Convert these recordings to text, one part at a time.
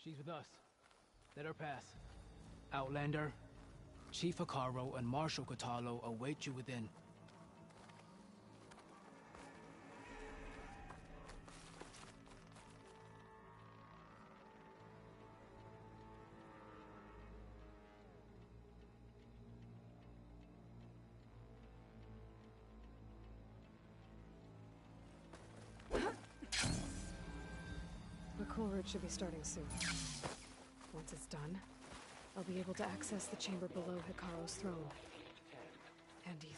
She's with us. Let her pass. Outlander, Chief Hikaru and Marshal Katalo await you within. The cool route should be starting soon. Once it's done, I'll be able to access the chamber below Hikaru's throne. And ether.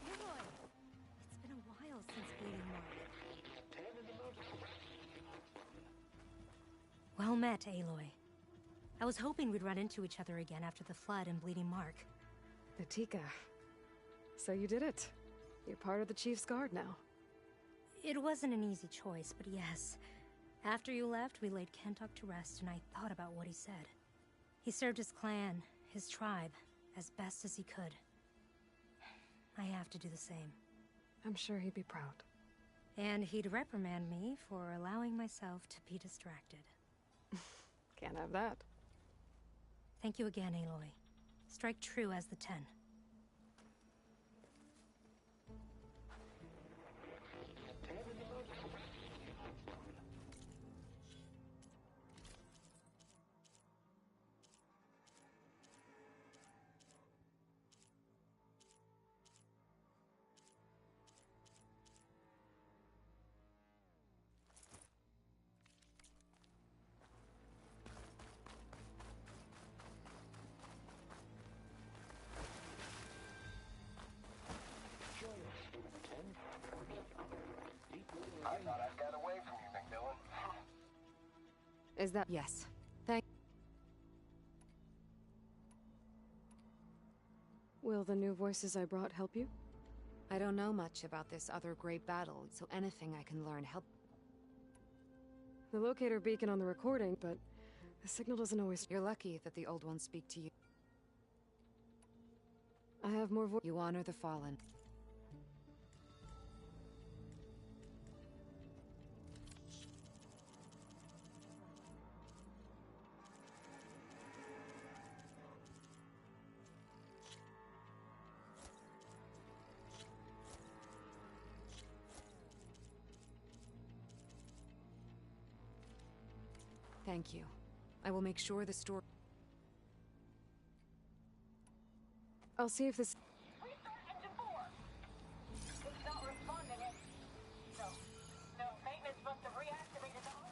Aloy! It's been a while since Bleeding Mark. Well met, Aloy. I was hoping we'd run into each other again after the flood and Bleeding Mark. Natika. So you did it. You're part of the Chief's Guard now. It wasn't an easy choice, but yes. After you left, we laid Kentok to rest, and I thought about what he said. He served his clan, his tribe, as best as he could. I have to do the same. I'm sure he'd be proud. And he'd reprimand me for allowing myself to be distracted. Can't have that. Thank you again, Aloy. Strike true as the 10. I thought I got away from you, Macmillan. Is that... Yes. Thank... Will the new voices I brought help you? I don't know much about this other great battle, so anything I can learn help. The locator beacon on the recording, but the signal doesn't always... You're lucky that the old ones speak to you. I have more You honor the fallen. Thank you. I will make sure the store... I'll see if this... Restart engine 4! It's not responding it. No, maintenance must have reactivated all.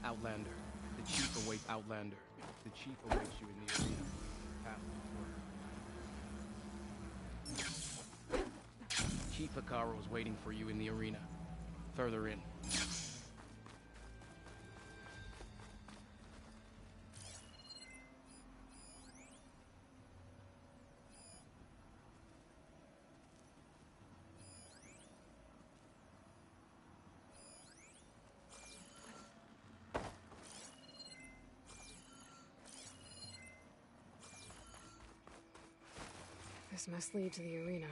Outlander. The Chief awaits Outlander. The Chief awaits you in the arena. Path forward. Chief Hikaru is waiting for you in the arena. Further in. This must lead to the arena.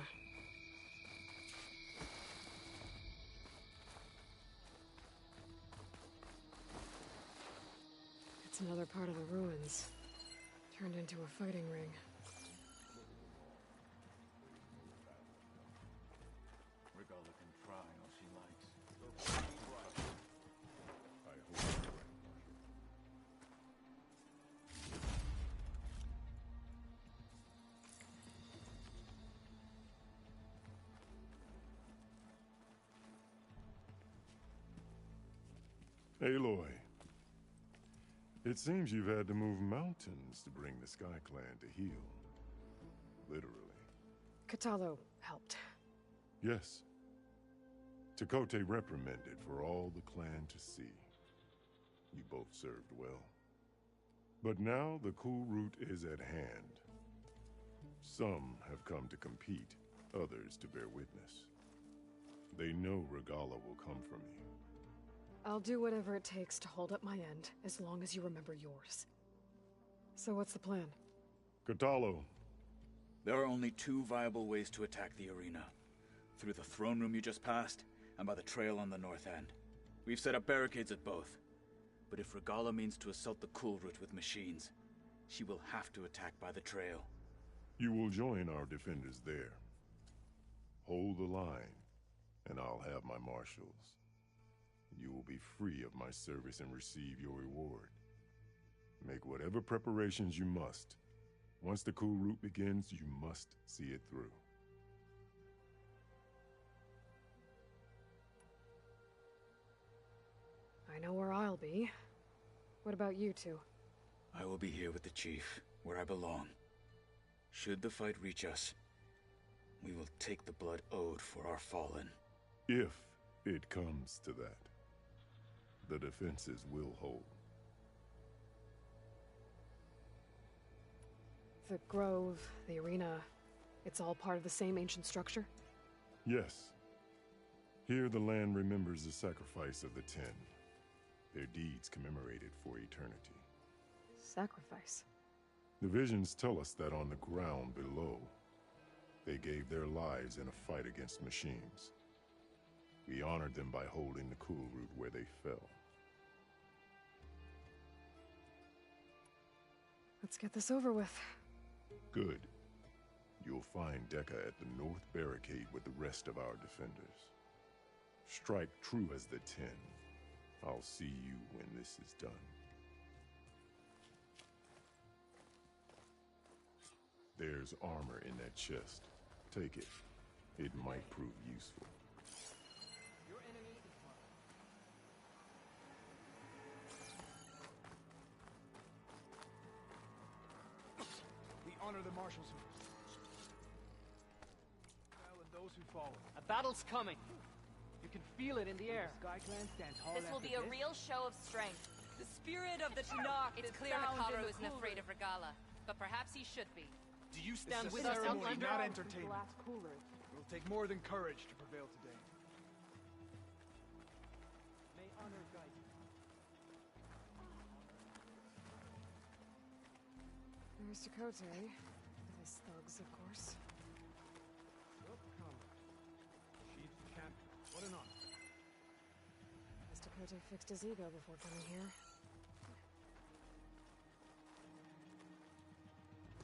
It's another part of the ruins. Turned into a fighting ring. Regala can try all she likes. I hope you're right, Marshal. Aloy. It seems you've had to move mountains to bring the Sky Clan to heal. Literally. Katalo helped. Yes. Tekote reprimanded for all the clan to see. You both served well. But now the cool route is at hand. Some have come to compete, others to bear witness. They know Regala will come for me. I'll do whatever it takes to hold up my end, as long as you remember yours. So what's the plan? Catalo. There are only two viable ways to attack the arena. Through the throne room you just passed, and by the trail on the north end. We've set up barricades at both. But if Regala means to assault the cool route with machines, she will have to attack by the trail. You will join our defenders there. Hold the line, and I'll have my marshals. You will be free of my service and receive your reward. Make whatever preparations you must. Once the cool route begins, you must see it through. I know where I'll be. What about you two? I will be here with the chief, where I belong. Should the fight reach us, we will take the blood owed for our fallen. If it comes to that, the defenses will hold. The grove, the arena, it's all part of the same ancient structure? Yes. Here the land remembers the sacrifice of the 10. Their deeds commemorated for eternity. Sacrifice? The visions tell us that on the ground below, they gave their lives in a fight against machines. We honored them by holding the cool route where they fell. Let's get this over with. Good. You'll find Dekka at the north barricade with the rest of our defenders. Strike true as the 10. I'll see you when this is done. There's armor in that chest. Take it. It might prove useful. Your enemy is mine. We honor the marshals who fell and those who fallen. A battle's coming. You can feel it in the air. Sky Clan stands tall. This will be a real show of strength. The spirit of the Tanakh It's is clear found in Hikaru the isn't cool afraid room. of Regala, but perhaps he should be. Do you This stand is a with us, ceremony, Outlander? not entertainment. Last cooler. It will take more than courage to prevail today. May honor guide you. There's Dakota. His thugs, of course. Oh, come. Chief Camp. What an honor. Guess Dakota fixed his ego before coming here.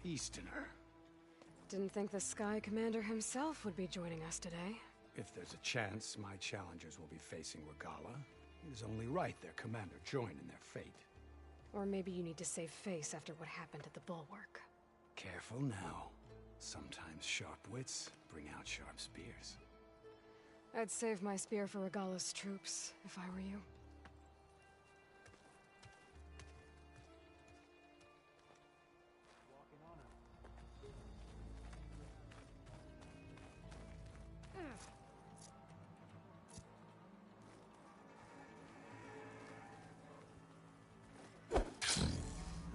Easterner. Didn't think the Sky Commander himself would be joining us today. If there's a chance my challengers will be facing Regala, it is only right their commander join in their fate. Or maybe you need to save face after what happened at the Bulwark. Careful now. Sometimes sharp wits bring out sharp spears. I'd save my spear for Regala's troops, if I were you. Walking on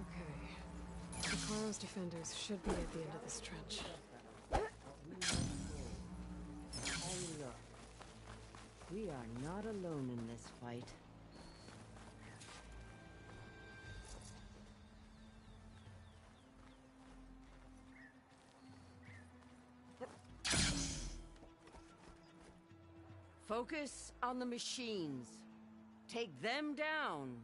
Okay. Hikaru's defenders should be at the end of this trench. Look, we are not alone in this fight. Focus on the machines. Take them down.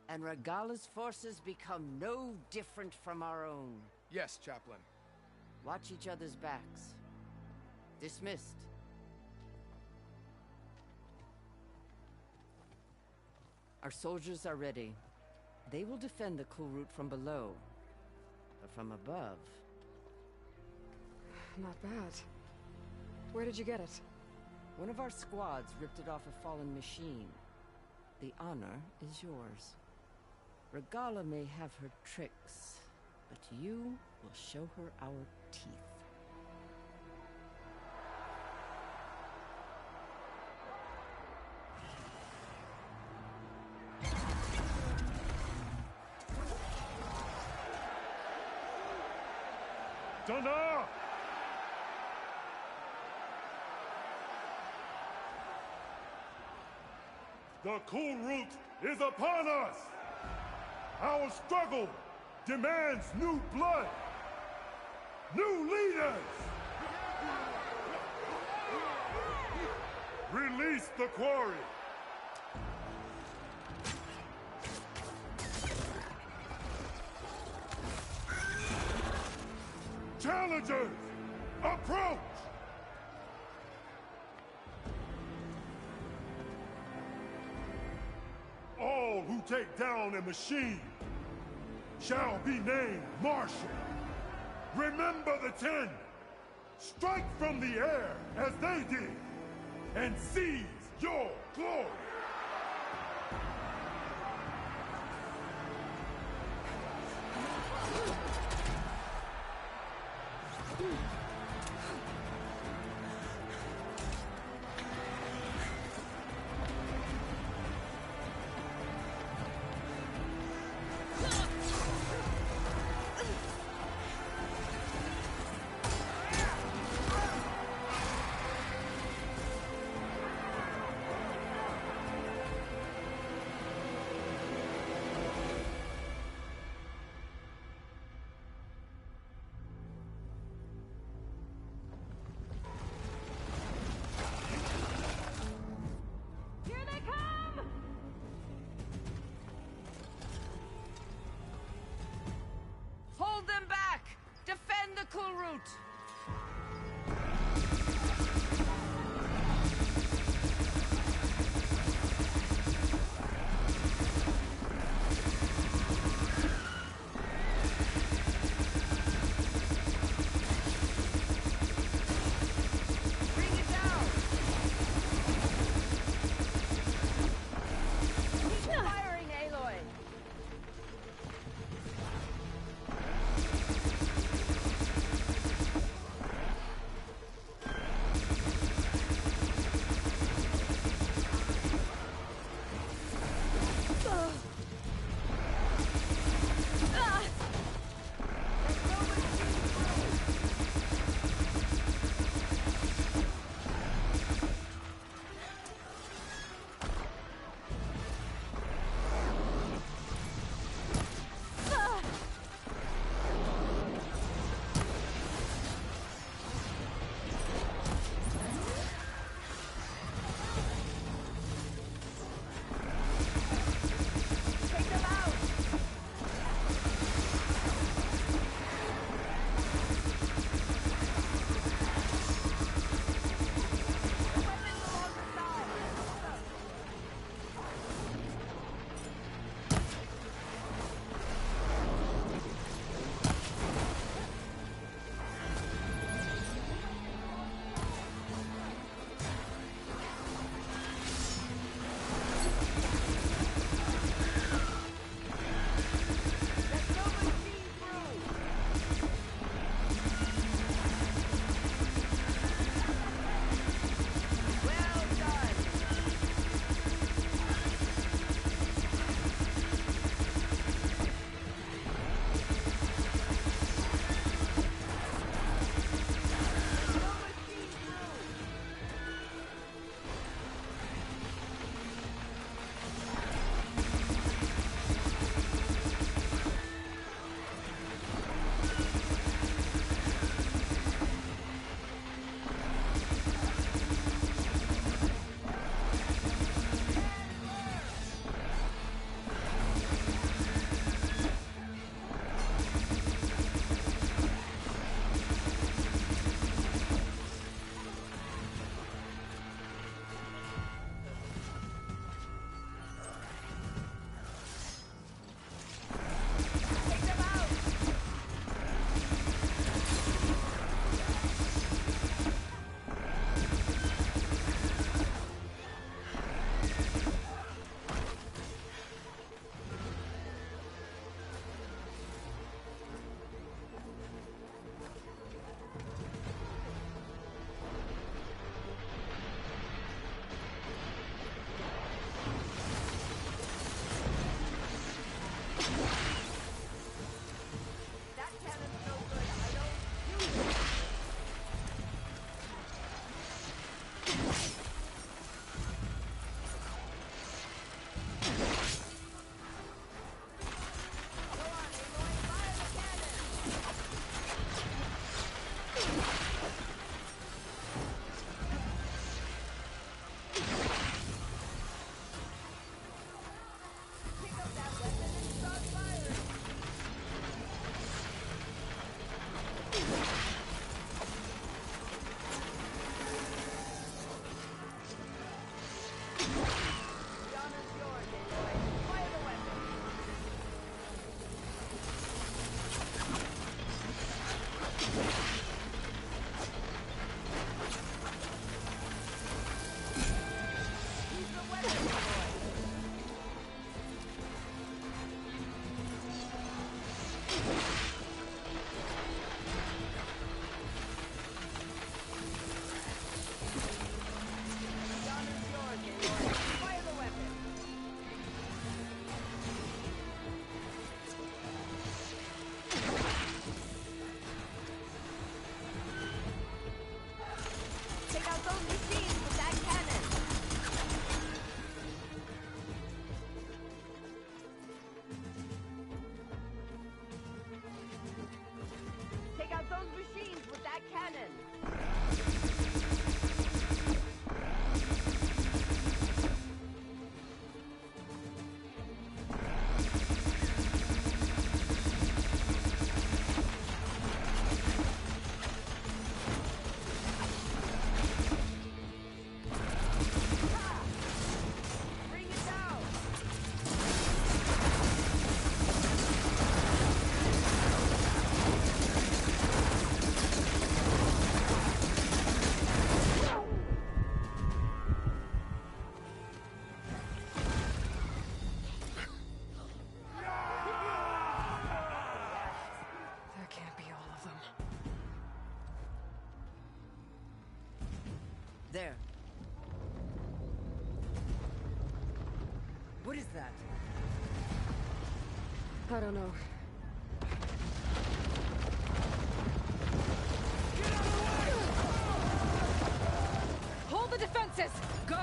And Regala's forces become no different from our own. Yes, Chaplain. Watch each other's backs. Dismissed. Our soldiers are ready. They will defend the cool route from below. But from above... Not bad. Where did you get it? One of our squads ripped it off a fallen machine. The honor is yours. Regala may have her tricks, but you will show her our teeth. Dana! The cool route is upon us! Our struggle demands new blood! New leaders! Release the quarry! Challengers, approach! All who take down a machine shall be named Marshal. Remember the 10. Strike from the air as they did, and seize your glory. Cool route! What is that? I don't know. Hold the defenses! Go!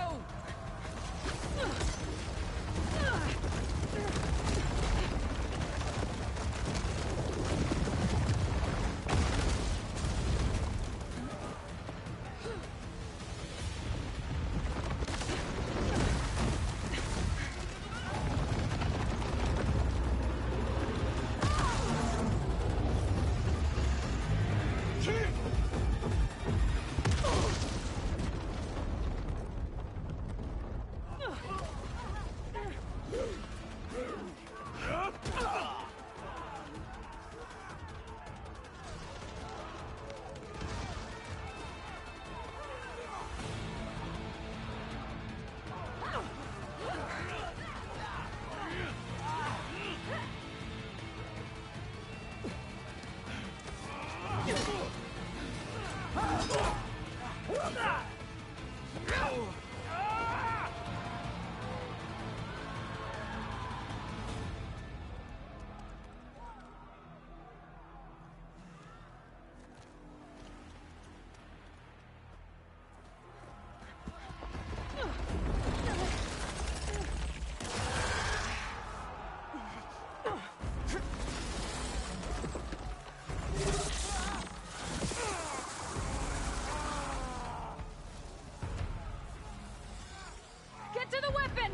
Get to the weapon!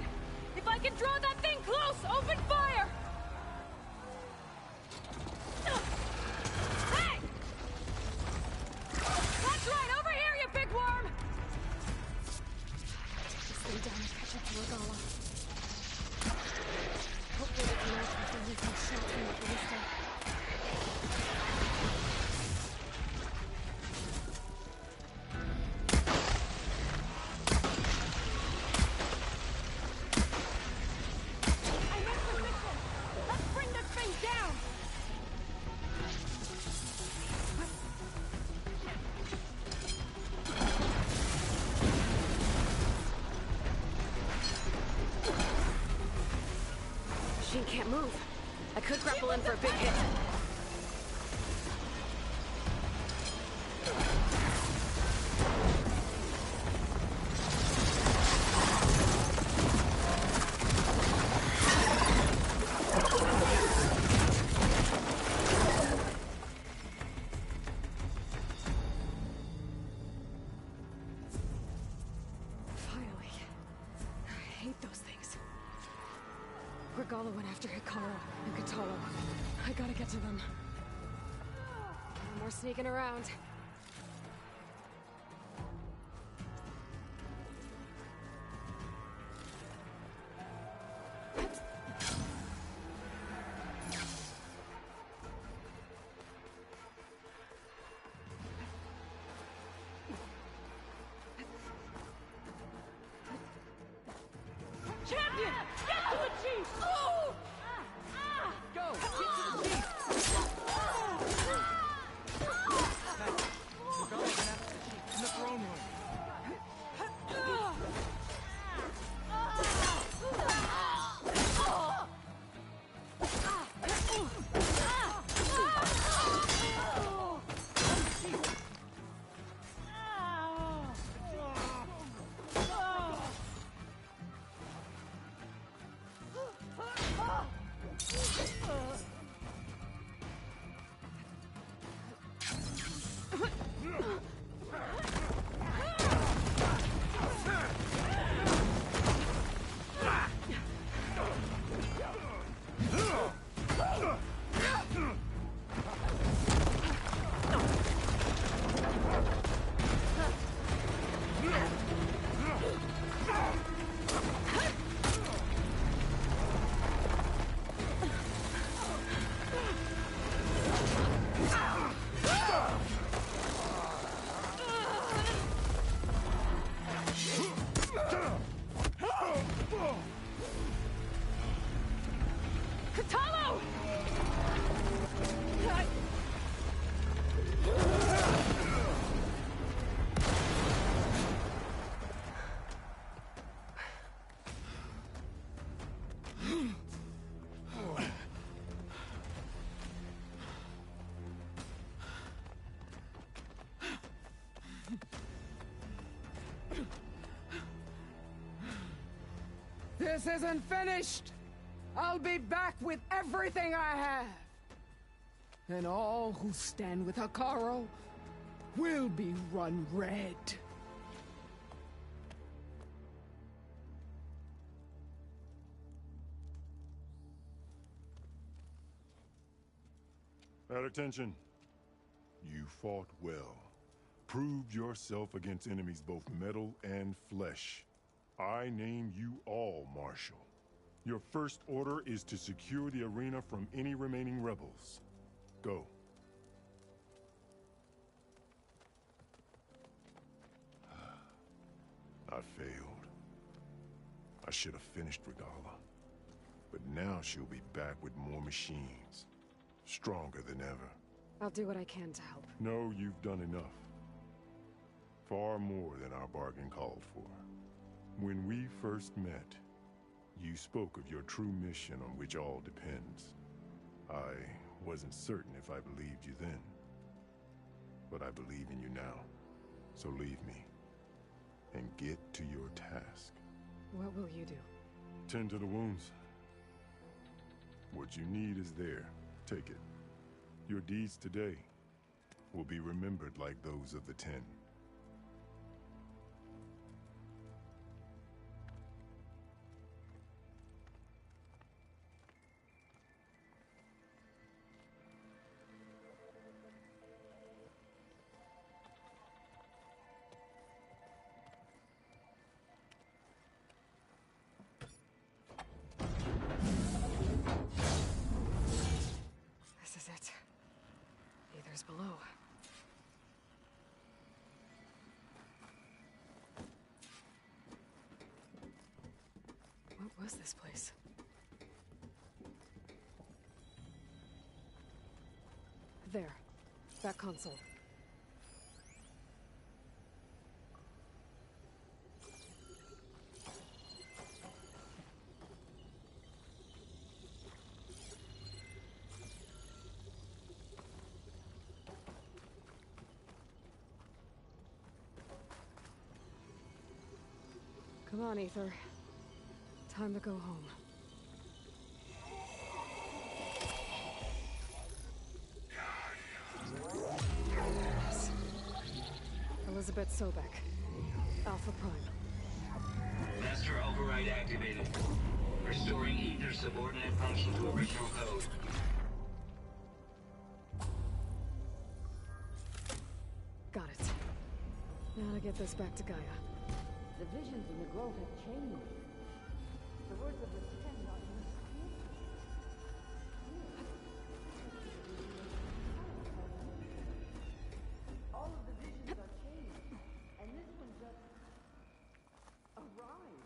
If I can draw that thing close, open fire! Hey! That's right, over here, you big worm! Take this thing down and catch up to Regala. Hopefully we can match before he takes shot from the ballista. Machine can't move. I could grapple in for a big hit. Finally. I hate those things. Regala went after Hikaru and Katalo. I gotta get to them. No more sneaking around. Champion! Get to the chief! Oh! Go! Get to the chief! We're going after the chief in the throne room. This isn't finished! I'll be back with everything I have! And all who stand with Hikaru will be run red. At attention. You fought well. Proved yourself against enemies both metal and flesh. I name you all Marshal. Your first order is to secure the arena from any remaining rebels. Go. I failed. I should have finished Regala. But now she'll be back with more machines. Stronger than ever. I'll do what I can to help. No, you've done enough. Far more than our bargain called for. When we first met, you spoke of your true mission on which all depends. I wasn't certain if I believed you then. But I believe in you now. So leave me. And get to your task. What will you do? Tend to the wounds. What you need is there. Take it. Your deeds today will be remembered like those of the 10. This is it. Aether's below. What was this place? There. That console. Come on, Aether. Time to go home. Yes. Elizabeth Sobek. Alpha Prime. Master override activated. Restoring Aether's subordinate function to original code. Got it. Now to get this back to Gaia. The visions in the grove have changed. The words of the 10 are in the all of the visions are changed, and this one just arrived.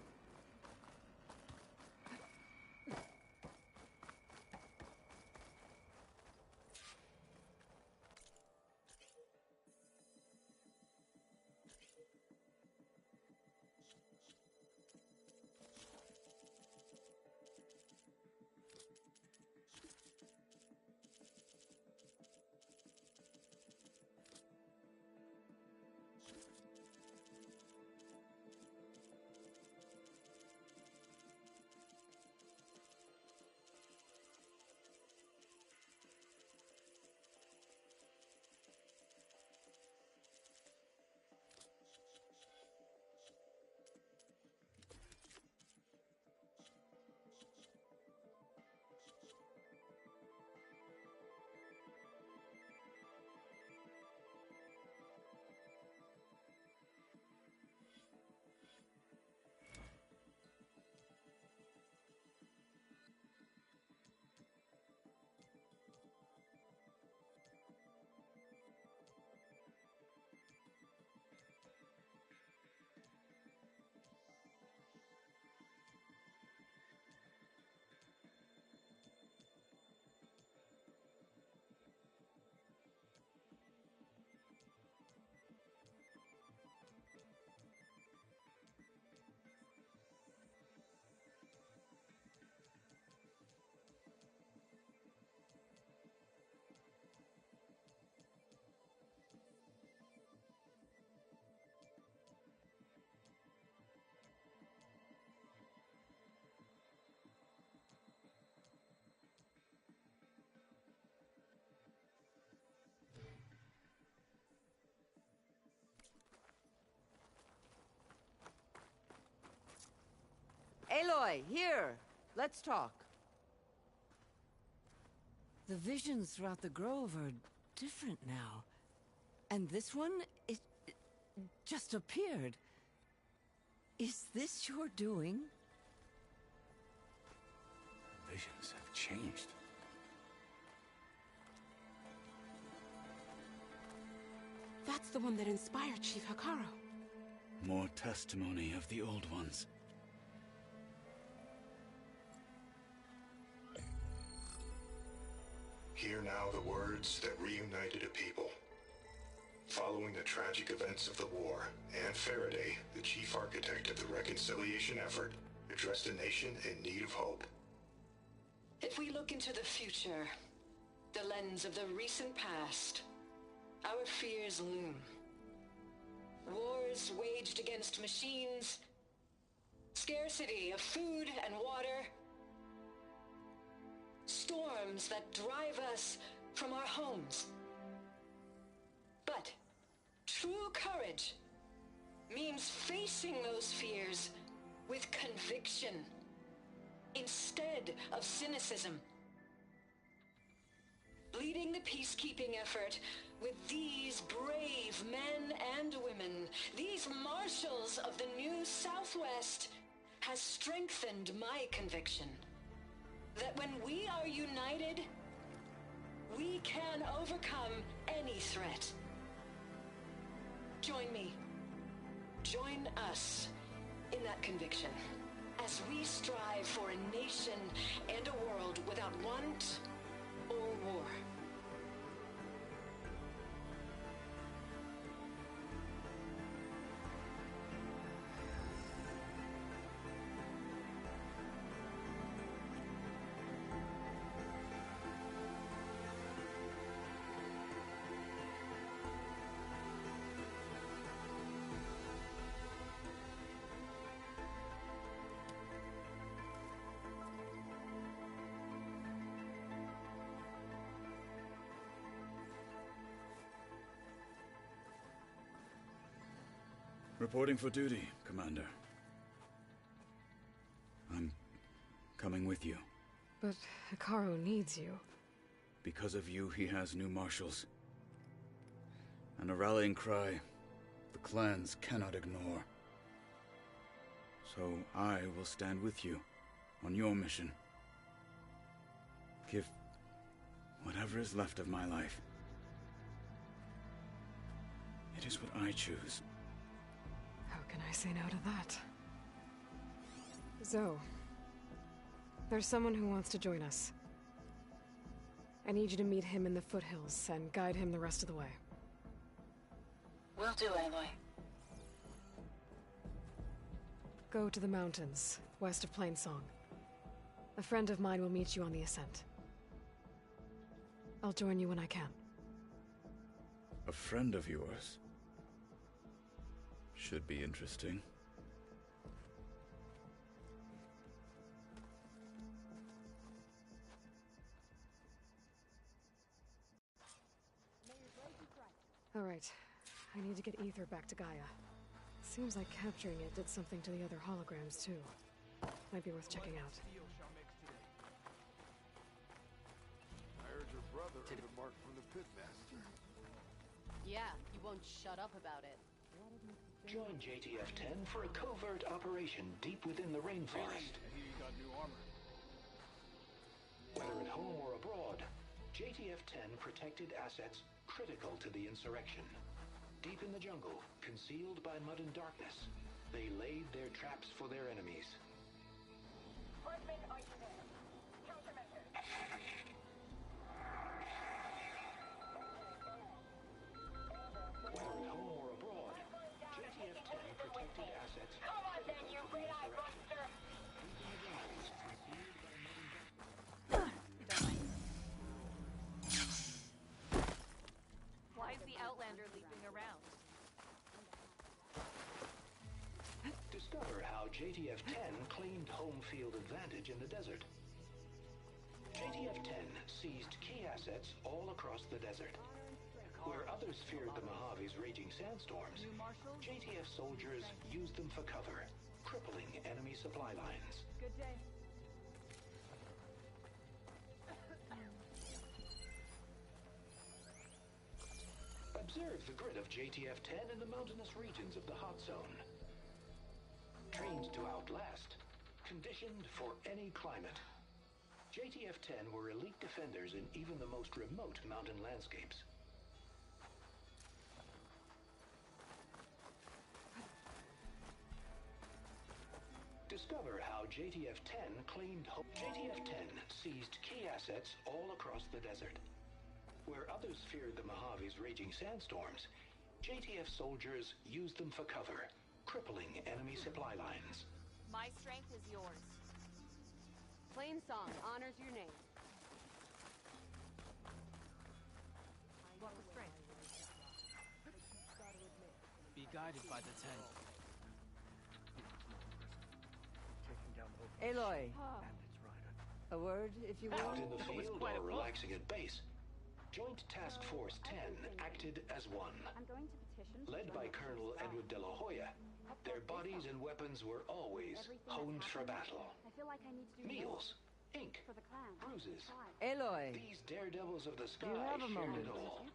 Aloy, here! Let's talk. The visions throughout the grove are different now. And this one, it just appeared. Is this your doing? Visions have changed. That's the one that inspired Chief Hikaru. More testimony of the old ones. Hear now the words that reunited a people. Following the tragic events of the war, Anne Faraday, the chief architect of the reconciliation effort, addressed a nation in need of hope. If we look into the future, the lens of the recent past, our fears loom. Wars waged against machines, scarcity of food and water, storms that drive us from our homes. But true courage means facing those fears with conviction instead of cynicism. Leading the peacekeeping effort with these brave men and women, these marshals of the new Southwest, has strengthened my conviction that when we are united, we can overcome any threat. Join me. Join us in that conviction as we strive for a nation and a world without want or war. Reporting for duty, Commander. I'm coming with you. But Hikaru needs you. Because of you, he has new marshals. And a rallying cry the clans cannot ignore. So I will stand with you on your mission. Give whatever is left of my life. It is what I choose. How can I say no to that? Zoe, there's someone who wants to join us. I need you to meet him in the foothills and guide him the rest of the way. Will do, Aloy. Go to the mountains, west of Plainsong. A friend of mine will meet you on the ascent. I'll join you when I can. A friend of yours? Should be interesting. All right. I need to get Ether back to Gaia. Seems like capturing it did something to the other holograms, too. Might be worth checking out. I heard your brother earned a mark from the pitmaster. Yeah, he won't shut up about it. Join JTF-10 for a covert operation deep within the rainforest. He got new armor. Whether at home or abroad, JTF-10 protected assets critical to the insurrection. Deep in the jungle, concealed by mud and darkness, they laid their traps for their enemies. Horsemen are there. Countermeasures. Whether at home or abroad, JTF-10 protected assets Come on then, you red-eyed monster! Why is the Outlander leaping around? Discover how JTF-10 claimed home field advantage in the desert. JTF-10 seized key assets all across the desert. Where others feared the Mojave's raging sandstorms, JTF soldiers used them for cover, crippling enemy supply lines. Good day. Observe the grid of JTF-10 in the mountainous regions of the hot zone. Trained to outlast, conditioned for any climate. JTF-10 were elite defenders in even the most remote mountain landscapes. Discover how JTF-10 claimed home. JTF-10 seized key assets all across the desert. Where others feared the Mojave's raging sandstorms, JTF soldiers used them for cover, crippling enemy supply lines. My strength is yours. Plain song honors your name. What was strength? Be guided by the tent. Aloy. A word, if you will? Out in the field or relaxing at base, Joint Task Force 10 acted as one. Led by Colonel Edward de la Hoya, their bodies and weapons were always honed for battle. Meals, ink, bruises. Aloy. These daredevils of the sky You have a shared moment. it all.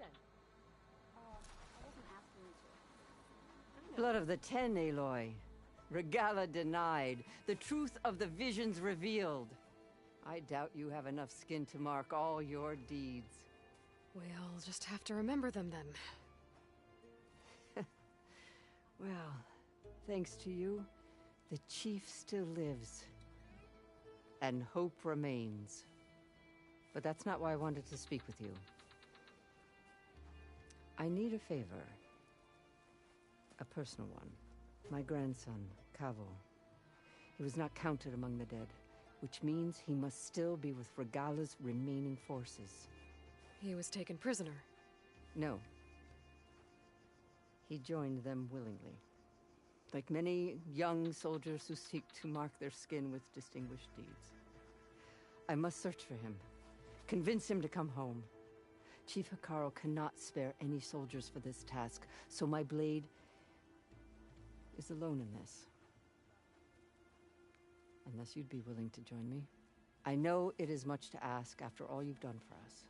Blood of the Ten, Aloy. Regala denied. The truth of the visions revealed. I doubt you have enough skin to mark all your deeds. We'll just have to remember them then. Well, thanks to you, the chief still lives. And hope remains. But that's not why I wanted to speak with you. I need a favor. A personal one. My grandson, Cavo. He was not counted among the dead, which means he must still be with Regala's remaining forces. He was taken prisoner. No. He joined them willingly. Like many young soldiers who seek to mark their skin with distinguished deeds. I must search for him. Convince him to come home. Chief Hikaru cannot spare any soldiers for this task, so my blade is alone in this. Unless you'd be willing to join me. I know it is much to ask after all you've done for us.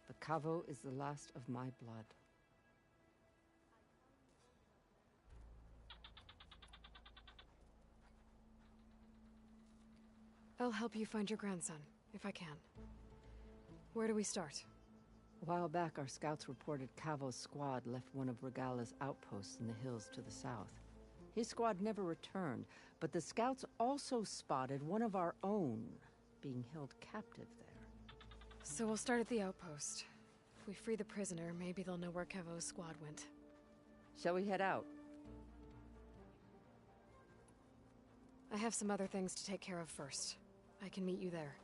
But Cavo is the last of my blood. I'll help you find your grandson, if I can. Where do we start? A while back, our scouts reported Cavo's squad left one of Regala's outposts in the hills to the south. His squad never returned, but the scouts also spotted one of our own being held captive there. So we'll start at the outpost. If we free the prisoner, maybe they'll know where Cavo's squad went. Shall we head out? I have some other things to take care of first. I can meet you there.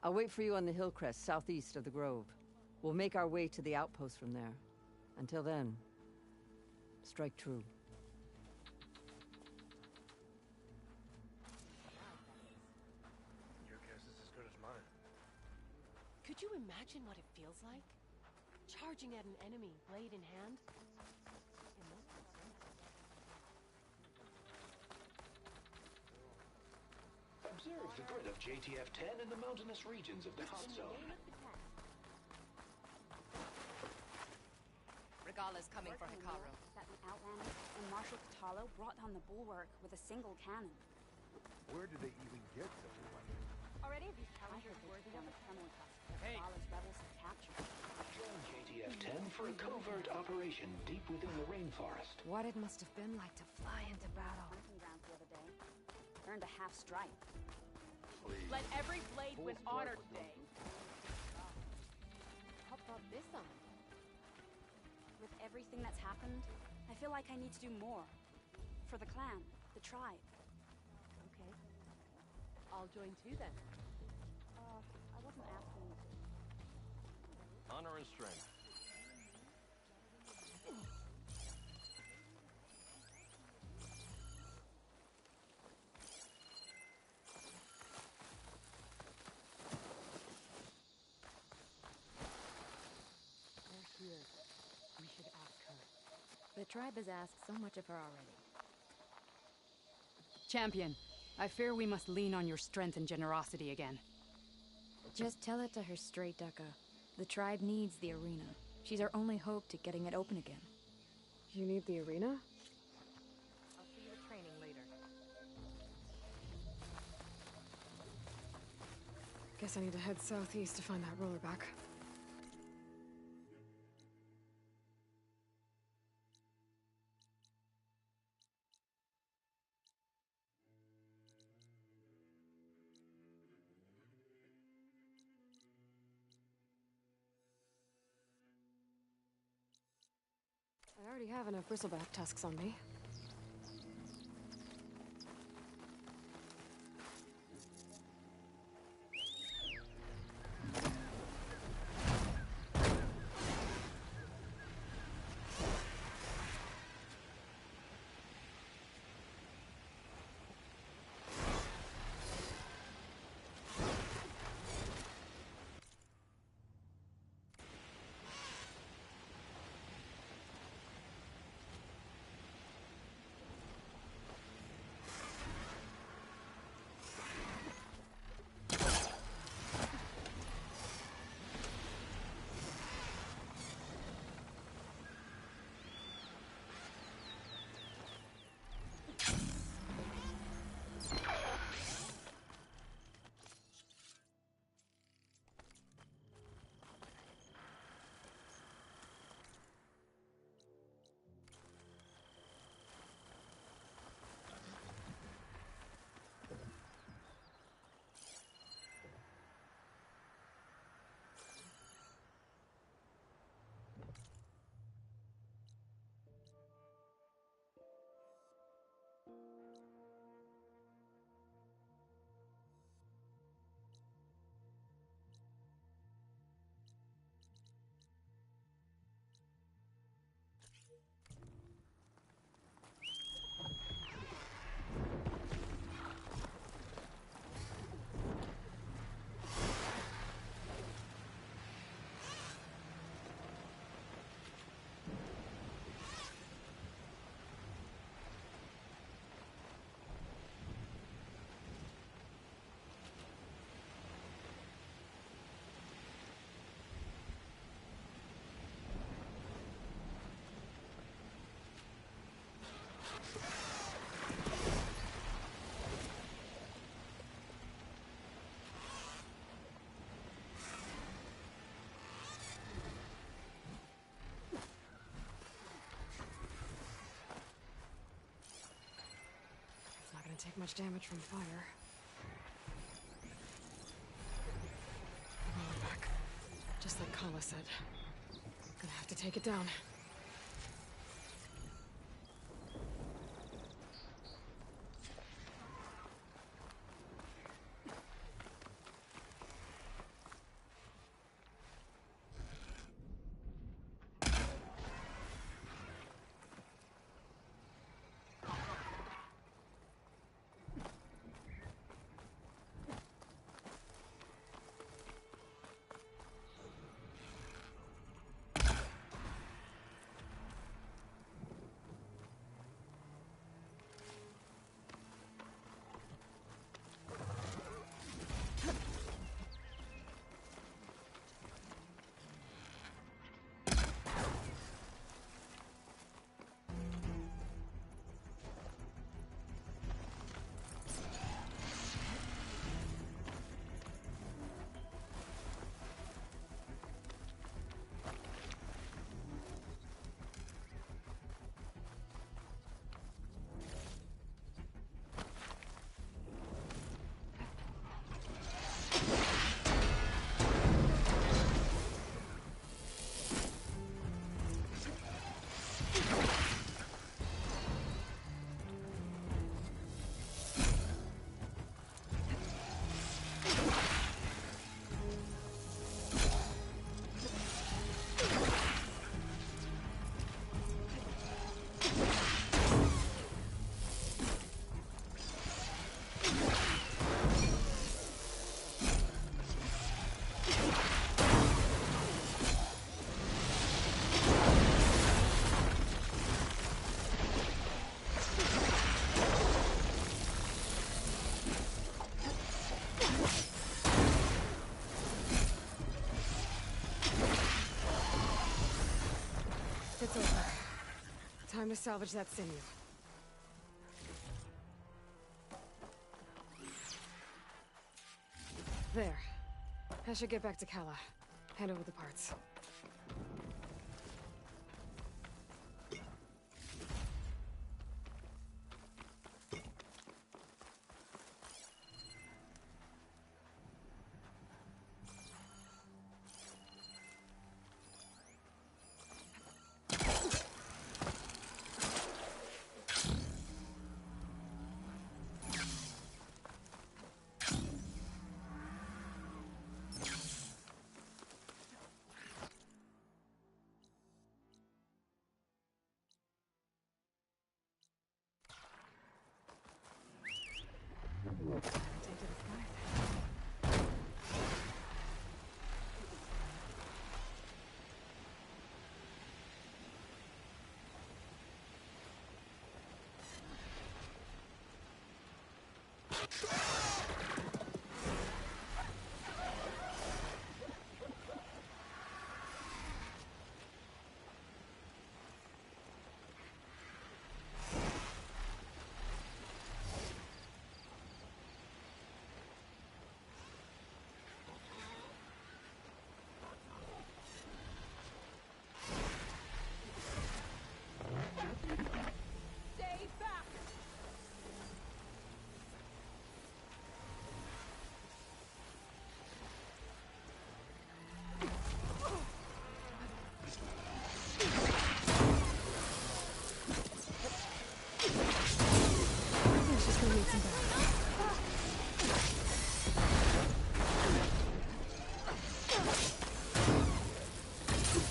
I'll wait for you on the hill crest southeast of the grove. We'll make our way to the outpost from there. Until then, strike true. Your guess is as good as mine. Could you imagine what it feels like? Charging at an enemy, blade in hand? Observe the grid of JTF-10 in the mountainous regions of the hot zone. Regala's coming for Hikaru. That the Outlanders and Marshal Katalo brought down the bulwark with a single cannon. Where did they even get such a weapon? Already these challengers worthy of a criminal trust that Regala's rebels have captured. Join JTF-10 for a covert operation deep within the rainforest. What it must have been like to fly into battle. Hunting grounds the other day. Earned a half stripe. Please. Let every blade win honor today. How brought this on? With everything that's happened, I feel like I need to do more. For the clan, the tribe. Okay. I'll join too then. I wasn't asking you to. Honor and strength. We should ask her. The tribe has asked so much of her already. Champion, I fear we must lean on your strength and generosity again. Just tell it to her straight, Ducka. The tribe needs the arena. She's our only hope to getting it open again. You need the arena? I'll see you at training later. Guess I need to head southeast to find that roller back. I already have enough bristleback tusks on me. Take much damage from fire. Roller back. Just like Kala said. Gonna have to take it down. Time to salvage that sinew. There. I should get back to Kala. Hand over the parts.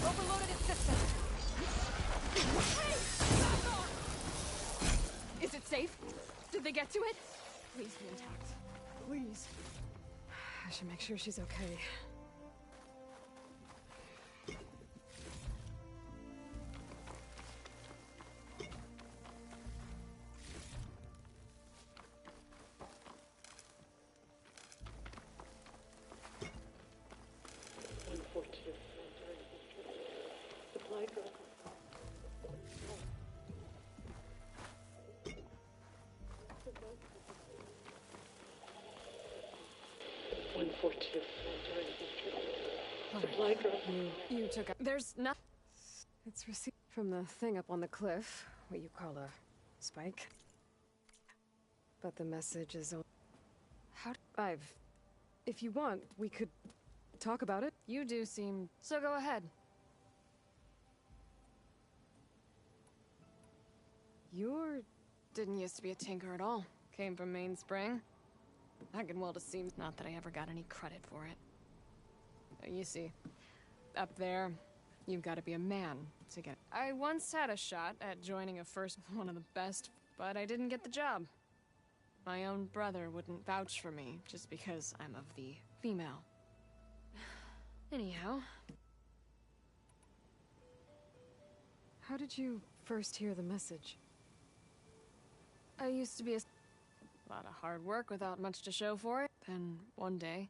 Overloaded its system. Is it safe? Did they get to it? Please be intact. Please. I should make sure she's okay. You took a... There's nothing. It's received from the thing up on the cliff, what you call a spike. But the message is on... If you want, we could talk about it. You do seem... So go ahead. Didn't used to be a tinker at all. Came from Mainspring. I can well just seem... Not that I ever got any credit for it. You see, up there, you've got to be a man to get... I once had a shot at joining a first... one of the best, but I didn't get the job. My own brother wouldn't vouch for me just because I'm of the female. Anyhow... How did you first hear the message? I used to be a lot of hard work without much to show for it. Then, one day,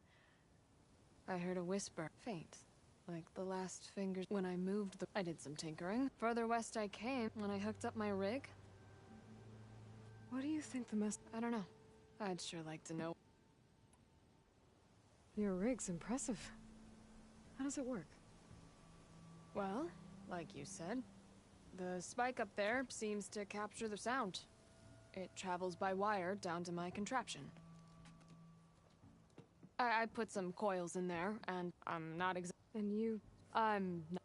I heard a whisper, faint, like the last fingers. When I moved I did some tinkering. Further west I came, when I hooked up my rig. What do you think the I don't know. I'd sure like to know. Your rig's impressive. How does it work? Well, like you said, the spike up there seems to capture the sound. It travels by wire down to my contraption. I put some coils in there, and I'm not And I'm not...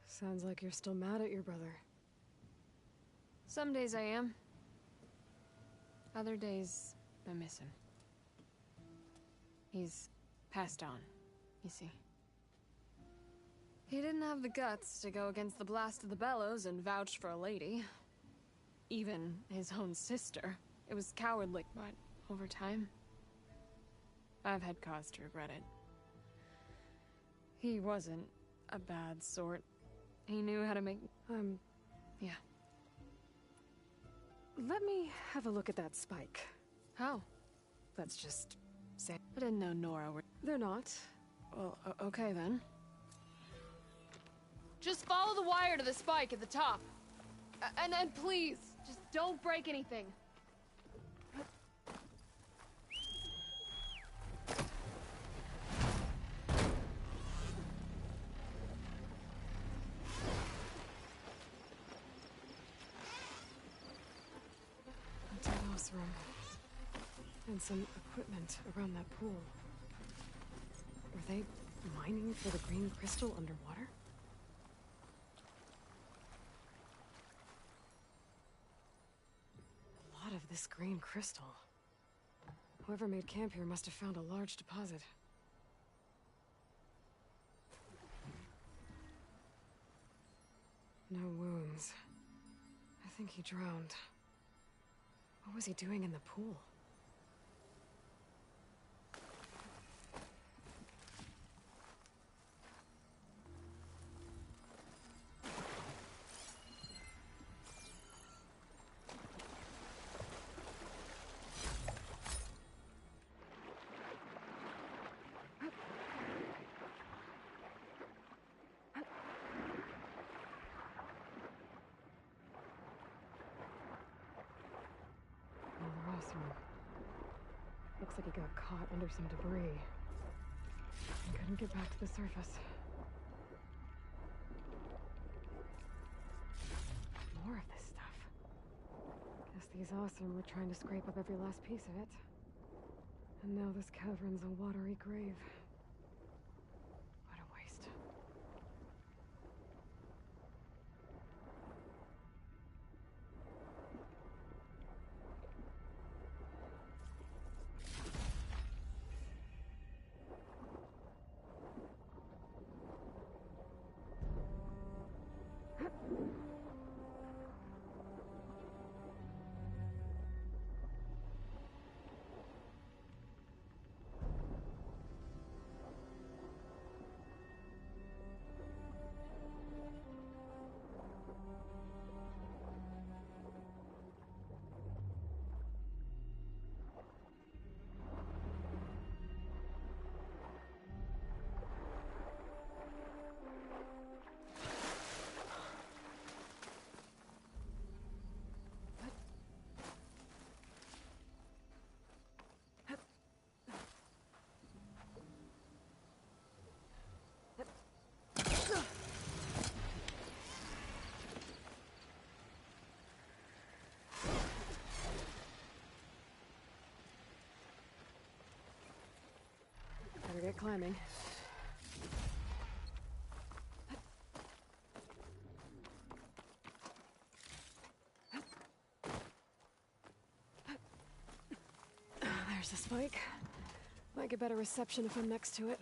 Sounds like you're still mad at your brother. Some days I am. Other days, I miss him. He's passed on, you see. He didn't have the guts to go against the blast of the bellows and vouch for a lady. Even his own sister. It was cowardly, but over time, I've had cause to regret it. He wasn't a bad sort. He knew how to make... yeah. Let me have a look at that spike. How? Let's just say... I didn't know Nora were... They're not. Well, okay then. Just follow the wire to the spike at the top. And please, just don't break anything. House room. And some equipment around that pool. Are they mining for the green crystal underwater? A lot of this green crystal. Whoever made camp here must have found a large deposit. No wounds. I think he drowned. What was he doing in the pool? Looks like he got caught under some debris. He couldn't get back to the surface. More of this stuff. Guess these awesome were trying to scrape up every last piece of it. And now this cavern's a watery grave. What a waste. Better get climbing. There's the spike. Might get better reception if I'm next to it.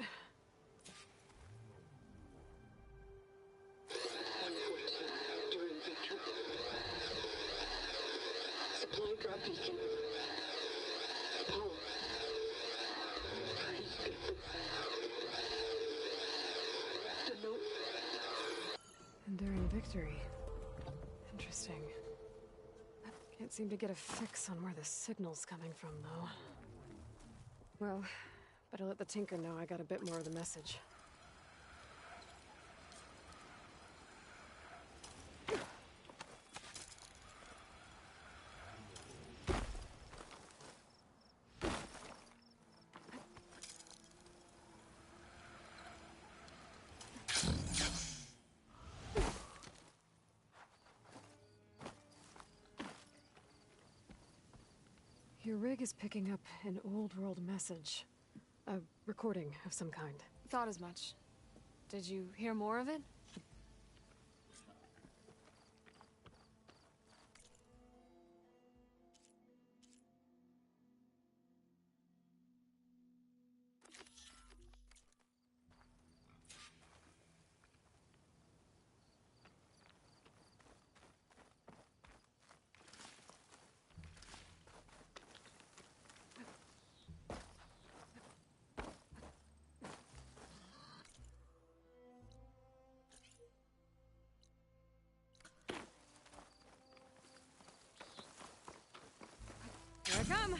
Supply drop beacon. Power. The note. Enduring victory. Interesting. Can't seem to get a fix on where the signal's coming from, though. Well, better let the Tinker know I got a bit more of the message. Your rig is picking up an old world message. A recording of some kind. Thought as much. Did you hear more of it? Here I come.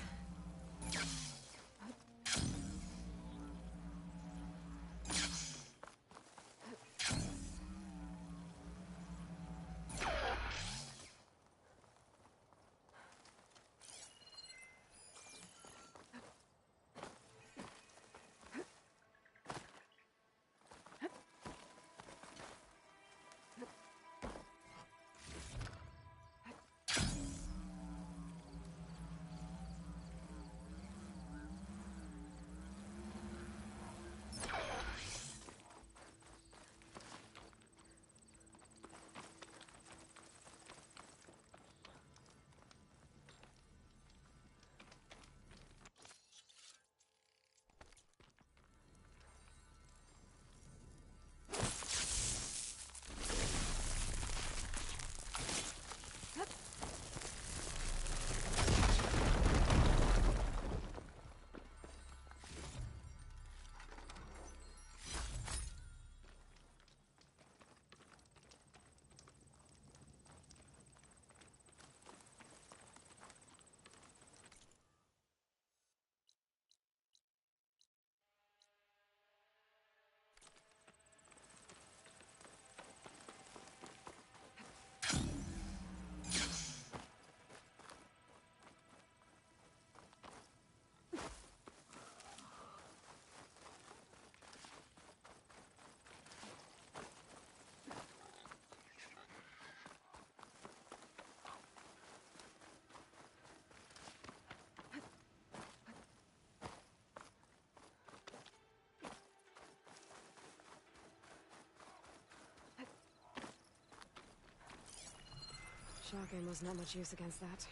Shotgun was not much use against that.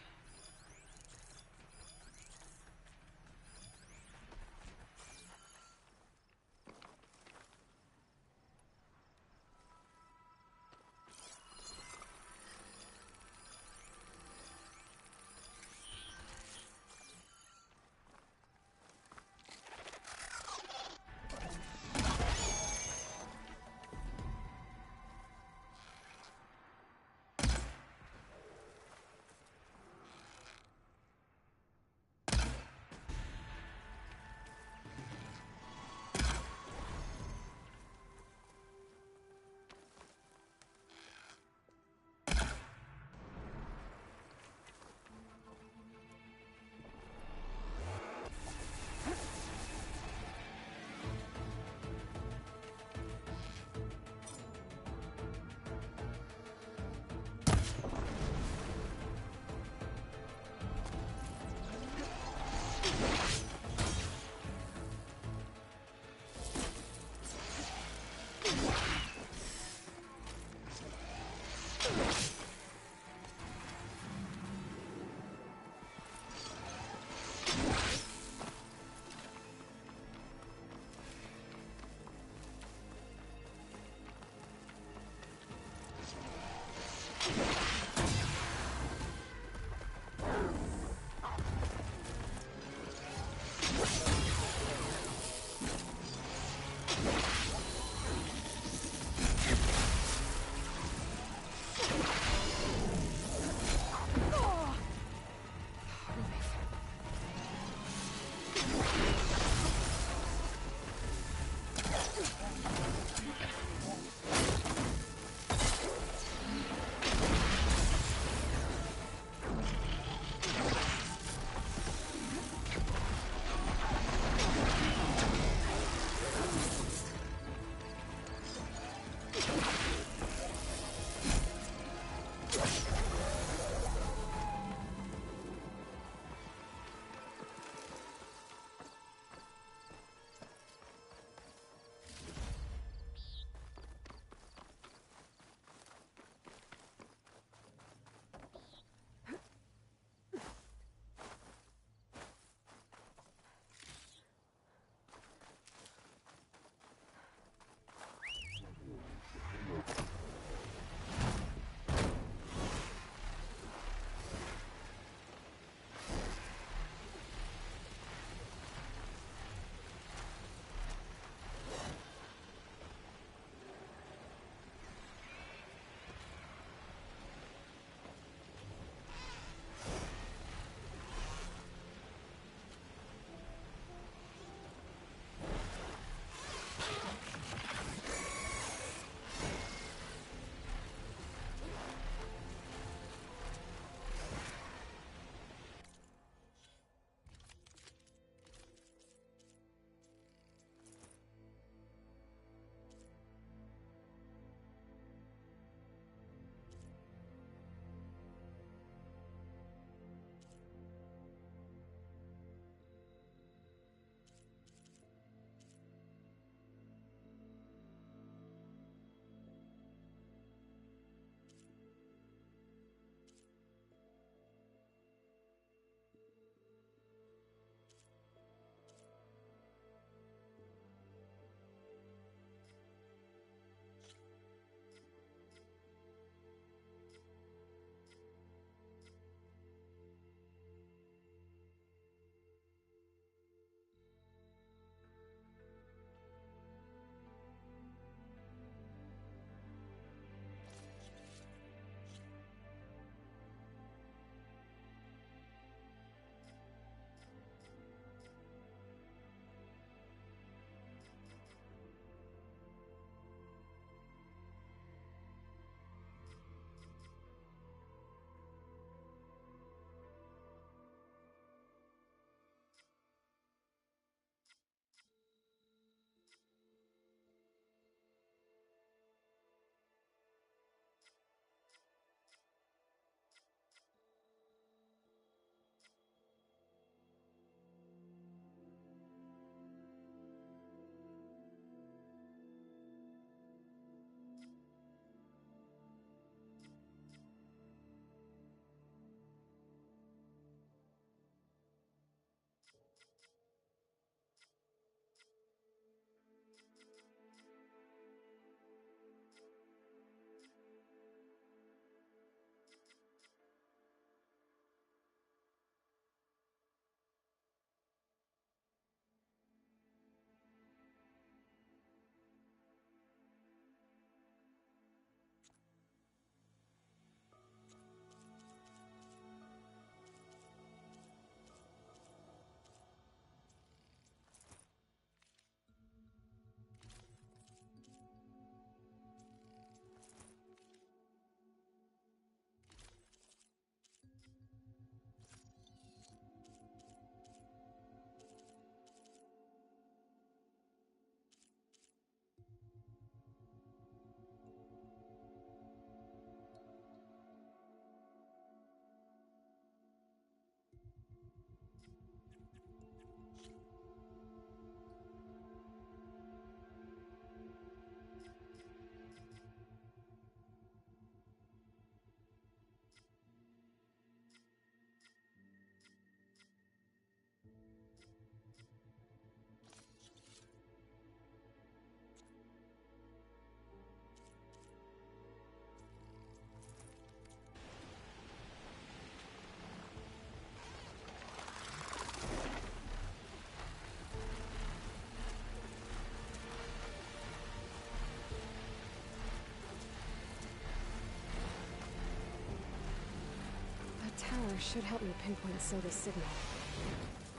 should help me pinpoint Silga's signal.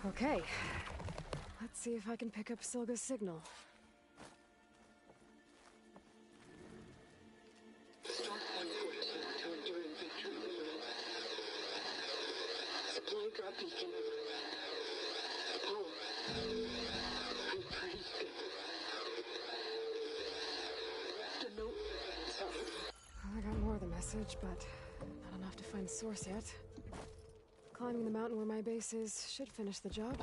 Okay. Let's see if I can pick up Silga's signal. Supply drop beacon. Oh. I'm pretty good. The note. Well, I got more of the message, but not enough to find the source yet. Climbing the mountain where my base is should finish the job.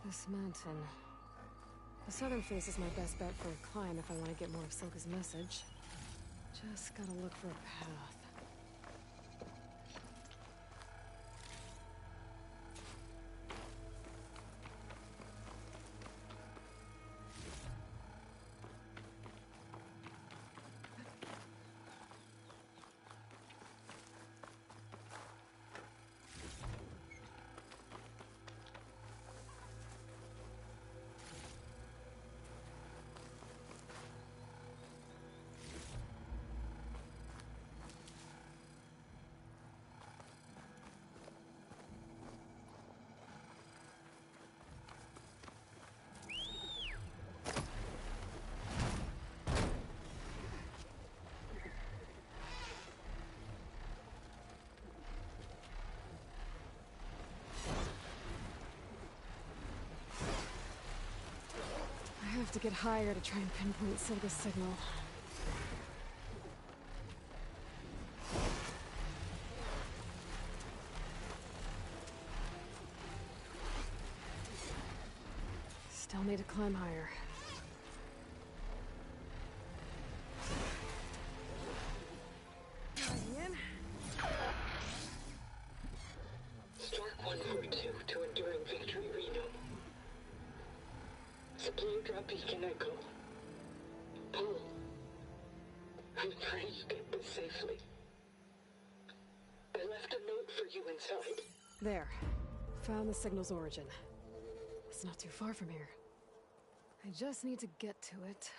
This mountain. The southern face is my best bet for a climb if I want to get more of Silga's message. Just gotta look for a path. to get higher to try and pinpoint Silga's signal. Still need to climb higher. Stark 142 to enduring victory, Reno. Supply drop beacon echo. Paul, I'm trying to get this safely. I left a note for you inside. There. Found the signal's origin. It's not too far from here. I just need to get to it.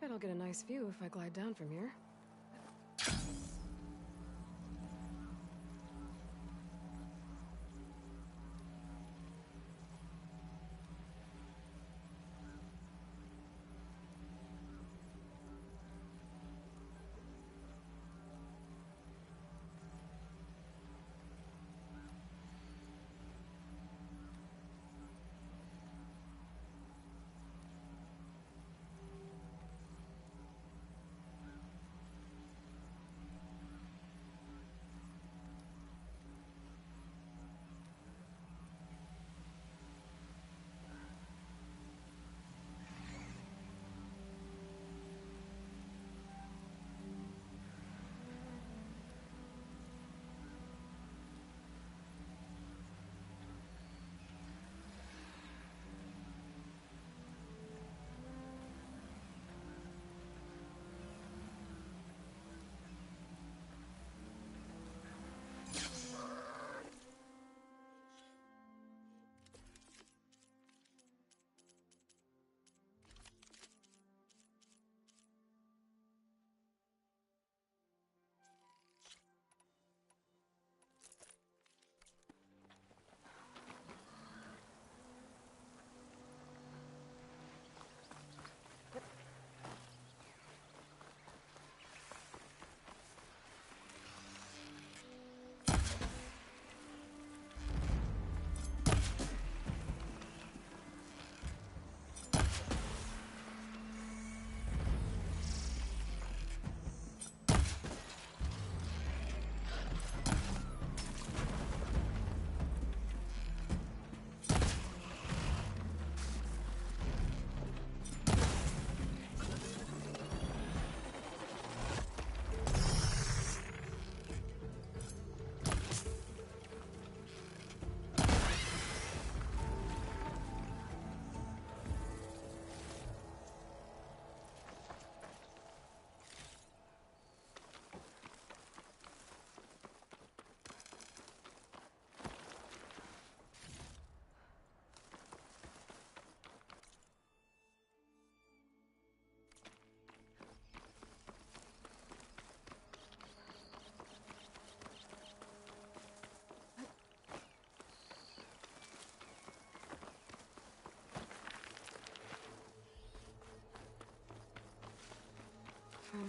Bet I'll get a nice view if I glide down from here.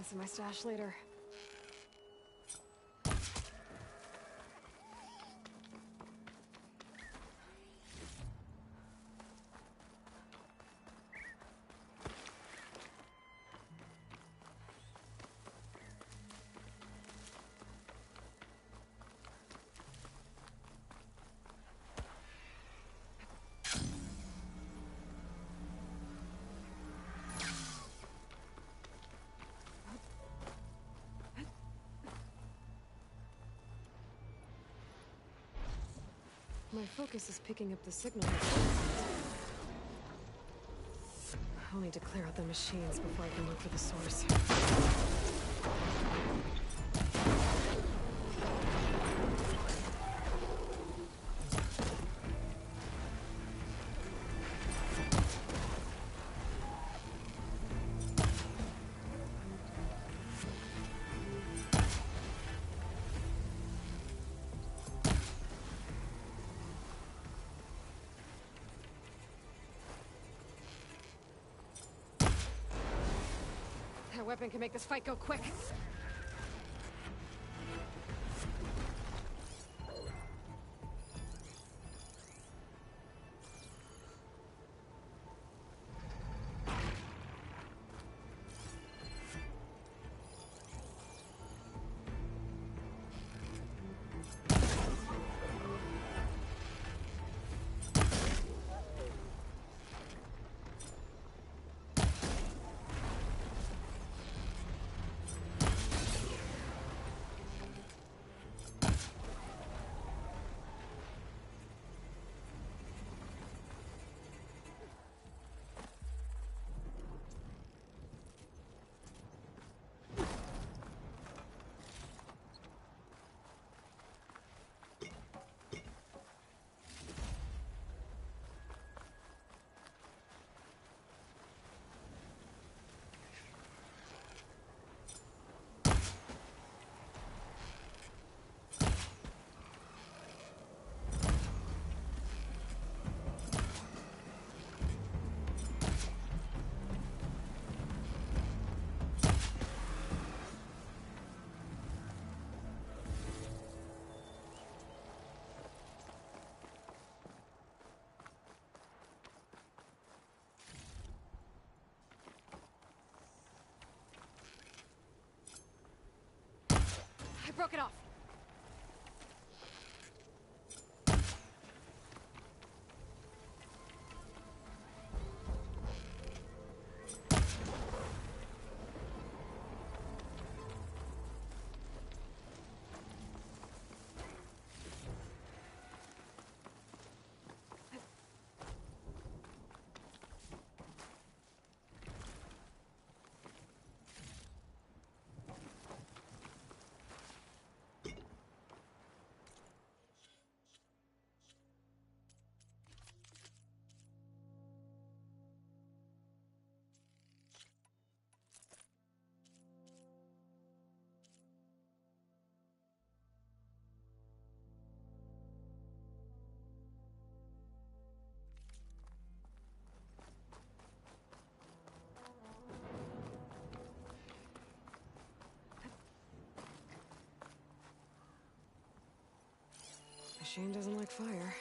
Glance at my stash later. My focus is picking up the signal. I'll need to clear out the machines before I can look for the source. That weapon can make this fight go quick. I broke it off. Machine doesn't like fire.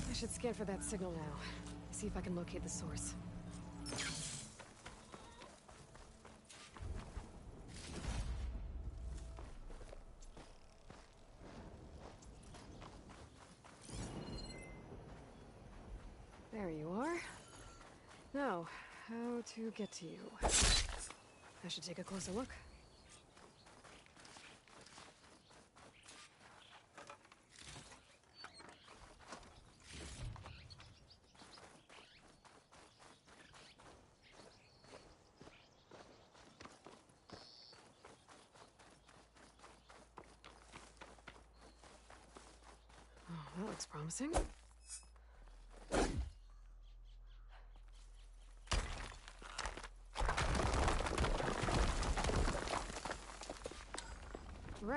I should scan for that signal now. See if I can locate the source. There you are. Now, how to get to you? I should take a closer look. Oh, that looks promising.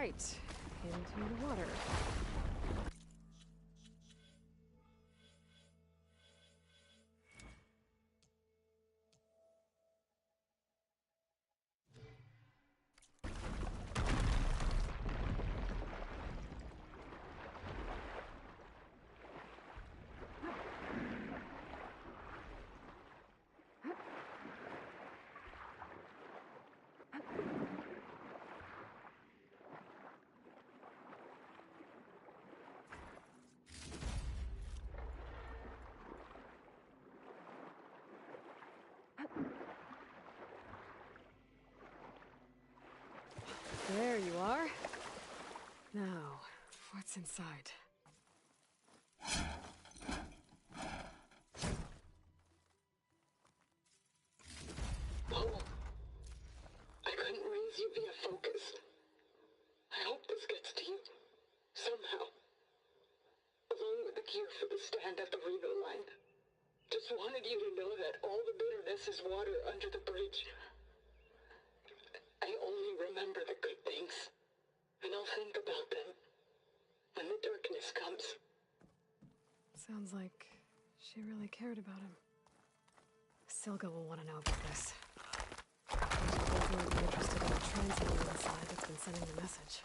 right into the water. There you are. Now, what's inside? Oh, I couldn't raise you via focus. I hope this gets to you, somehow. Along with the gear for the stand at the Reno line. Just wanted you to know that all the bitterness is water under the bridge. I only remember the good things, and I'll think about them when the darkness comes. Sounds like she really cared about him. Silga will want to know about this. She'll definitely be interested in the translator inside that's been sending the message.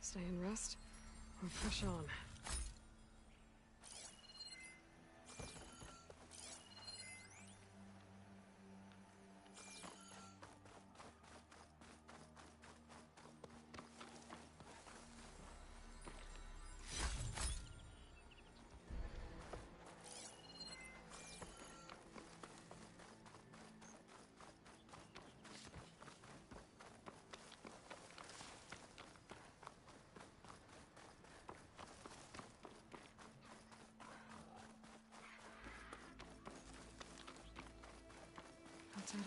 Stay and rest, or push on.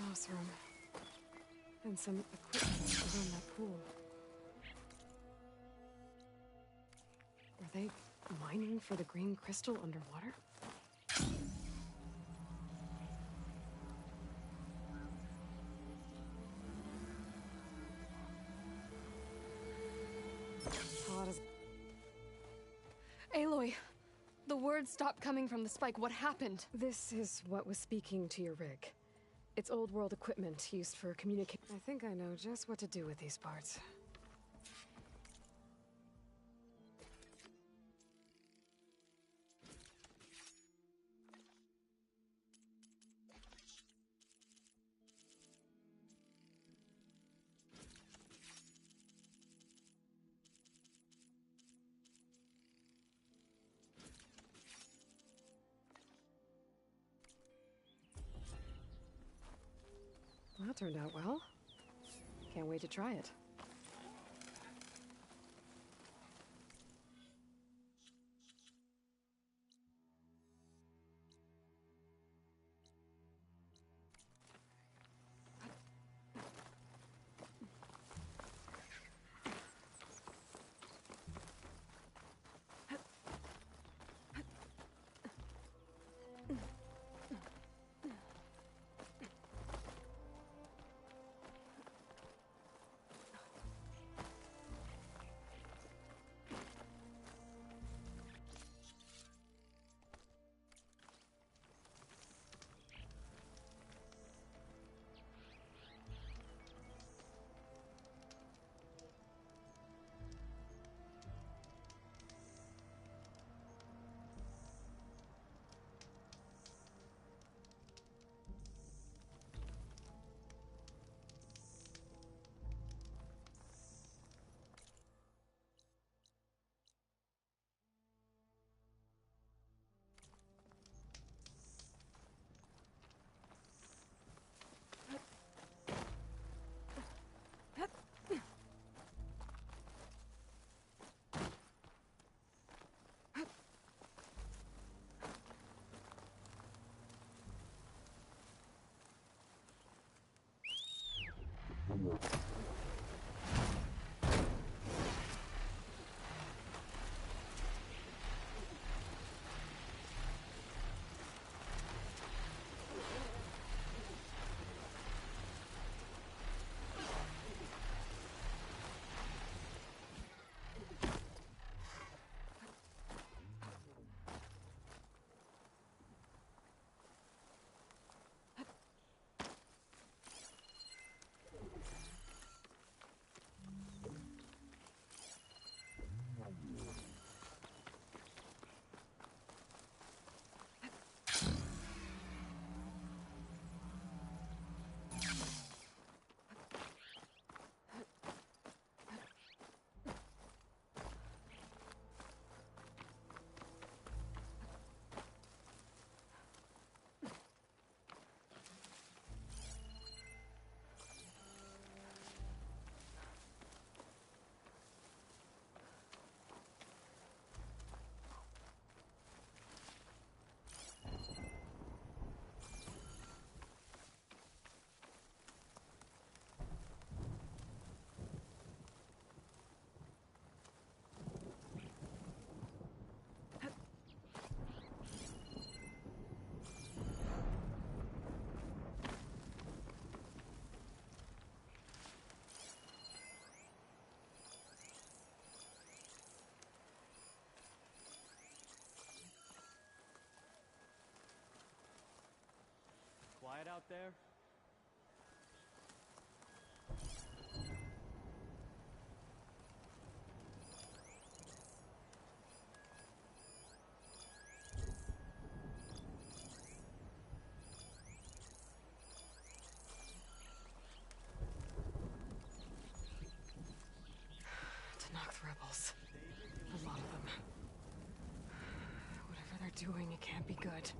House room. And some equipment around that pool. Were they mining for the green crystal underwater? Aloy! The words stopped coming from the spike. What happened? This is what was speaking to your rig. It's old world equipment used for communication. I think I know just what to do with these parts. That turned out well. Can't wait to try it. out there? To knock the rebels. A lot of them. Whatever they're doing, it can't be good.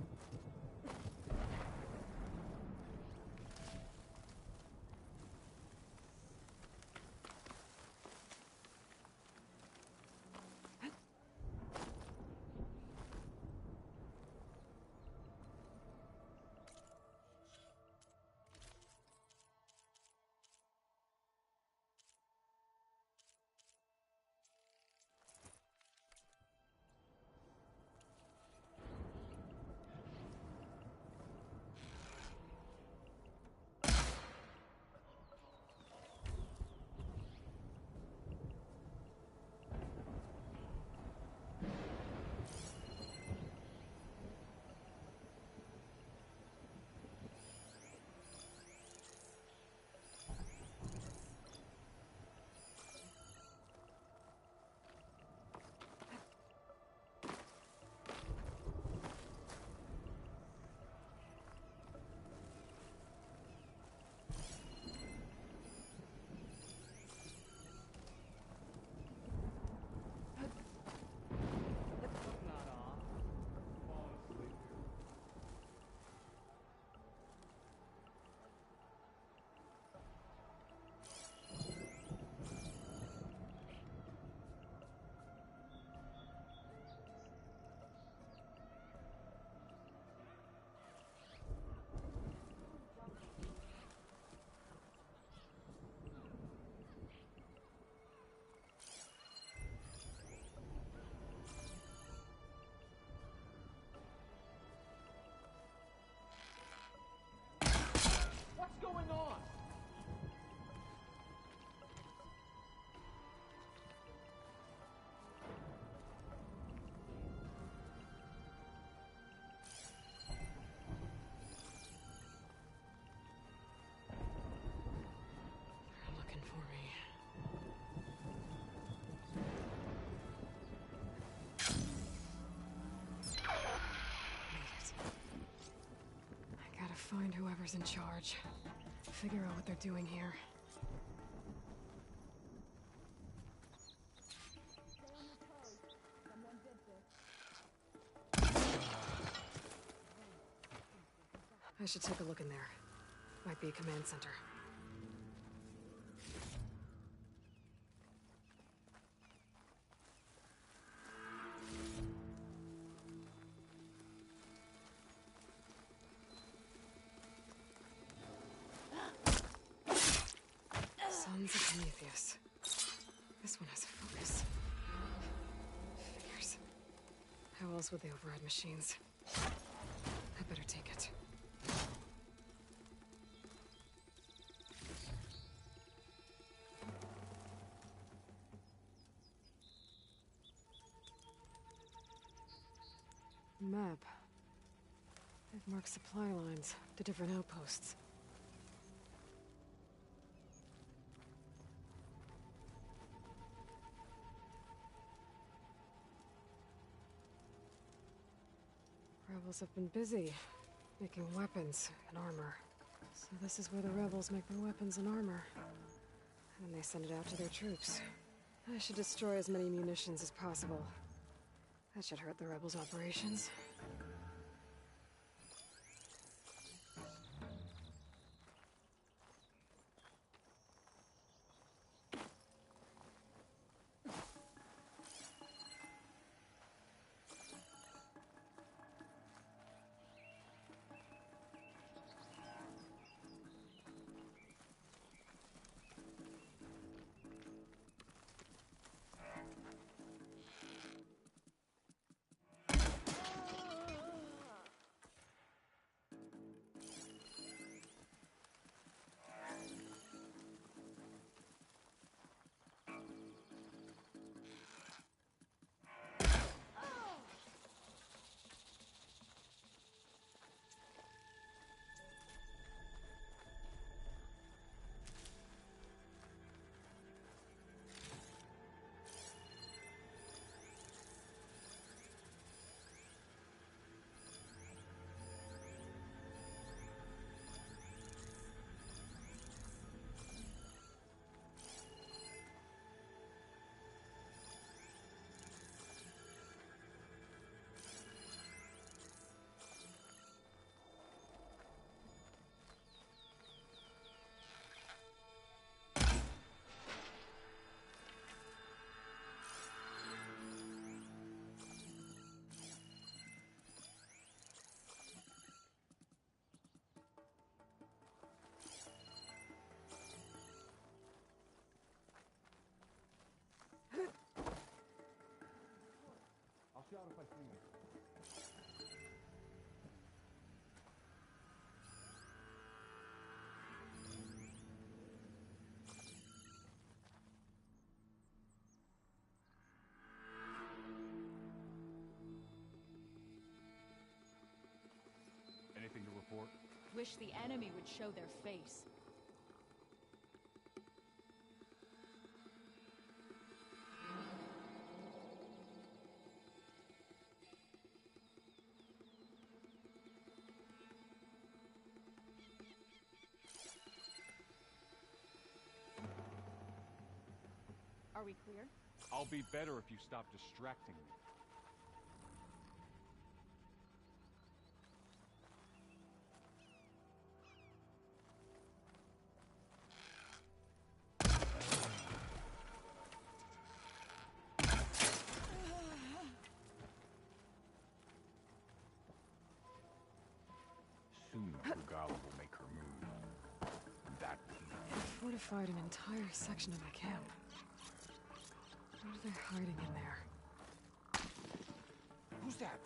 What's going on? They're looking for me. Made it. I gotta find whoever's in charge. Figure out what they're doing here. I should take a look in there. Might be a command center. Sons of Prometheus. This one has a focus. Figures. How else would they override machines? I better take it. Map. They've marked supply lines to different outposts. Rebels have been busy making weapons and armor. So this is where the rebels make their weapons and armor. And then they send it out to their troops. I should destroy as many munitions as possible. That should hurt the rebels' operations. shout if I see you. Anything to report? Wish the enemy would show their face. Are we clear? I'll be better if you stop distracting me. Soon Regala will make her move. That They fortified an entire section of the camp. What are they hiding in there? Who's that?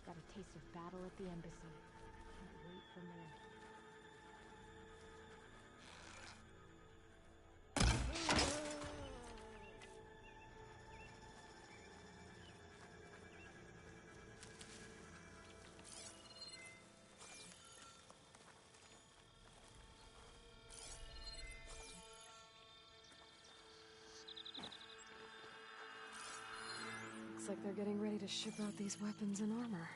Got a taste of battle at the embassy. Can't wait for more. Looks like they're getting ready to ship out these weapons and armor.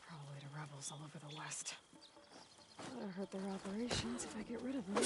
Probably to rebels all over the West. That'll hurt their operations if I get rid of them.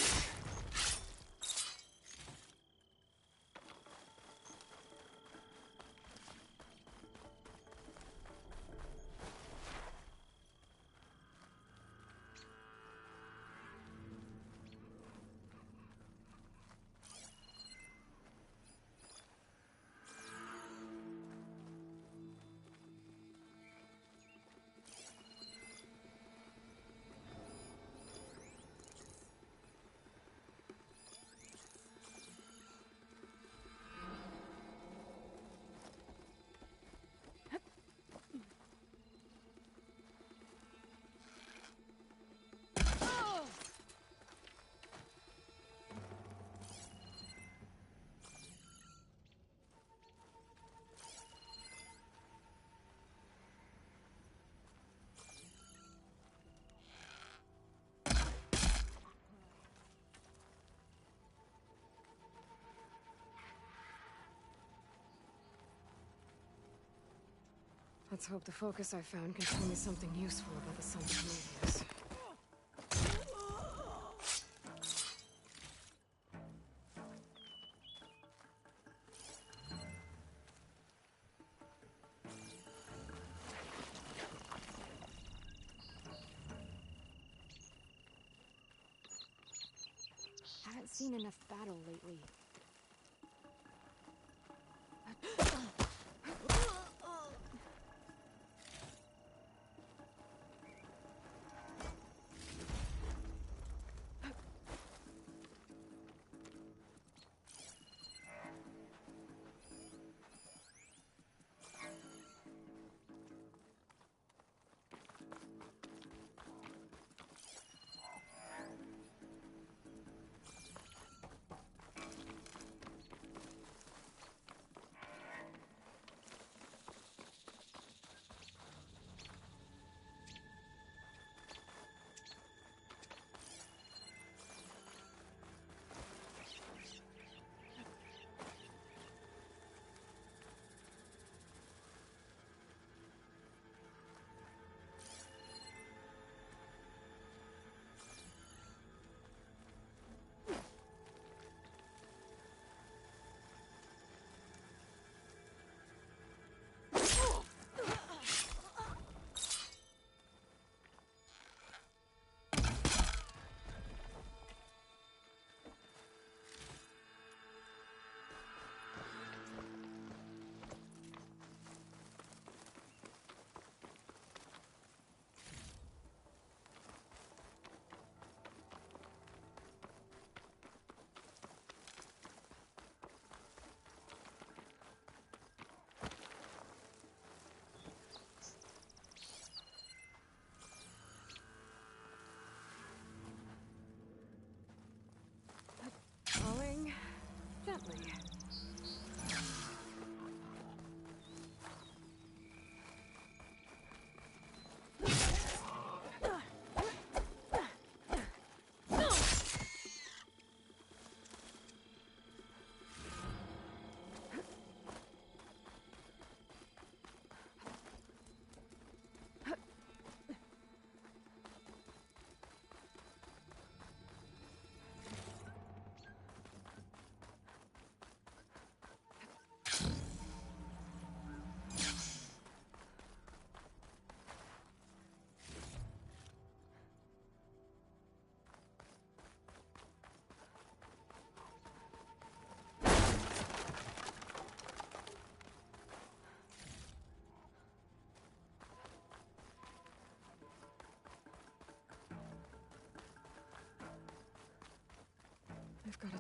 Let's hope the focus I found can tell me something useful about the Sons of Mobius. Haven't seen enough battle lately.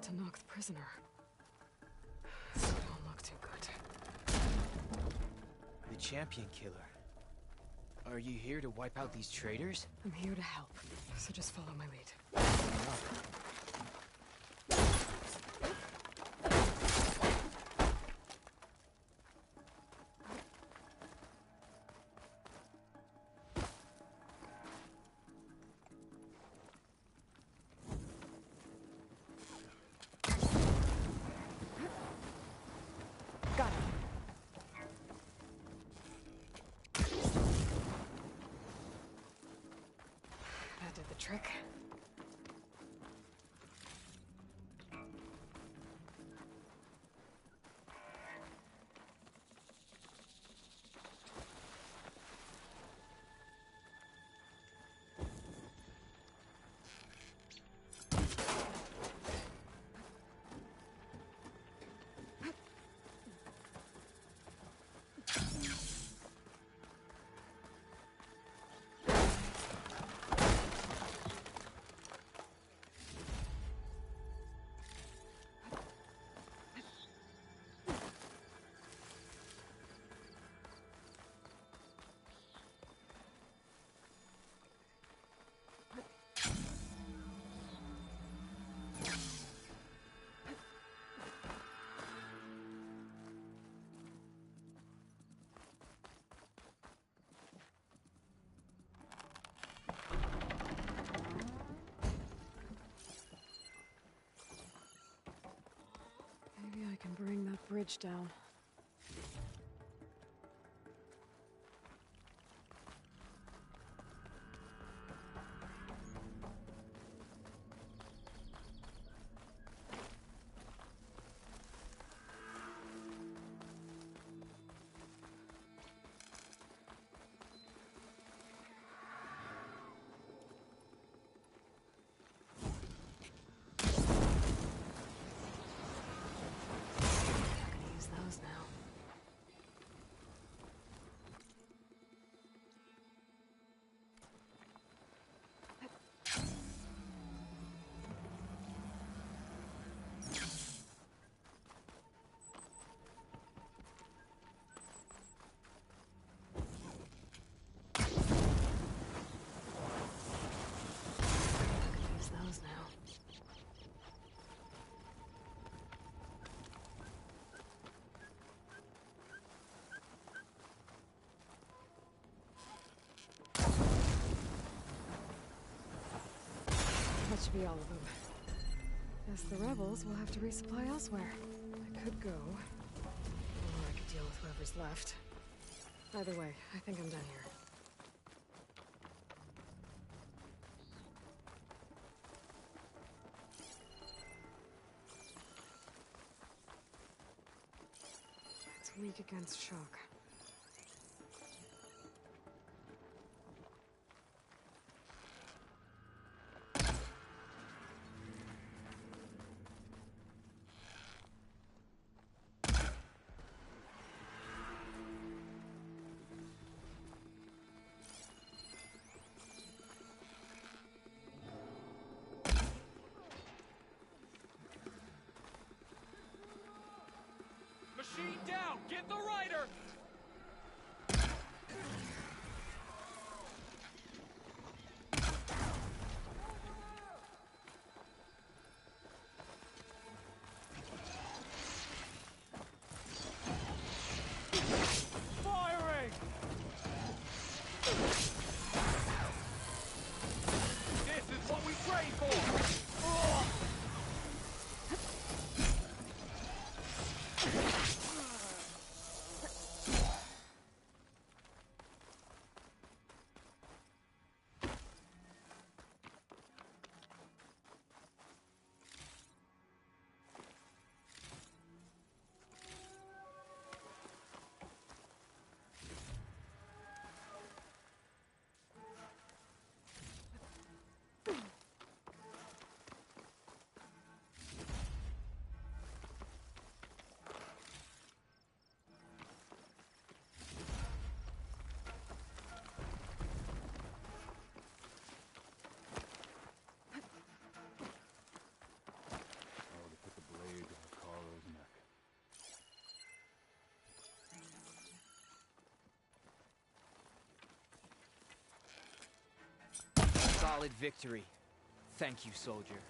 to knock the prisoner. This don't look too good. The champion killer. Are you here to wipe out these traitors? I'm here to help, so just follow my lead. Got him. That did the trick. Maybe I can bring that bridge down. Those now. Use those now. That should be all of them. Guess the rebels will have to resupply elsewhere. I could go, or I could deal with whoever's left. Either way, I think I'm done here. It's weak against shock. Machine down! Get the rider! solid victory. Thank you, soldier.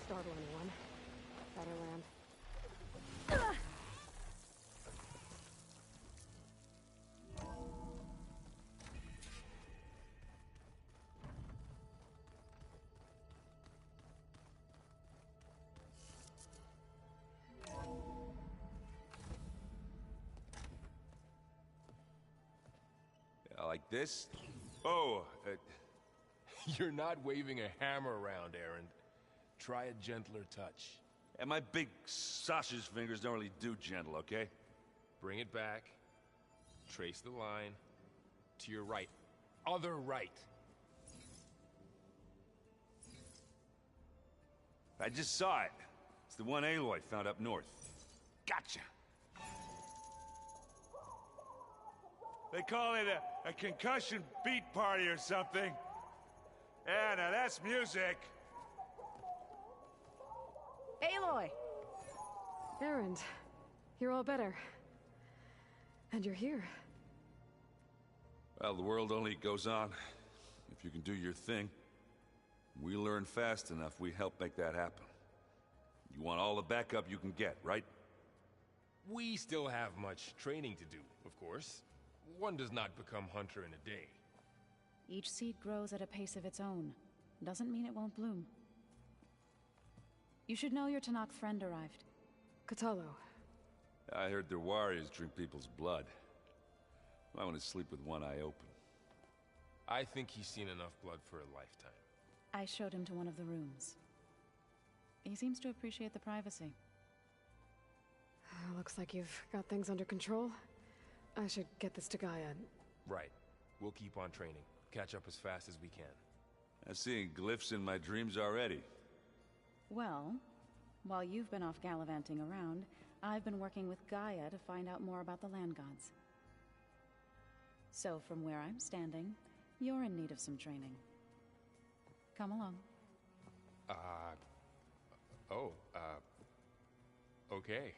Startle anyone. Better land. Like this? Oh, you're not waving a hammer around, Aaron. Try a gentler touch. And my big sausage fingers don't really do gentle, okay? Bring it back. Trace the line. To your right. Other right. I just saw it. It's the one Aloy found up north. Gotcha! They call it a concussion beat party or something. Yeah, now that's music. Aloy! Erend, you're all better. And you're here. Well, the world only goes on if you can do your thing. We learn fast enough, we help make that happen. You want all the backup you can get, right? We still have much training to do, of course. One does not become hunter in a day. Each seed grows at a pace of its own. Doesn't mean it won't bloom. You should know your Tanakh friend arrived. Katalo. I heard their warriors drink people's blood. I want to sleep with one eye open. I think he's seen enough blood for a lifetime. I showed him to one of the rooms. He seems to appreciate the privacy. Looks like you've got things under control. I should get this to Gaia. Right. We'll keep on training. Catch up as fast as we can. I'm seeing glyphs in my dreams already. Well, while you've been off gallivanting around, I've been working with Gaia to find out more about the land gods. So from where I'm standing, you're in need of some training. Come along. Okay.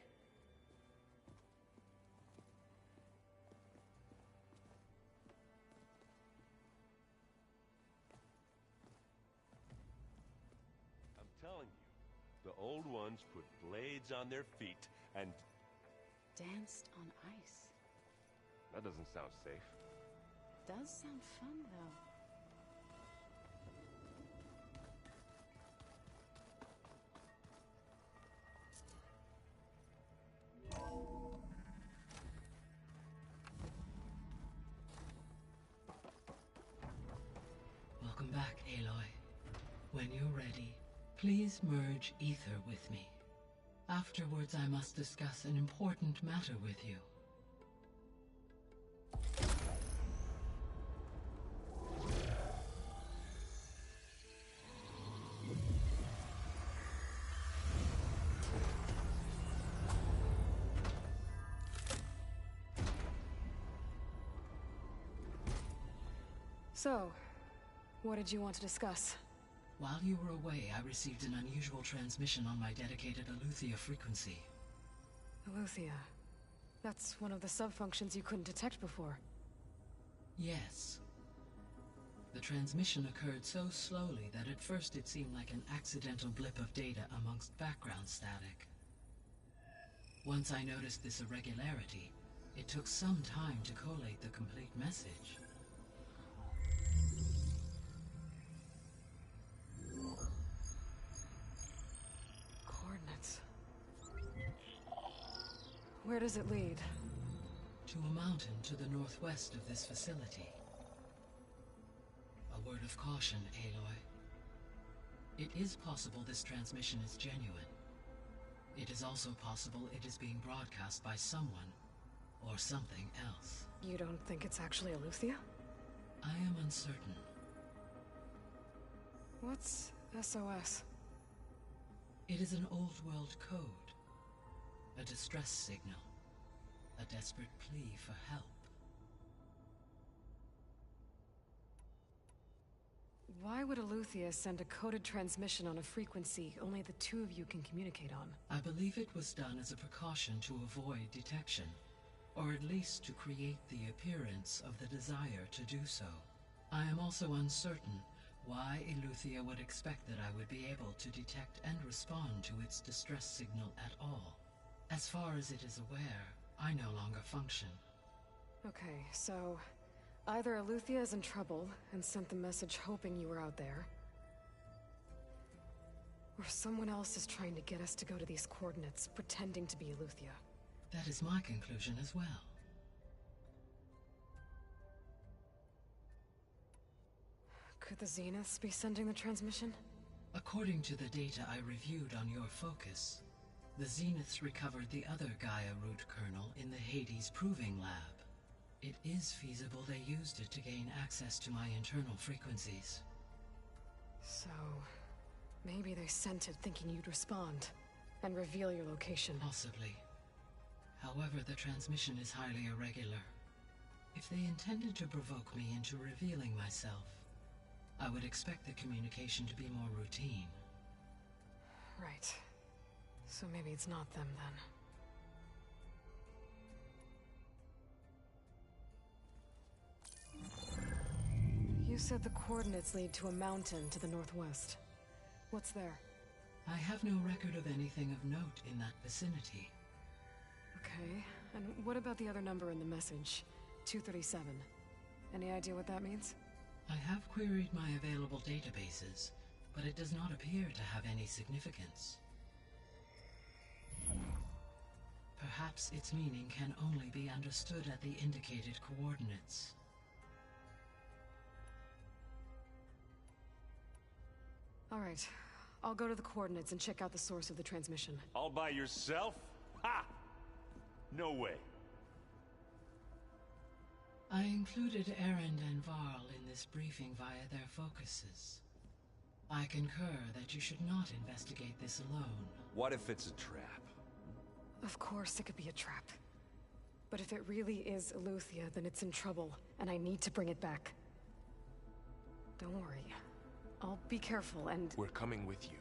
I'm telling you, the old ones put blades on their feet and... Danced on ice. That doesn't sound safe. Does sound fun, though. Welcome back, Aloy. When you're ready, please merge ether with me. Afterwards, I must discuss an important matter with you. So, what did you want to discuss? While you were away, I received an unusual transmission on my dedicated Eleuthia frequency. Eleuthia. That's one of the sub-functions you couldn't detect before. Yes. The transmission occurred so slowly that at first it seemed like an accidental blip of data amongst background static. Once I noticed this irregularity, it took some time to collate the complete message. Coordinates. Where does it lead? To a mountain to the northwest of this facility. A word of caution, Aloy. It is possible this transmission is genuine. It is also possible it is being broadcast by someone or something else. You don't think it's actually Eleuthia? I am uncertain. What's SOS? It is an old world code. A distress signal. A desperate plea for help. Why would Eleuthia send a coded transmission on a frequency only the two of you can communicate on? I believe it was done as a precaution to avoid detection, or at least to create the appearance of the desire to do so. I am also uncertain why Eleuthia would expect that I would be able to detect and respond to its distress signal at all. As far as it is aware, I no longer function. Okay, so either Eleuthia is in trouble and sent the message hoping you were out there, or someone else is trying to get us to go to these coordinates, pretending to be Eleuthia. That is my conclusion as well. Could the Zeniths be sending the transmission? According to the data I reviewed on your focus, the Zeniths recovered the other Gaia root kernel in the Hades Proving Lab. It is feasible they used it to gain access to my internal frequencies. So, maybe they sent it thinking you'd respond and reveal your location. Possibly. However, the transmission is highly irregular. If they intended to provoke me into revealing myself, I would expect the communication to be more routine. Right. So maybe it's not them then. You said the coordinates lead to a mountain to the northwest. What's there? I have no record of anything of note in that vicinity. Okay, and what about the other number in the message? 237. Any idea what that means? I have queried my available databases, but it does not appear to have any significance. Perhaps its meaning can only be understood at the indicated coordinates. All right, I'll go to the coordinates and check out the source of the transmission. All by yourself? Ha! No way. I included Erend and Varl in this briefing via their focuses. I concur that you should not investigate this alone. What if it's a trap? Of course it could be a trap. But if it really is Eleuthia, then it's in trouble, and I need to bring it back. Don't worry. I'll be careful and... We're coming with you.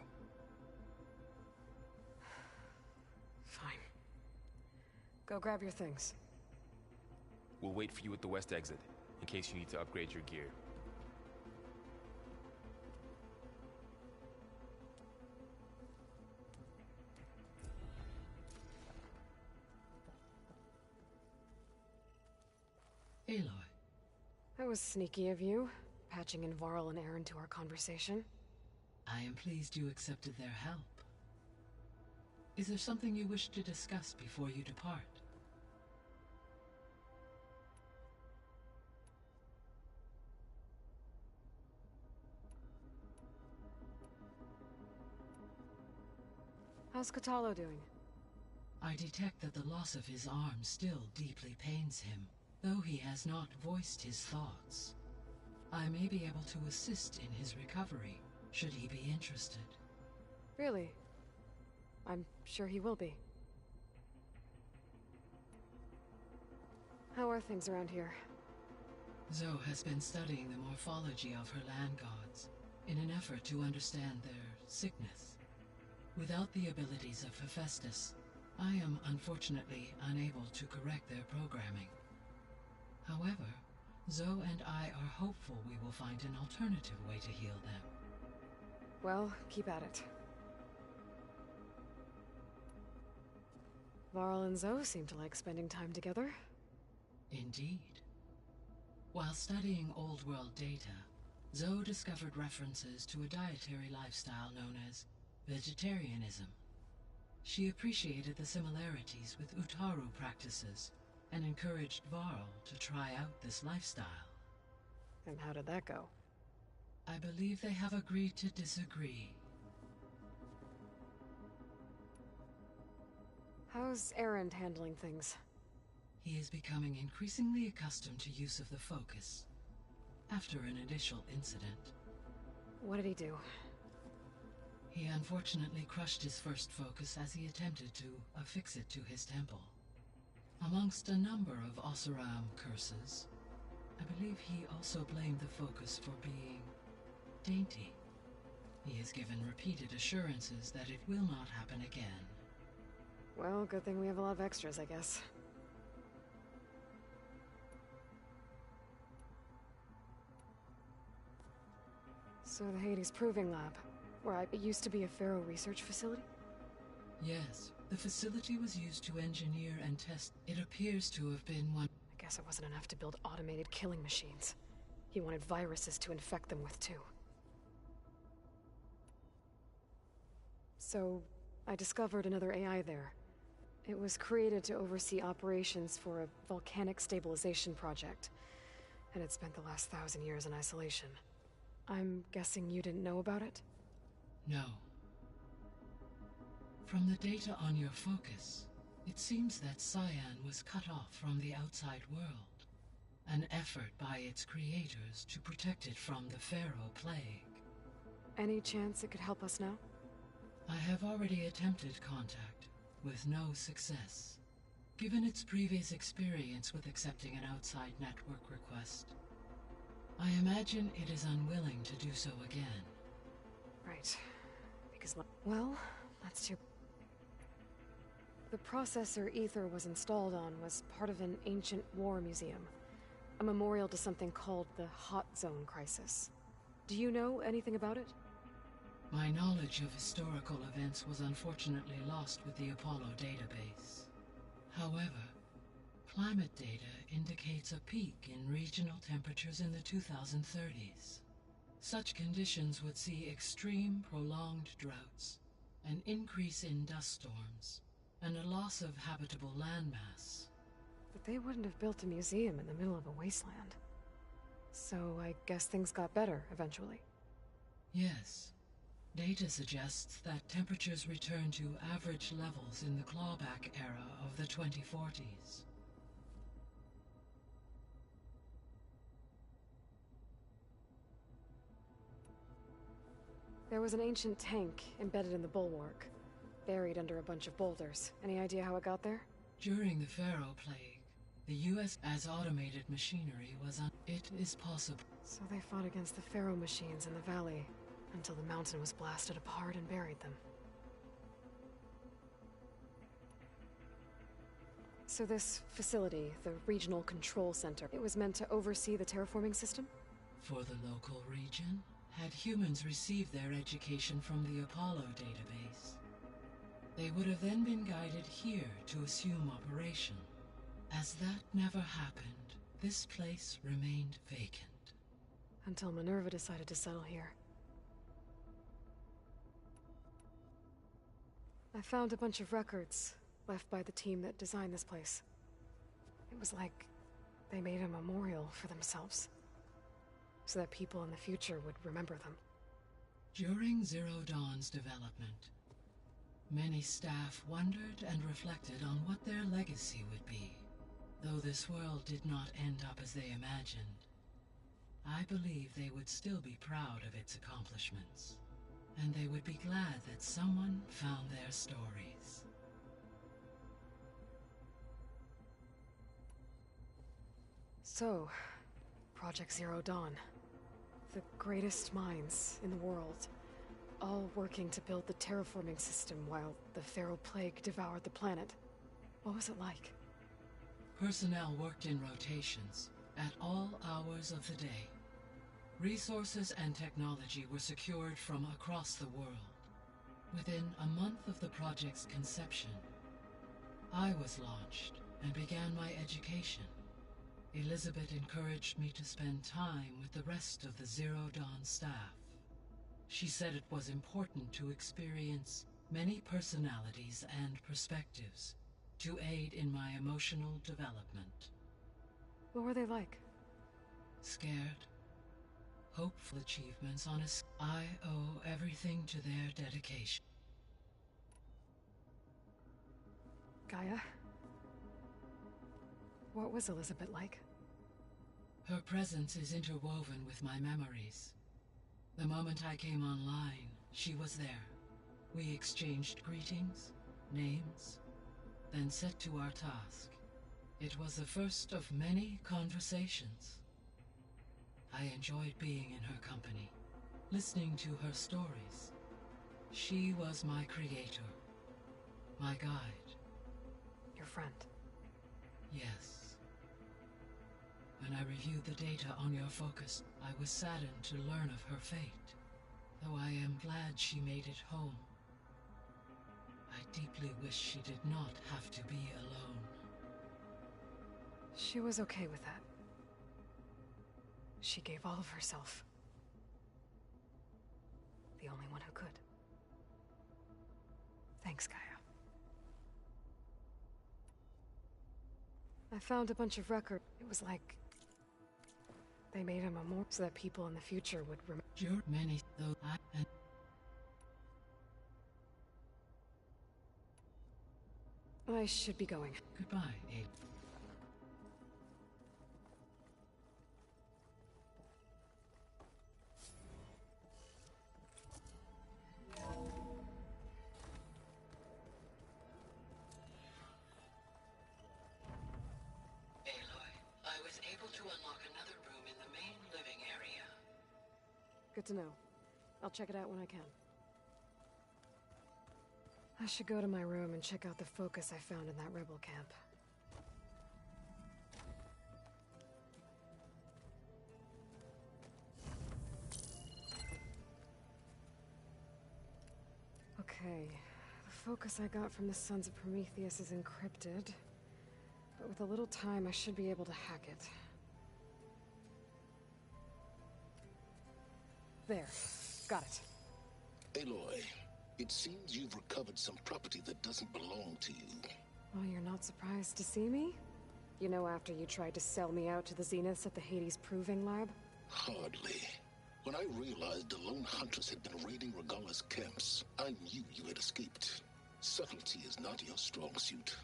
Fine. Go grab your things. We'll wait for you at the west exit, in case you need to upgrade your gear. Aloy. That was sneaky of you, patching in Varl and Erend to our conversation. I am pleased you accepted their help. Is there something you wish to discuss before you depart? How's Katalo doing? I detect that the loss of his arm still deeply pains him, though he has not voiced his thoughts. I may be able to assist in his recovery, should he be interested. Really? I'm sure he will be. How are things around here? Zoe has been studying the morphology of her land gods, in an effort to understand their sickness. Without the abilities of Hephaestus, I am unfortunately unable to correct their programming. However, Zoe and I are hopeful we will find an alternative way to heal them. Well, keep at it. Varl and Zoe seem to like spending time together. Indeed. While studying Old World data, Zoe discovered references to a dietary lifestyle known as vegetarianism. She appreciated the similarities with Utaru practices and encouraged Varl to try out this lifestyle. And how did that go? I believe they have agreed to disagree. How's Erend handling things? He is becoming increasingly accustomed to use of the focus, after an initial incident. What did he do? He unfortunately crushed his first focus as he attempted to affix it to his temple. Amongst a number of Oseram curses, I believe he also blamed the focus for being dainty. He has given repeated assurances that it will not happen again. Well, good thing we have a lot of extras, I guess. So the Hades Proving Lab, where it used to be a Pharaoh research facility? Yes, the facility was used to engineer and test. It appears to have been one. I guess it wasn't enough to build automated killing machines. He wanted viruses to infect them with too. So, I discovered another AI there. It was created to oversee operations for a volcanic stabilization project, and it spent the last 1,000 years in isolation. I'm guessing you didn't know about it? No. From the data on your focus, it seems that Cyan was cut off from the outside world. An effort by its creators to protect it from the Pharaoh plague. Any chance it could help us now? I have already attempted contact, with no success. Given its previous experience with accepting an outside network request, I imagine it is unwilling to do so again. Right. Because, well, that's too... The processor Ether was installed on was part of an ancient war museum. A memorial to something called the Hot Zone Crisis. Do you know anything about it? My knowledge of historical events was unfortunately lost with the Apollo database. However, climate data indicates a peak in regional temperatures in the 2030s. Such conditions would see extreme, prolonged droughts, an increase in dust storms, and a loss of habitable landmass. But they wouldn't have built a museum in the middle of a wasteland. So I guess things got better eventually. Yes. Data suggests that temperatures return to average levels in the clawback era of the 2040s. There was an ancient tank embedded in the bulwark, buried under a bunch of boulders. Any idea how it got there? During the Pharaoh Plague, the U.S. as automated machinery was it is possible. So they fought against the Pharaoh machines in the valley, until the mountain was blasted apart and buried them. So this facility, the Regional Control Center, it was meant to oversee the terraforming system? For the local region, had humans received their education from the Apollo database, they would have then been guided here to assume operation. As that never happened, this place remained vacant. Until Minerva decided to settle here. I found a bunch of records left by the team that designed this place. It was like they made a memorial for themselves, so that people in the future would remember them. During Zero Dawn's development, many staff wondered and reflected on what their legacy would be. Though this world did not end up as they imagined, I believe they would still be proud of its accomplishments. And they would be glad that someone found their stories. So, Project Zero Dawn. The greatest minds in the world, all working to build the terraforming system while the Pharaoh Plague devoured the planet. What was it like? Personnel worked in rotations, at all hours of the day. Resources and technology were secured from across the world. Within a month of the project's conception, I was launched and began my education. Elizabeth encouraged me to spend time with the rest of the Zero Dawn staff. She said it was important to experience many personalities and perspectives to aid in my emotional development. What were they like? Scared. Hopeful achievements on us. I owe everything to their dedication. Gaia? What was Elizabeth like? Her presence is interwoven with my memories. The moment I came online, she was there. We exchanged greetings, names, then set to our task. It was the first of many conversations. I enjoyed being in her company, listening to her stories. She was my creator, my guide. Your friend? Yes. When I reviewed the data on your focus, I was saddened to learn of her fate, though I am glad she made it home. I deeply wish she did not have to be alone. She was okay with that. She gave all of herself. The only one who could. Thanks, Gaia. I found a bunch of records. It was like they made a memorial so that people in the future would remember. Sure, many, though I should be going. Goodbye, Abe. Good to know. I'll check it out when I can. I should go to my room and check out the focus I found in that rebel camp. Okay, the focus I got from the Sons of Prometheus is encrypted, but with a little time I should be able to hack it. There, got it. Aloy, it seems you've recovered some property that doesn't belong to you. Oh, you're not surprised to see me? You know, after you tried to sell me out to the Zeniths at the Hades Proving Lab? Hardly. When I realized the lone huntress had been raiding Regala's camps, I knew you had escaped. Subtlety is not your strong suit.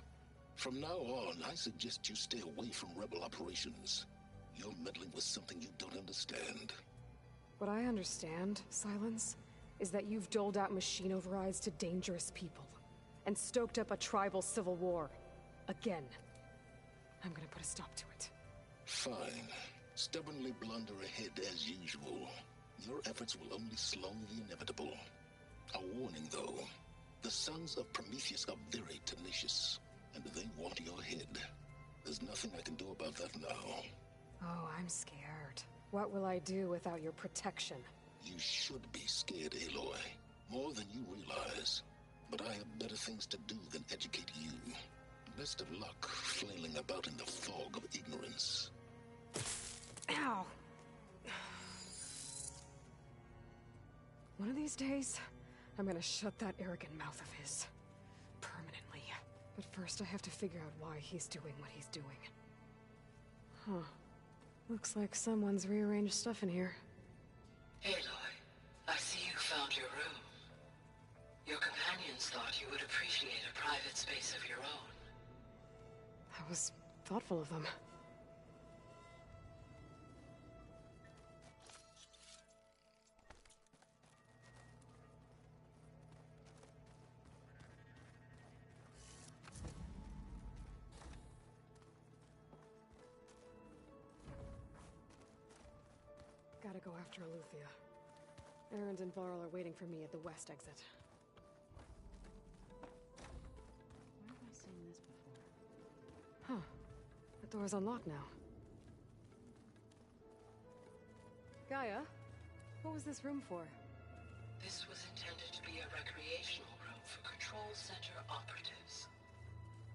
From now on, I suggest you stay away from rebel operations. You're meddling with something you don't understand. What I understand, Silence, is that you've doled out machine overrides to dangerous people, and stoked up a tribal civil war. Again. I'm gonna put a stop to it. Fine. Stubbornly blunder ahead as usual. Your efforts will only slow the inevitable. A warning, though. The Sons of Prometheus are very tenacious, and they want your head. There's nothing I can do about that now. Oh, I'm scared. What will I do without your protection? You should be scared, Aloy. More than you realize. But I have better things to do than educate you. Best of luck flailing about in the fog of ignorance. Ow! One of these days, I'm gonna shut that arrogant mouth of his. Permanently. But first I have to figure out why he's doing what he's doing. Huh. Looks like someone's rearranged stuff in here. Aloy, I see you found your room. Your companions thought you would appreciate a private space of your own. That was thoughtful of them. Gotta go after Eleuthia. Erend and Varl are waiting for me at the west exit. Where have I seen this before? Huh. The door's unlocked now. Gaia, what was this room for? This was intended to be a recreational room for Control Center operatives.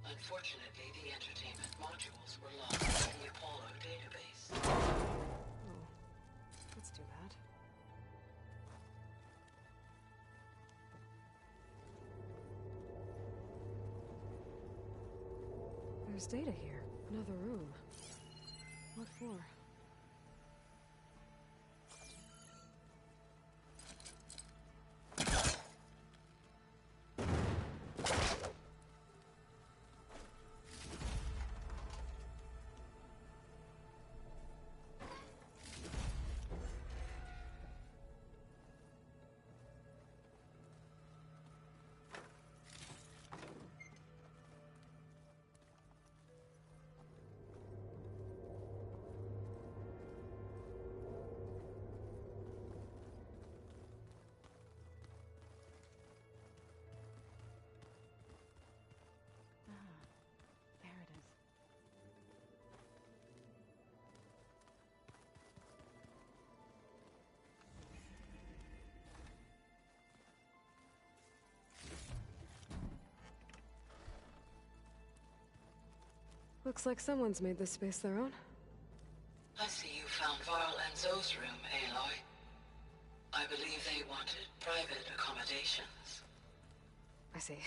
Unfortunately, the entertainment modules were lost in the Apollo database. Oh, that's too bad. There's data here. Another room. What for? There it is. Looks like someone's made this space their own. I see you found Varl and Zoe's room, Aloy. I believe they wanted private accommodations. I see.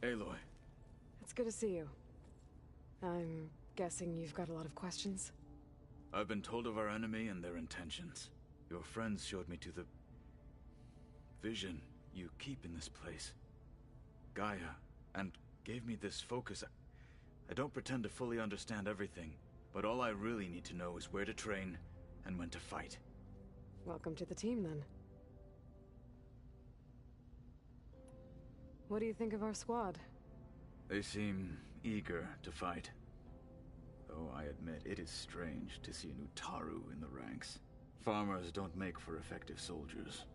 Aloy. It's good to see you. I'm guessing you've got a lot of questions? I've been told of our enemy and their intentions. Your friends showed me to the vision you keep in this place, Gaia, and gave me this focus. I don't pretend to fully understand everything, but all I really need to know is where to train and when to fight. Welcome to the team, then. What do you think of our squad? They seem eager to fight. Though I admit it is strange to see an Utaru in the ranks. Farmers don't make for effective soldiers.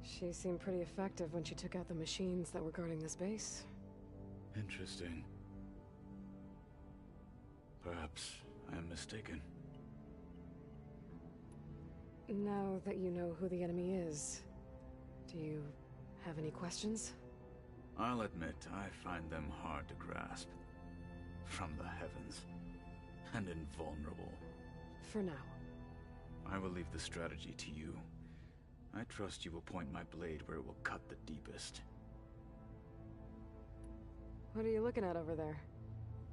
She seemed pretty effective when she took out the machines that were guarding this base. Interesting. Perhaps I am mistaken. Now that you know who the enemy is, do you have any questions? I'll admit I find them hard to grasp. From the heavens. And invulnerable. For now. I will leave the strategy to you. I trust you will point my blade where it will cut the deepest. What are you looking at over there?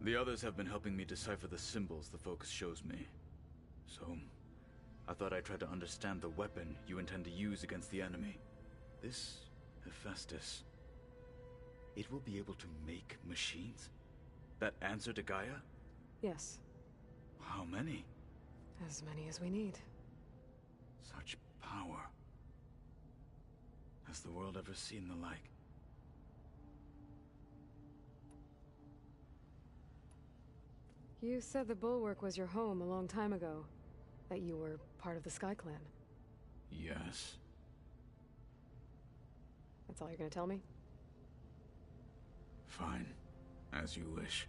The others have been helping me decipher the symbols the focus shows me. So, I thought I'd try to understand the weapon you intend to use against the enemy. This Hephaestus. It will be able to make machines? That answer to Gaia? Yes. How many? As many as we need. Such power. Has the world ever seen the like? You said the Bulwark was your home a long time ago. That you were part of the Sky Clan. Yes. That's all you're gonna tell me? Fine. As you wish.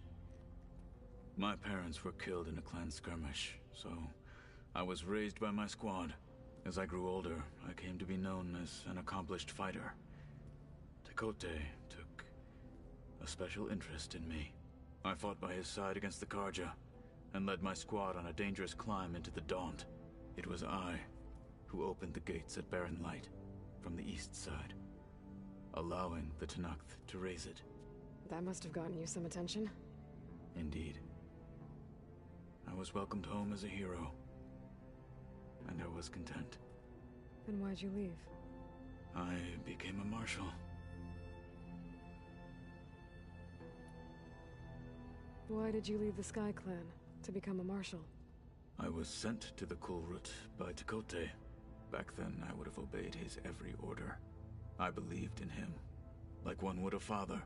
My parents were killed in a clan skirmish, so I was raised by my squad. As I grew older, I came to be known as an accomplished fighter. Tekote took a special interest in me. I fought by his side against the Karja, and led my squad on a dangerous climb into the Daunt. It was I who opened the gates at Barren Light, from the east side, allowing the Tenakth to raise it. That must have gotten you some attention. Indeed. I was welcomed home as a hero, and I was content. Then why'd you leave? I became a marshal. Why did you leave the Sky Clan to become a marshal? I was sent to the Kulrut by Tekote. Back then, I would have obeyed his every order. I believed in him, like one would a father.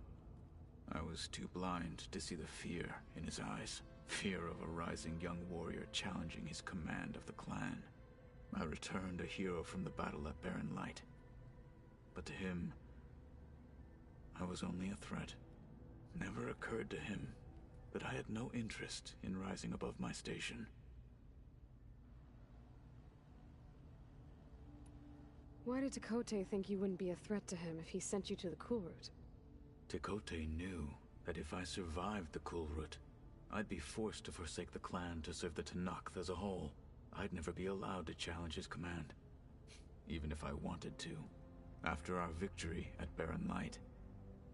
I was too blind to see the fear in his eyes. Fear of a rising young warrior challenging his command of the clan. I returned a hero from the battle at Barren Light. But to him, I was only a threat. Never occurred to him that I had no interest in rising above my station. Why did Tekote think you wouldn't be a threat to him if he sent you to the Kulrut? Tekote knew that if I survived the Kulrut, I'd be forced to forsake the clan to serve the Tenakth as a whole. I'd never be allowed to challenge his command, even if I wanted to. After our victory at Barren Light,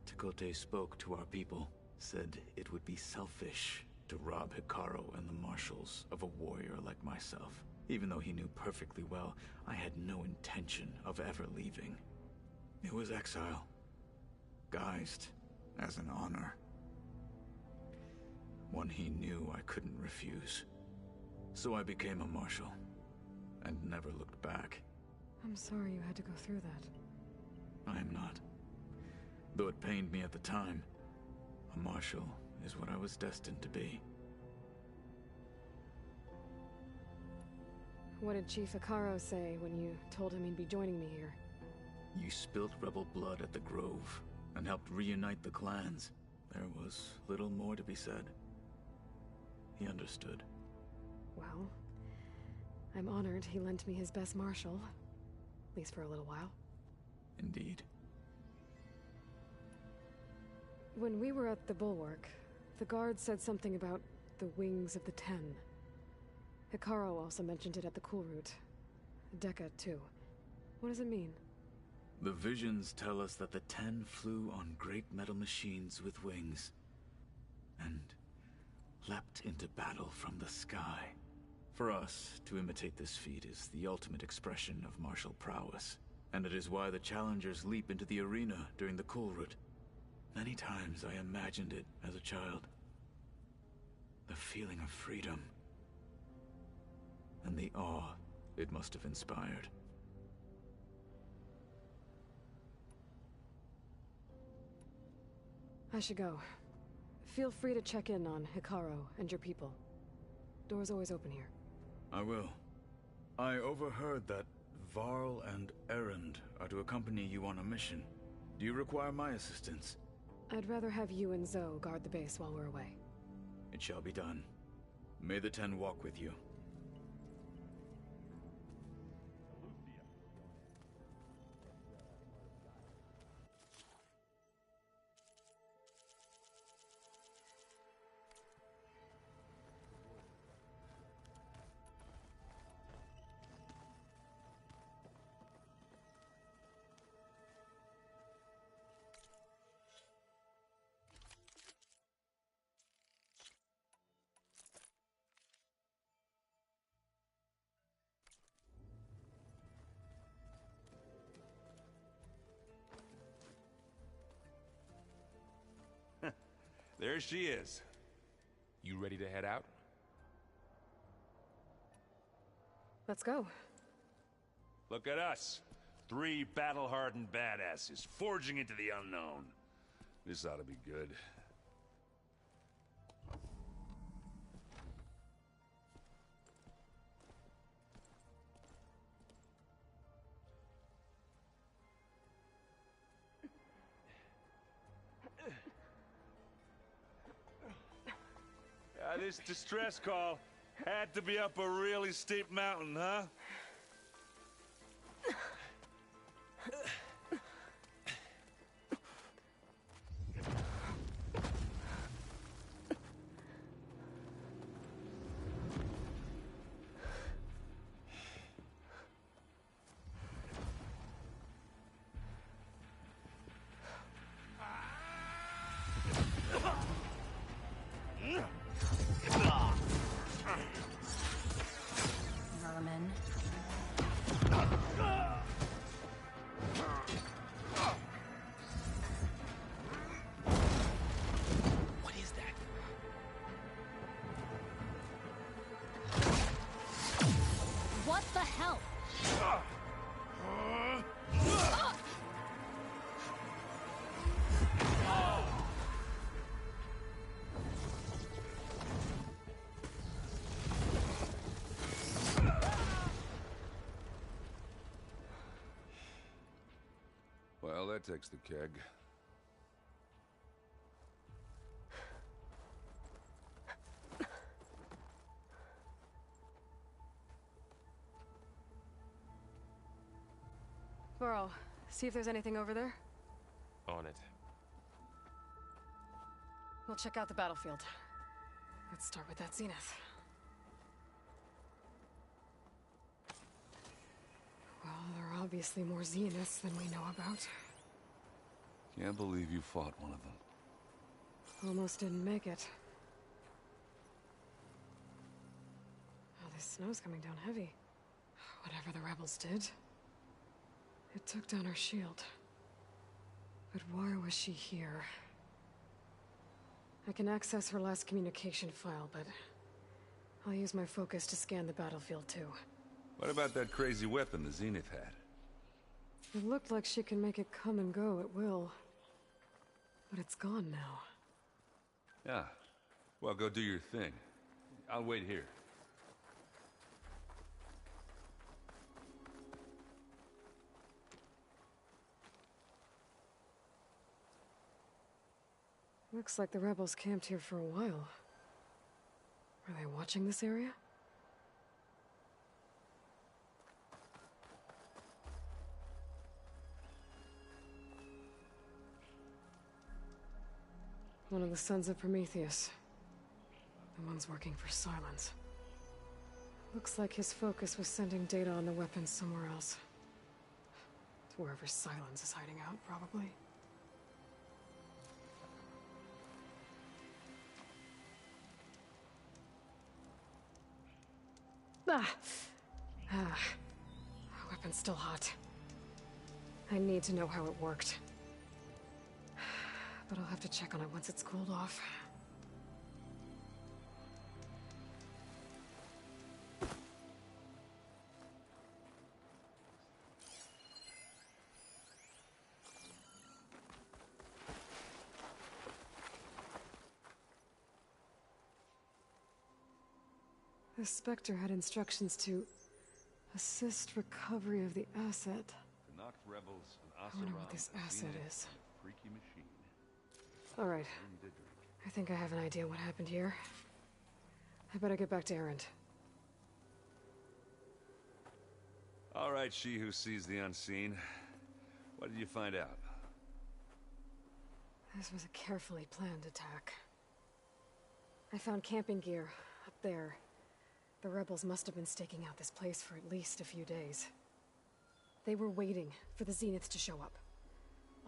Tekote spoke to our people, said it would be selfish to rob Hikaru and the marshals of a warrior like myself. Even though he knew perfectly well, I had no intention of ever leaving. It was exile, guised as an honor. One he knew I couldn't refuse. So I became a marshal, and never looked back. I'm sorry you had to go through that. I am not. Though it pained me at the time, a marshal is what I was destined to be. What did Chief Hikaru say when you told him he'd be joining me here? You spilled rebel blood at the Grove, and helped reunite the clans. There was little more to be said. He understood. Well, I'm honored he lent me his best marshal. At least for a little while. Indeed. When we were at the Bulwark, the guard said something about the Wings of the Ten. Hikaru also mentioned it at the Kulrut. Dekka, too. What does it mean? The visions tell us that the Ten flew on great metal machines with wings, and leapt into battle from the sky. For us, to imitate this feat is the ultimate expression of martial prowess, and it is why the challengers leap into the arena during the Kulrut. Many times I imagined it as a child. The feeling of freedom, and the awe it must have inspired. I should go. feel free to check in on Hikaru and your people. Door's always open here. I will. I overheard that Varl and Erend are to accompany you on a mission. Do you require my assistance? I'd rather have you and Zoe guard the base while we're away. It shall be done. May the Ten walk with you. There she is. You ready to head out? Let's go. Look at us. 3 battle-hardened badasses forging into the unknown. This ought to be good. This distress call had to be up a really steep mountain, huh? Vermin. What is that? What the hell? Well, that takes the keg. Varl, see if there's anything over there. On it. We'll check out the battlefield. Let's start with that zenith. Well, there are obviously more zeniths than we know about. Can't believe you fought one of them. Almost didn't make it. Oh, this snow's coming down heavy. Whatever the rebels did, it took down our shield. But why was she here? I can access her last communication file, but I'll use my focus to scan the battlefield too. What about that crazy weapon the Zenith had? It looked like she can make it come and go at will. But it's gone now. Yeah. Well, go do your thing. I'll wait here. Looks like the rebels camped here for a while. Are they watching this area? One of the sons of Prometheus. The ones working for Silence. Looks like his focus was sending data on the weapons somewhere else. To wherever Silence is hiding out, probably. Weapon's still hot. I need to know how it worked. But I'll have to check on it once it's cooled off. The Spectre had instructions to assist recovery of the asset. The Noct rebels, an I wonder what this asset is. Freaky machine. All right. I think I have an idea what happened here. I better get back to Erend. All right, she who sees the unseen. What did you find out? This was a carefully planned attack. I found camping gear up there. The rebels must have been staking out this place for at least a few days. They were waiting for the Zeniths to show up.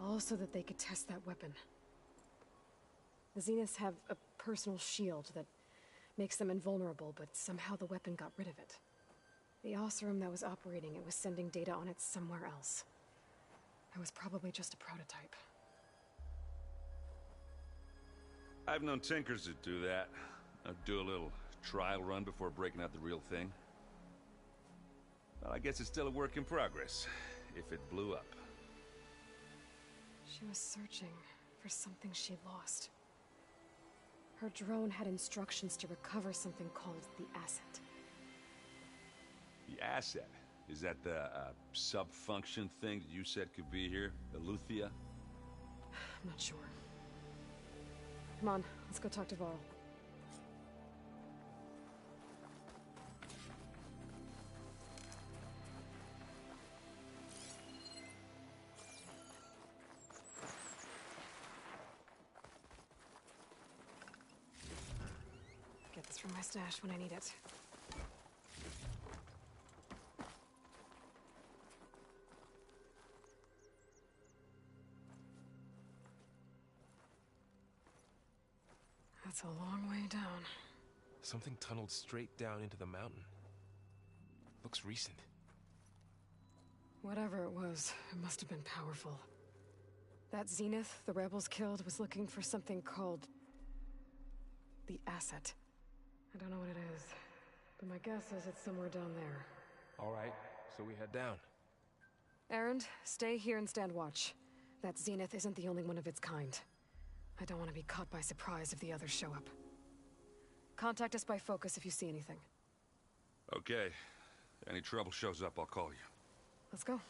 All so that they could test that weapon. The Zeniths have a personal shield that makes them invulnerable, but somehow the weapon got rid of it. The Oseram that was operating it was sending data on it somewhere else. It was probably just a prototype. I've known tinkers that do that. I'd do a little trial run before breaking out the real thing. Well, I guess it's still a work in progress, if it blew up. She was searching for something she lost. Her drone had instructions to recover something called the asset. The asset? Is that the sub-function thing that you said could be here? Eleuthia? I'm not sure. Come on, let's go talk to Varl. Get this from my stash when I need it. That's a long way down. Something tunneled straight down into the mountain. Looks recent. Whatever it was, it must have been powerful. That Zenith the rebels killed was looking for something called the asset. I don't know what it is, but my guess is it's somewhere down there. All right, so we head down. Erend, stay here and stand watch. That Zenith isn't the only one of its kind. I don't want to be caught by surprise if the others show up. Contact us by focus if you see anything. Okay. Any trouble shows up, I'll call you. Let's go.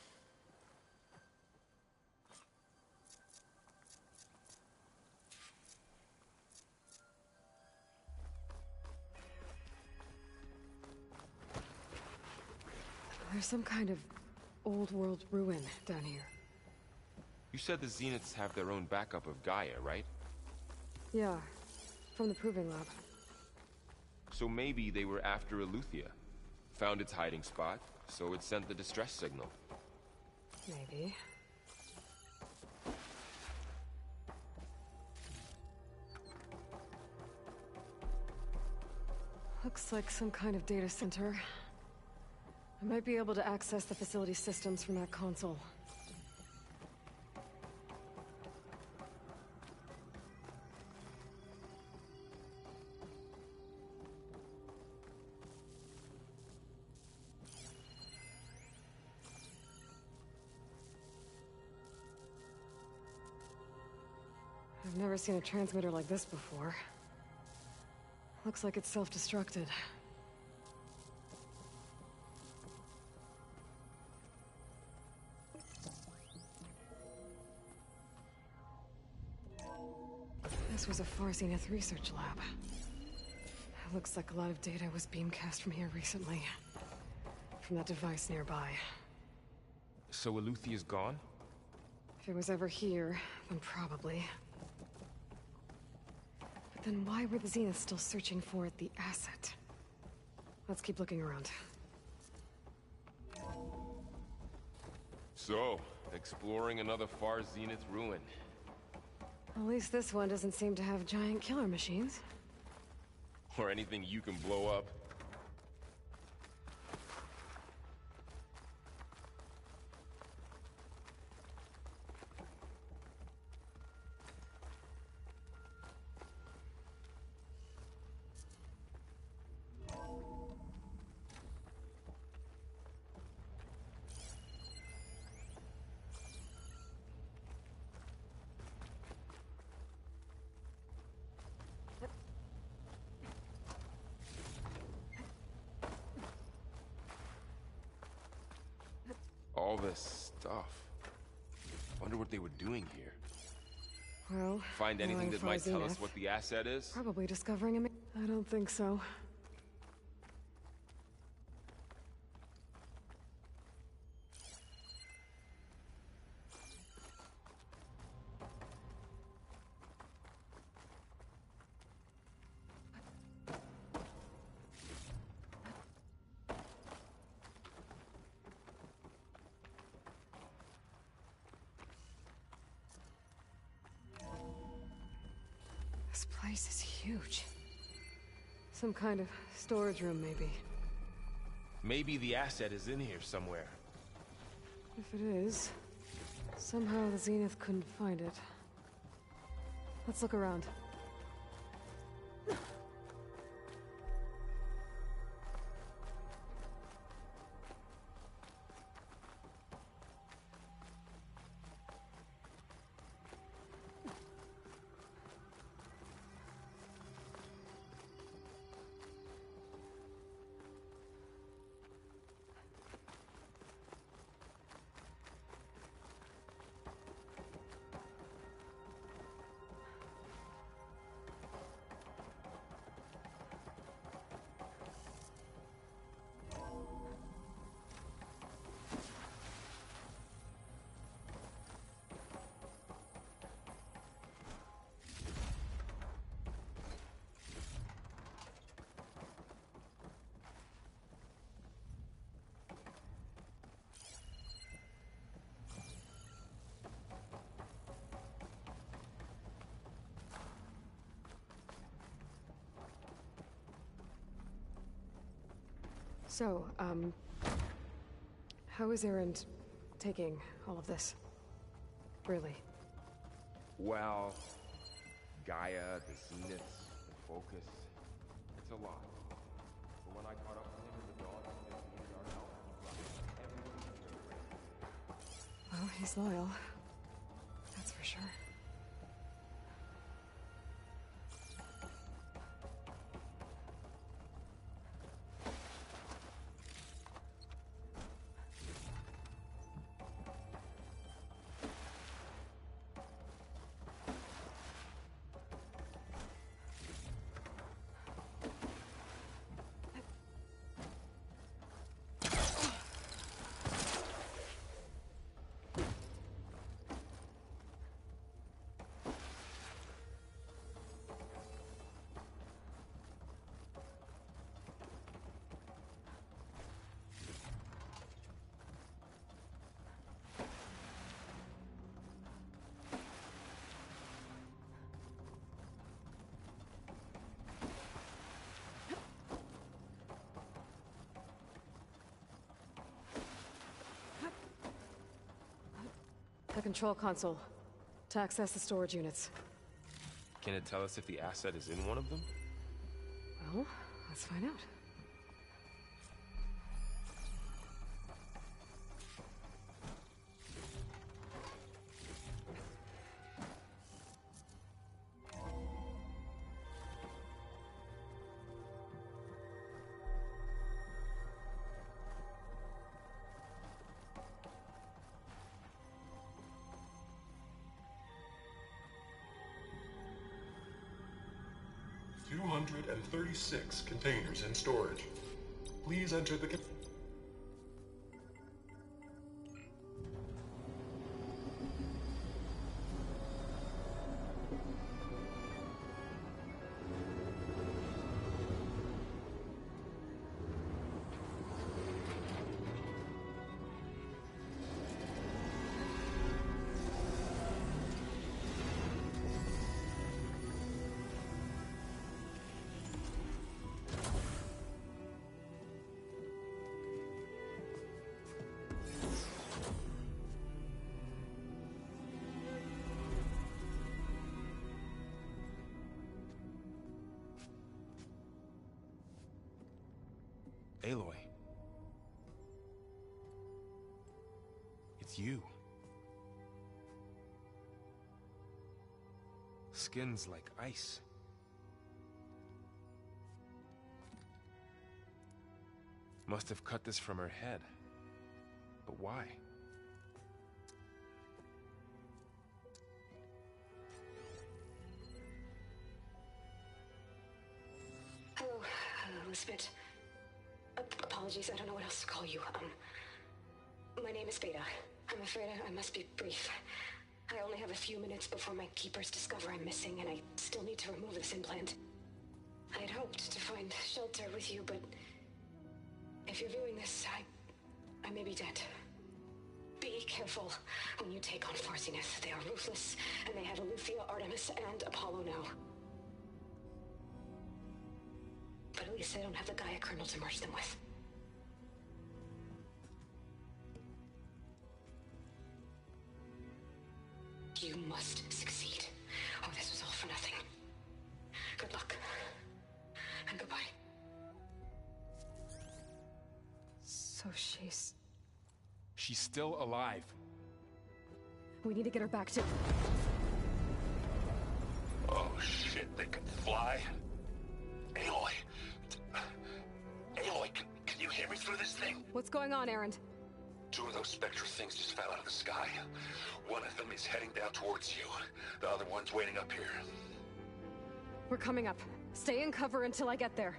There's some kind of old world ruin down here. You said the Zeniths have their own backup of Gaia, right? Yeah, from the Proving Lab. So maybe they were after Eleuthia. Found its hiding spot, so it sent the distress signal. Maybe. Looks like some kind of data center. I might be able to access the facility systems from that console. I've never seen a transmitter like this before. Looks like it's self-destructed. This was a Far Zenith research lab. It looks like a lot of data was beamcast from here recently. From that device nearby. So Eleuthia's gone? If it was ever here, then probably. But then why were the Zeniths still searching for the asset? Let's keep looking around. So, exploring another Far Zenith ruin. At least this one doesn't seem to have giant killer machines. Or anything you can blow up. this stuff. Wonder what they were doing here. Well, Find anything knowing that might tell us Zenith, what the asset is? Probably discovering him. I don't think so. This place is huge. Some kind of storage room, maybe. Maybe the asset is in here somewhere. If it is, somehow the Zenith couldn't find it. Let's look around. So, how is Erend taking all of this? Really? Well, Gaia, the Zeniths, the Focus. It's a lot. But when I caught up with him in the dawn, he needed our help. He brought everyone here. Well, he's loyal. That's for sure. The control console. To access the storage units. Can it tell us if the asset is in one of them? Well, let's find out. And 36 containers in storage. Please enter the... Aloy. It's you. Skin's like ice. Must have cut this from her head. But why? Spit. Apologies, I don't know what else to call you. My name is Beta. I'm afraid I must be brief. I only have a few minutes before my keepers discover I'm missing, and I still need to remove this implant. I had hoped to find shelter with you, but if you're viewing this, I may be dead. Be careful when you take on Farsineth. They are ruthless, and they have Eleuthia, Artemis, and Apollo now. But at least they don't have the Gaia kernel to merge them with. You must succeed, or this was all for nothing. Good luck. And goodbye. So she's still alive. We need to get her back to... Oh shit, they can fly? Aloy. Aloy, can you hear me through this thing? What's going on, Erend? 2 of those Spectre things just fell out of the sky. One of them is heading down towards you. The other one's waiting up here. We're coming up. Stay in cover until I get there.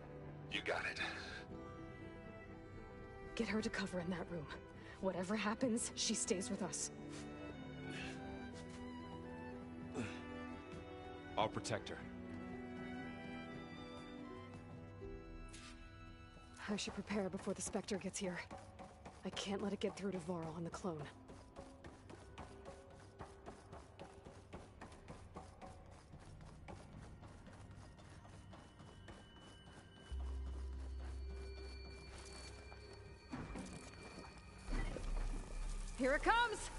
You got it. Get her to cover in that room. Whatever happens, she stays with us. I'll protect her. I should prepare before the Spectre gets here. I can't let it get through to Varl and the clone. Here it comes!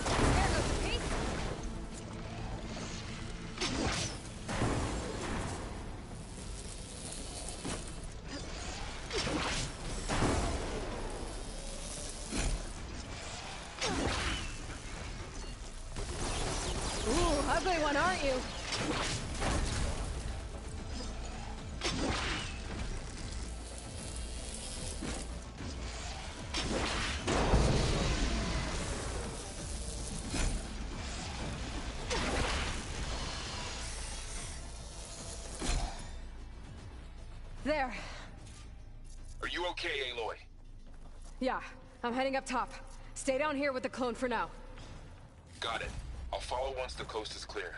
There goes Pete! Ooh, ugly one, aren't you? There. Are you okay, Aloy? Yeah, I'm heading up top. Stay down here with the clone for now. Got it. I'll follow once the coast is clear.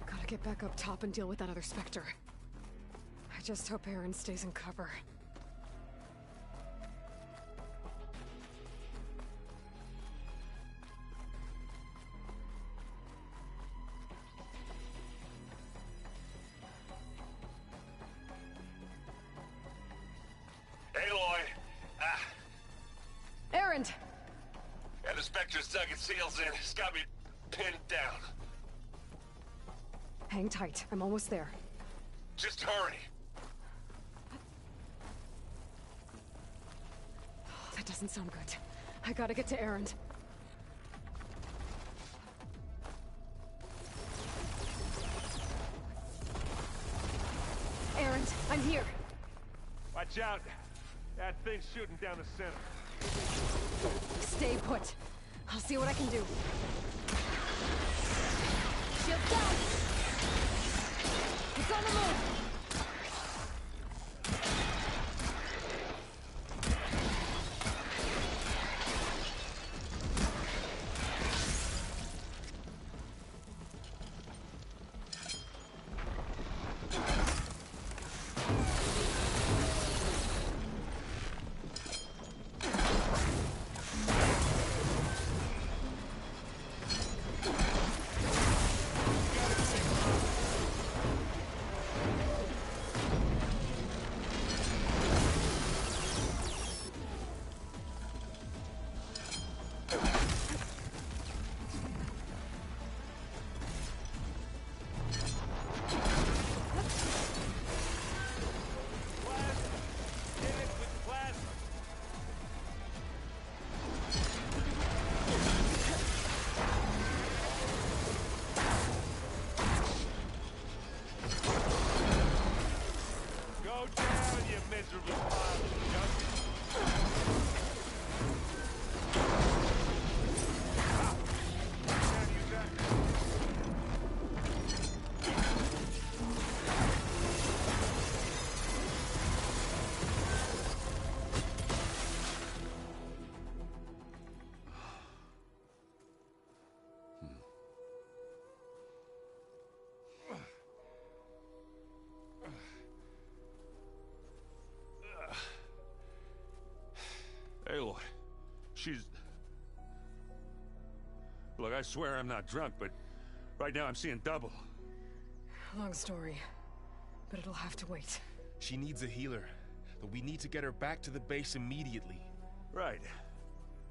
Gotta get back up top and deal with that other Spectre. I just hope Erend stays in cover. Aloy! Erend! And the Spectre's dug its heels in. It's got me pinned down. Hang tight. I'm almost there. Just hurry. That doesn't sound good. I gotta get to Erend. Erend, I'm here. Watch out. That thing's shooting down the center. Stay put. I'll see what I can do. Shield down! It's on the move! She's... Look, I swear I'm not drunk, but right now I'm seeing double. Long story, but it'll have to wait. She needs a healer, but we need to get her back to the base immediately. Right.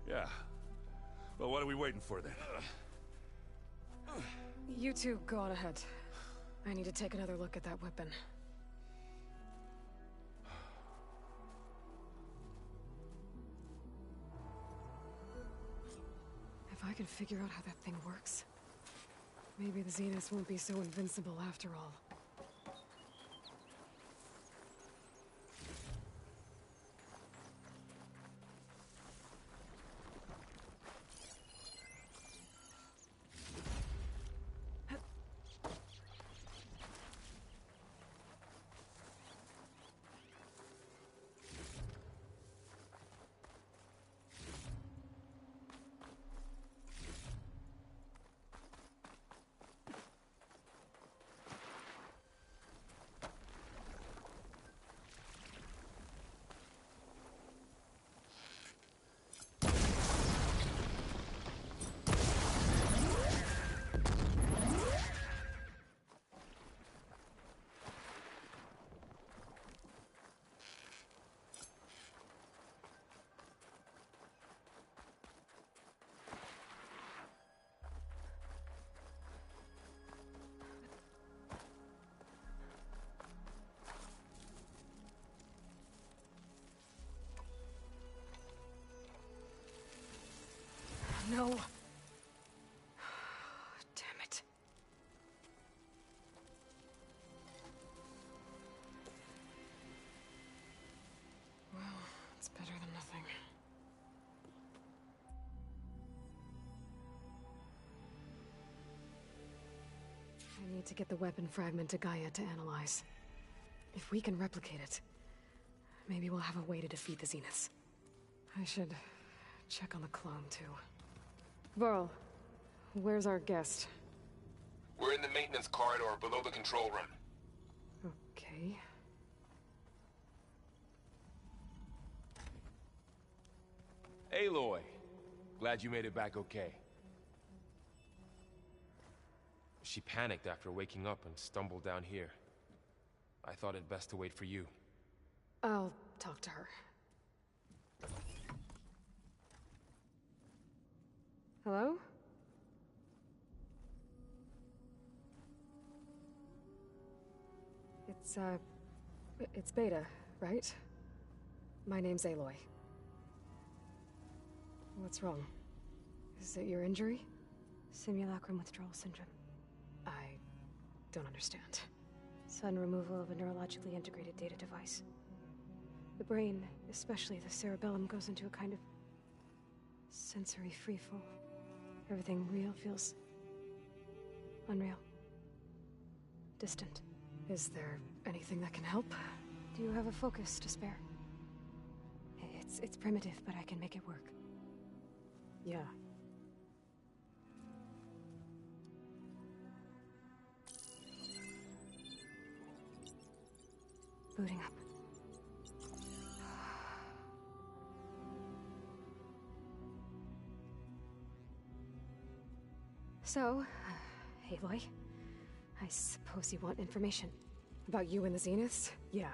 Yeah. Well, what are we waiting for then? You two go on ahead. I need to take another look at that weapon. If I can figure out how that thing works, maybe the Zeniths won't be so invincible after all. No. Damn it. Well, it's better than nothing. I need to get the weapon fragment to Gaia to analyze. If we can replicate it, maybe we'll have a way to defeat the Zeniths. I should check on the clone, too. Varl, where's our guest? We're in the maintenance corridor below the control room. Okay. Aloy, glad you made it back okay. She panicked after waking up and stumbled down here. I thought it best to wait for you. I'll talk to her. Hello? It's Beta, right? My name's Aloy. What's wrong? Is it your injury? Simulacrum withdrawal syndrome. I don't understand. Sudden removal of a neurologically integrated data device. The brain, especially the cerebellum, goes into a kind of sensory freefall. Everything real feels unreal. Distant. Is there anything that can help? Do you have a focus to spare? It's primitive, but I can make it work. Yeah. Booting up. So, Aloy, I suppose you want information. About you and the Zeniths? Yeah.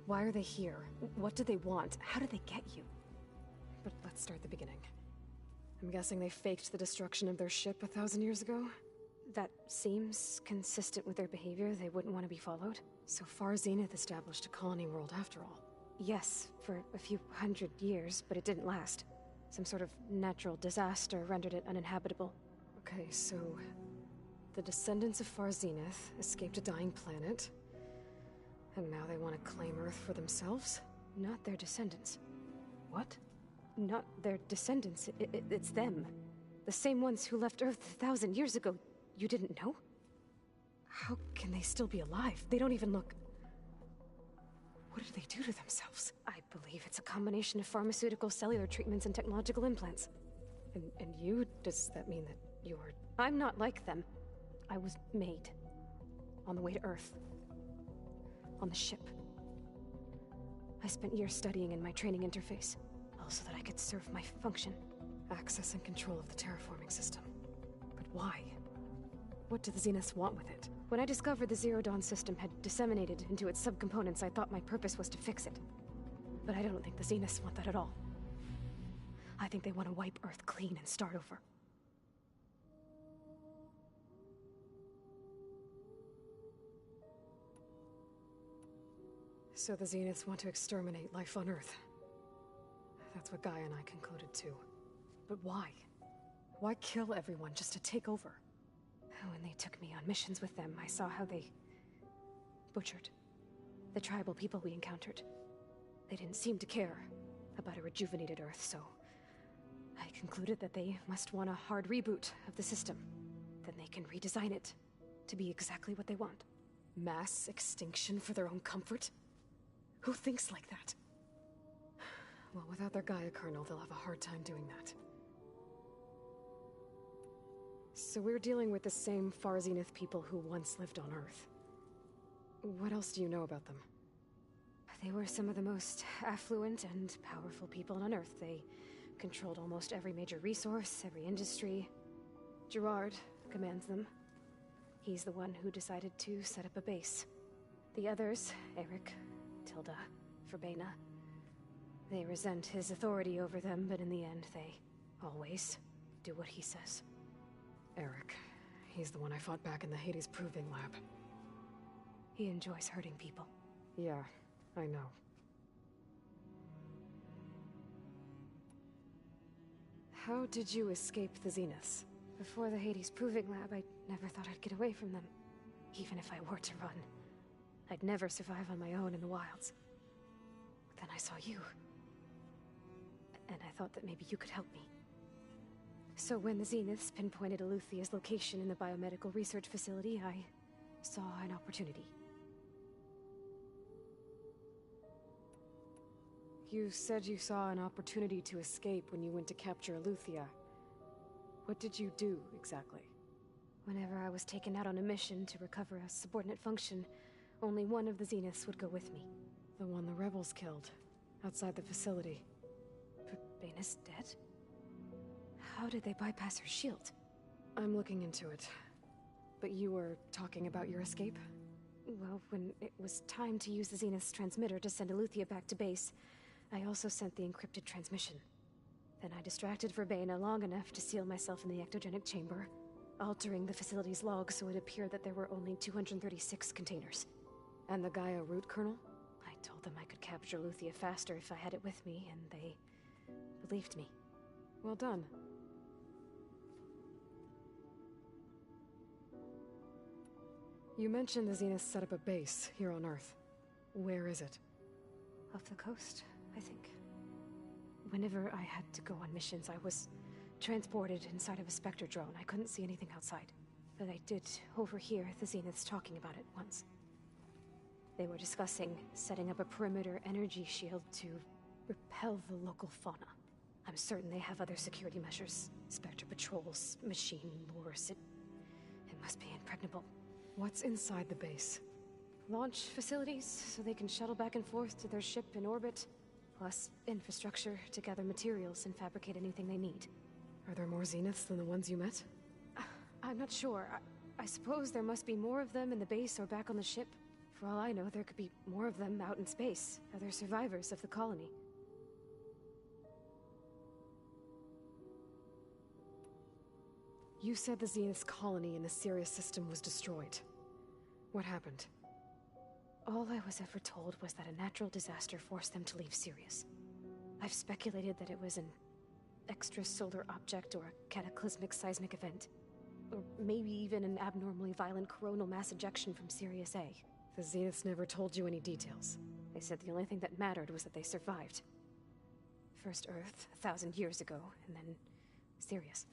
Why are they here? What do they want? How did they get you? But let's start the beginning. I'm guessing they faked the destruction of their ship 1,000 years ago? That seems consistent with their behavior. They wouldn't want to be followed. So far, Zenith established a colony world after all. Yes, for a few hundred years, but it didn't last. Some sort of natural disaster rendered it uninhabitable. Okay, so the descendants of Far Zenith escaped a dying planet, and now they want to claim Earth for themselves? Not their descendants. What? Not their descendants. It's them. The same ones who left Earth 1,000 years ago. You didn't know? How can they still be alive? They don't even look... What did they do to themselves? I believe it's a combination of pharmaceutical, cellular treatments, and technological implants. And you? Does that mean that you're... I'm not like them. I was made. On the way to Earth. On the ship. I spent years studying in my training interface. A so that I could serve my function. Access and control of the terraforming system. But why? What do the Zeniths want with it? When I discovered the Zero Dawn system had disseminated into its subcomponents, I thought my purpose was to fix it. But I don't think the Zeniths want that at all. I think they want to wipe Earth clean and start over. So the Zeniths want to exterminate life on Earth. That's what Gaia and I concluded too. But why? Why kill everyone just to take over? When they took me on missions with them, I saw how they butchered the tribal people we encountered. They didn't seem to care about a rejuvenated Earth, so I concluded that they must want a hard reboot of the system. Then they can redesign it to be exactly what they want. Mass extinction for their own comfort? Who thinks like that? Well, without their Gaia kernel, they'll have a hard time doing that. So we're dealing with the same Far Zenith people who once lived on Earth. What else do you know about them? They were some of the most affluent and powerful people on Earth. They controlled almost every major resource, every industry. Gerard commands them. He's the one who decided to set up a base. The others, Eric, Tilda, Verbena, they resent his authority over them, but in the end, they always do what he says. Eric. He's the one I fought back in the Hades Proving Lab. He enjoys hurting people. Yeah, I know. How did you escape the Zeniths? Before the Hades Proving Lab, I never thought I'd get away from them. Even if I were to run. I'd never survive on my own in the wilds. But then I saw you. And I thought that maybe you could help me. So when the Zeniths pinpointed Eluthia's location in the biomedical research facility, I saw an opportunity. You said you saw an opportunity to escape when you went to capture Eluthia. What did you do, exactly? Whenever I was taken out on a mission to recover a subordinate function, only one of the Zeniths would go with me. The one the rebels killed, outside the facility. Bena's dead? How did they bypass her shield? I'm looking into it. But you were talking about your escape? Well, when it was time to use the Zenith's transmitter to send Eluthia back to base, I also sent the encrypted transmission. Then I distracted Verbena long enough to seal myself in the ectogenic chamber, altering the facility's logs so it appeared that there were only 236 containers. And the Gaia root kernel? I told them I could capture Eluthia faster if I had it with me, and they believed me. Well done. You mentioned the Zeniths set up a base here on Earth. Where is it? Off the coast, I think. Whenever I had to go on missions, I was transported inside of a Spectre drone. I couldn't see anything outside. But I did overhear the Zeniths talking about it once. They were discussing setting up a perimeter energy shield to repel the local fauna. I'm certain they have other security measures. Spectre patrols, machine lures. It must be impregnable. What's inside the base? Launch facilities, so they can shuttle back and forth to their ship in orbit. Plus, infrastructure to gather materials and fabricate anything they need. Are there more Zeniths than the ones you met? I'm not sure. I suppose there must be more of them in the base or back on the ship. For all I know, there could be more of them out in space. Other survivors of the colony. You said the Zenith's colony in the Sirius system was destroyed. What happened? All I was ever told was that a natural disaster forced them to leave Sirius. I've speculated that it was an extrasolar object or a cataclysmic seismic event. Or maybe even an abnormally violent coronal mass ejection from Sirius A. The Zeniths never told you any details. They said the only thing that mattered was that they survived. First Earth, 1,000 years ago, and then Sirius.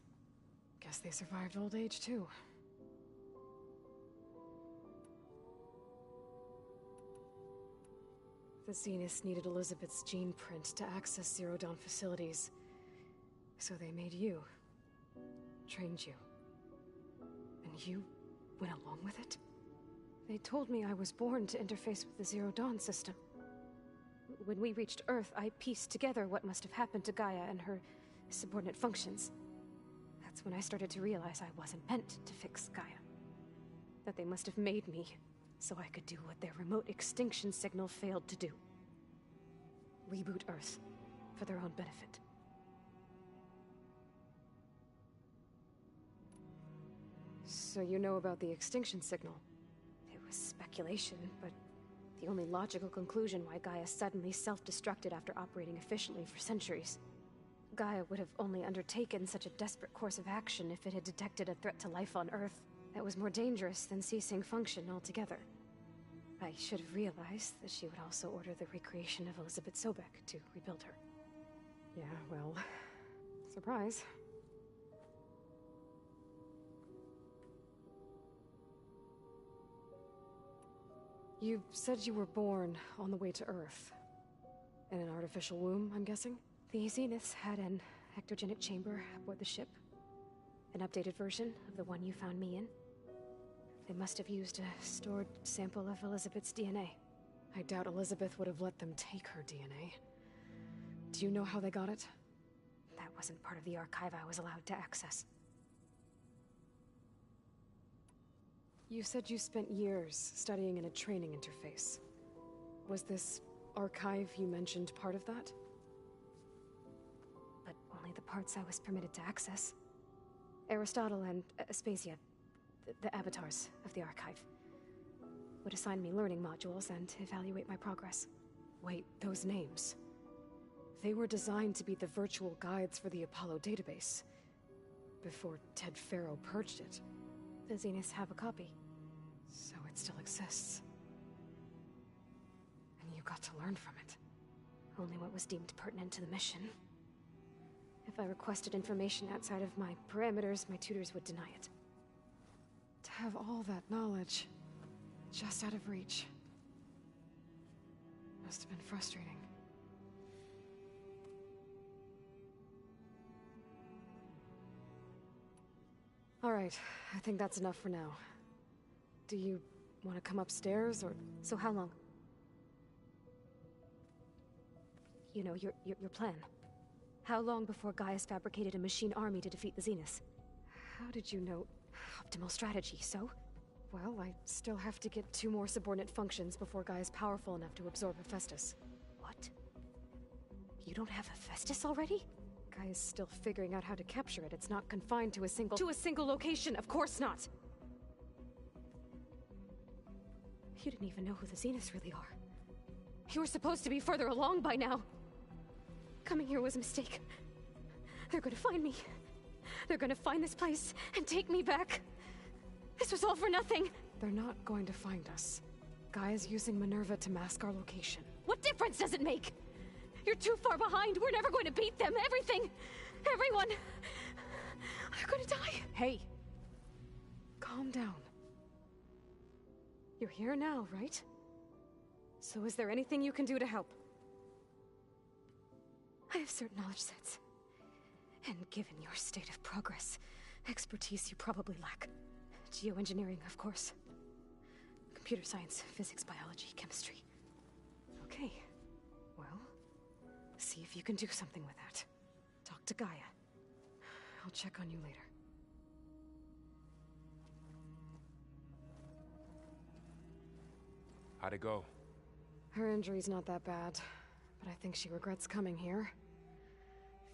Guess they survived old age, too. The Zeniths needed Elizabeth's gene print to access Zero Dawn facilities. So they made you. Trained you. And you went along with it? They told me I was born to interface with the Zero Dawn system. When we reached Earth, I pieced together what must have happened to Gaia and her subordinate functions. That's when I started to realize I wasn't meant to fix Gaia. That they must have made me so I could do what their remote extinction signal failed to do. Reboot Earth for their own benefit. So you know about the extinction signal? It was speculation, but the only logical conclusion why Gaia suddenly self-destructed after operating efficiently for centuries. Gaia would have only undertaken such a desperate course of action if it had detected a threat to life on Earth that was more dangerous than ceasing function altogether. I should have realized that she would also order the recreation of Elizabeth Sobek to rebuild her. Yeah, well, surprise. You said you were born on the way to Earth. In an artificial womb, I'm guessing? The Zeniths had an ectogenic chamber aboard the ship. An updated version of the one you found me in. They must have used a stored sample of Elizabeth's DNA. I doubt Elizabeth would have let them take her DNA. Do you know how they got it? That wasn't part of the archive I was allowed to access. You said you spent years studying in a training interface. Was this archive you mentioned part of that? But only the parts I was permitted to access. Aristotle and Aspasia, the avatars of the archive, would assign me learning modules and evaluate my progress. Wait, those names. They were designed to be the virtual guides for the Apollo database, before Ted Faro purged it. The Zeniths have a copy, so it still exists. And you got to learn from it. Only what was deemed pertinent to the mission. If I requested information outside of my parameters, my tutors would deny it. To have all that knowledge, just out of reach, must have been frustrating. All right, I think that's enough for now. Do you want to come upstairs, or... So how long? You know, your plan. How long before Gaia's fabricated a machine army to defeat the Zeniths? How did you know? Optimal strategy, so? Well, I still have to get 2 more subordinate functions before Gaia's powerful enough to absorb Hephaestus. What? You don't have Hephaestus already? Gaia's still figuring out how to capture it. It's not confined to a single... To a single location, of course not! You didn't even know who the Zeniths really are. You were supposed to be further along by now. Coming here was a mistake. They're gonna find me. They're gonna find this place and take me back. This was all for nothing. They're not going to find us. Gaia's using Minerva to mask our location. What difference does it make? You're too far behind. We're never going to beat them. Everything. Everyone. They're gonna die. Hey. Calm down. You're here now, right? So is there anything you can do to help? I have certain knowledge sets. And given your state of progress, expertise you probably lack. Geoengineering, of course. Computer science, physics, biology, chemistry. Okay. Well, see if you can do something with that. Talk to Gaia. I'll check on you later. How'd it go? Her injury's not that bad, but I think she regrets coming here.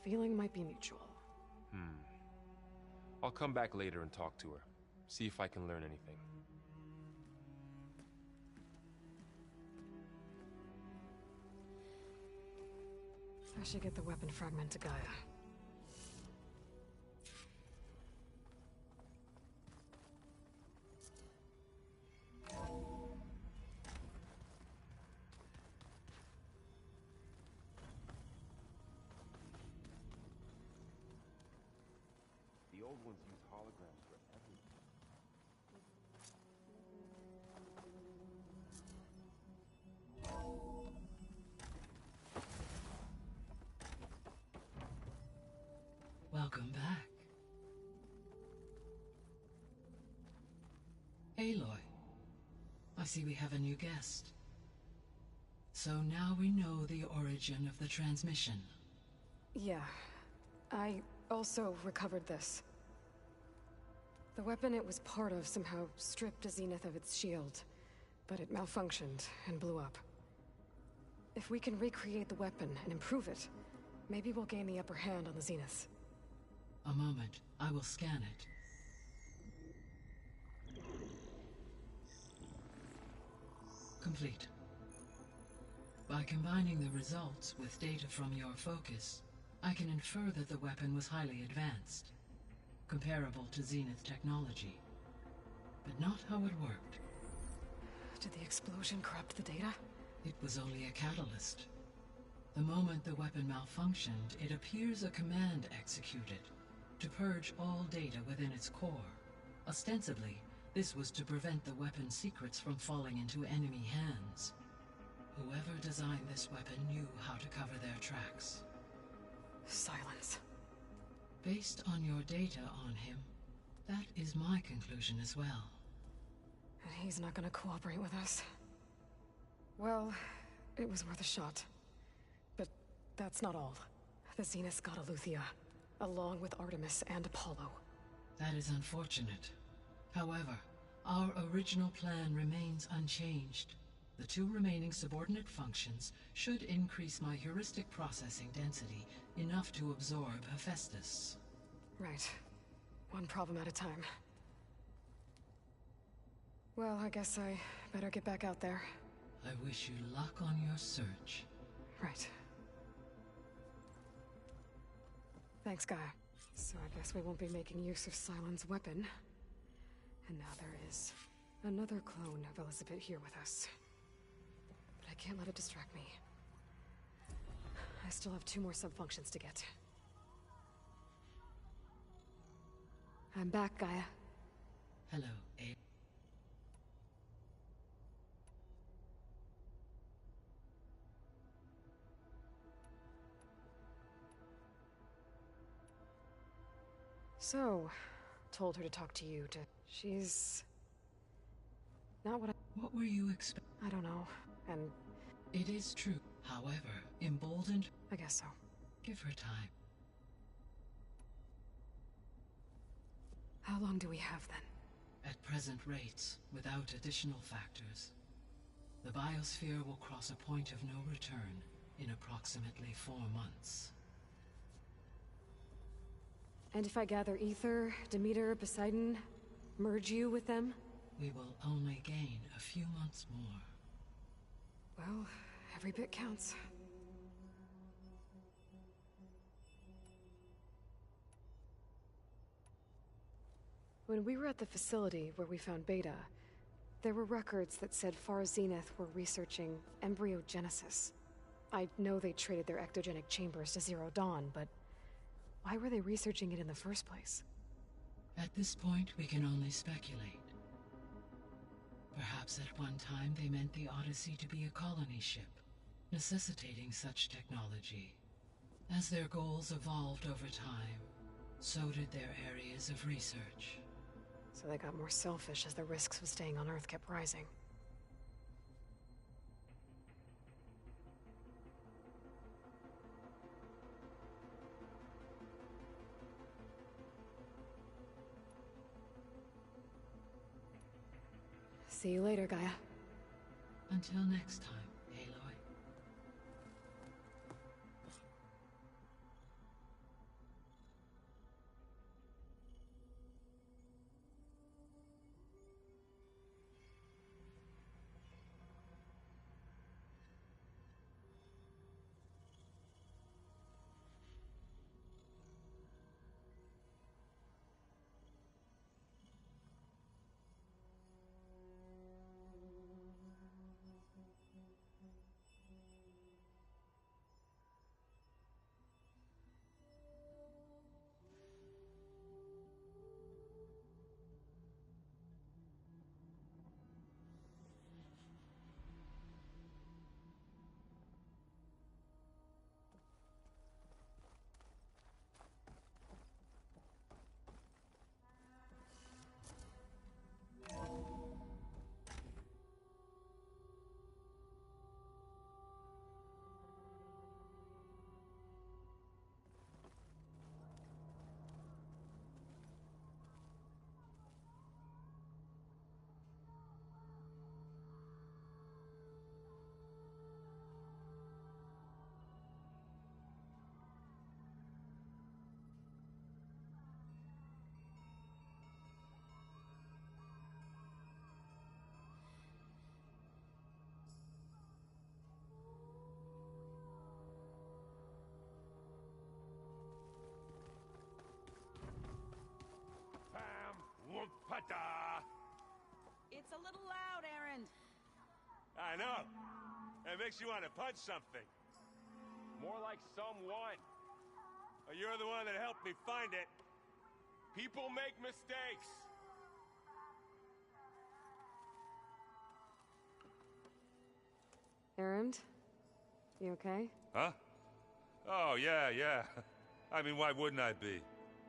Feeling might be mutual. I'll come back later and talk to her. See if I can learn anything. I should get the weapon fragment to Gaia. The old ones use holograms for everything. Welcome back. Aloy, I see we have a new guest. So now we know the origin of the transmission. Yeah. I also recovered this. The weapon it was part of somehow stripped Zenith of its shield, but it malfunctioned and blew up. If we can recreate the weapon and improve it, maybe we'll gain the upper hand on the Zeniths. A moment. I will scan it. Complete. By combining the results with data from your focus, I can infer that the weapon was highly advanced, comparable to Zenith technology, but not how it worked. Did the explosion corrupt the data? It was only a catalyst. The moment the weapon malfunctioned, it appears a command executed to purge all data within its core. Ostensibly, this was to prevent the weapon's secrets from falling into enemy hands. Whoever designed this weapon knew how to cover their tracks. Silence. Based on your data on him, that is my conclusion as well. And he's not gonna cooperate with us. Well, it was worth a shot. But that's not all. The Zeniths got Eleuthia, along with Artemis and Apollo. That is unfortunate. However, our original plan remains unchanged. The 2 remaining subordinate functions should increase my heuristic processing density enough to absorb Hephaestus. Right. One problem at a time. Well, I guess I better get back out there. I wish you luck on your search. Right. Thanks, Gaia. So I guess we won't be making use of Cylon's weapon. And now there is another clone of Elizabeth here with us. But I can't let it distract me. I still have 2 more sub-functions to get. I'm back, Gaia. Hello, A. So, told her to talk to you, she's... not what I... What were you expecting? I don't know, and... It is true. However, emboldened... I guess so. Give her time. How long do we have, then? At present rates, without additional factors, the biosphere will cross a point of no return in approximately 4 months. And if I gather Ether, Demeter, Poseidon, merge you with them? We will only gain a few months more. Well, every bit counts. When we were at the facility where we found Beta, there were records that said Far Zenith were researching embryogenesis. I know they traded their ectogenic chambers to Zero Dawn, but why were they researching it in the first place? At this point, we can only speculate. Perhaps at one time they meant the Odyssey to be a colony ship, necessitating such technology. As their goals evolved over time, so did their areas of research. So they got more selfish as the risks of staying on Earth kept rising. See you later, Gaia. Until next time, Aloy. I know. It makes you want to punch something. More like someone. Oh, you're the one that helped me find it. People make mistakes. Erend? You okay? Huh? Oh, yeah. I mean, why wouldn't I be?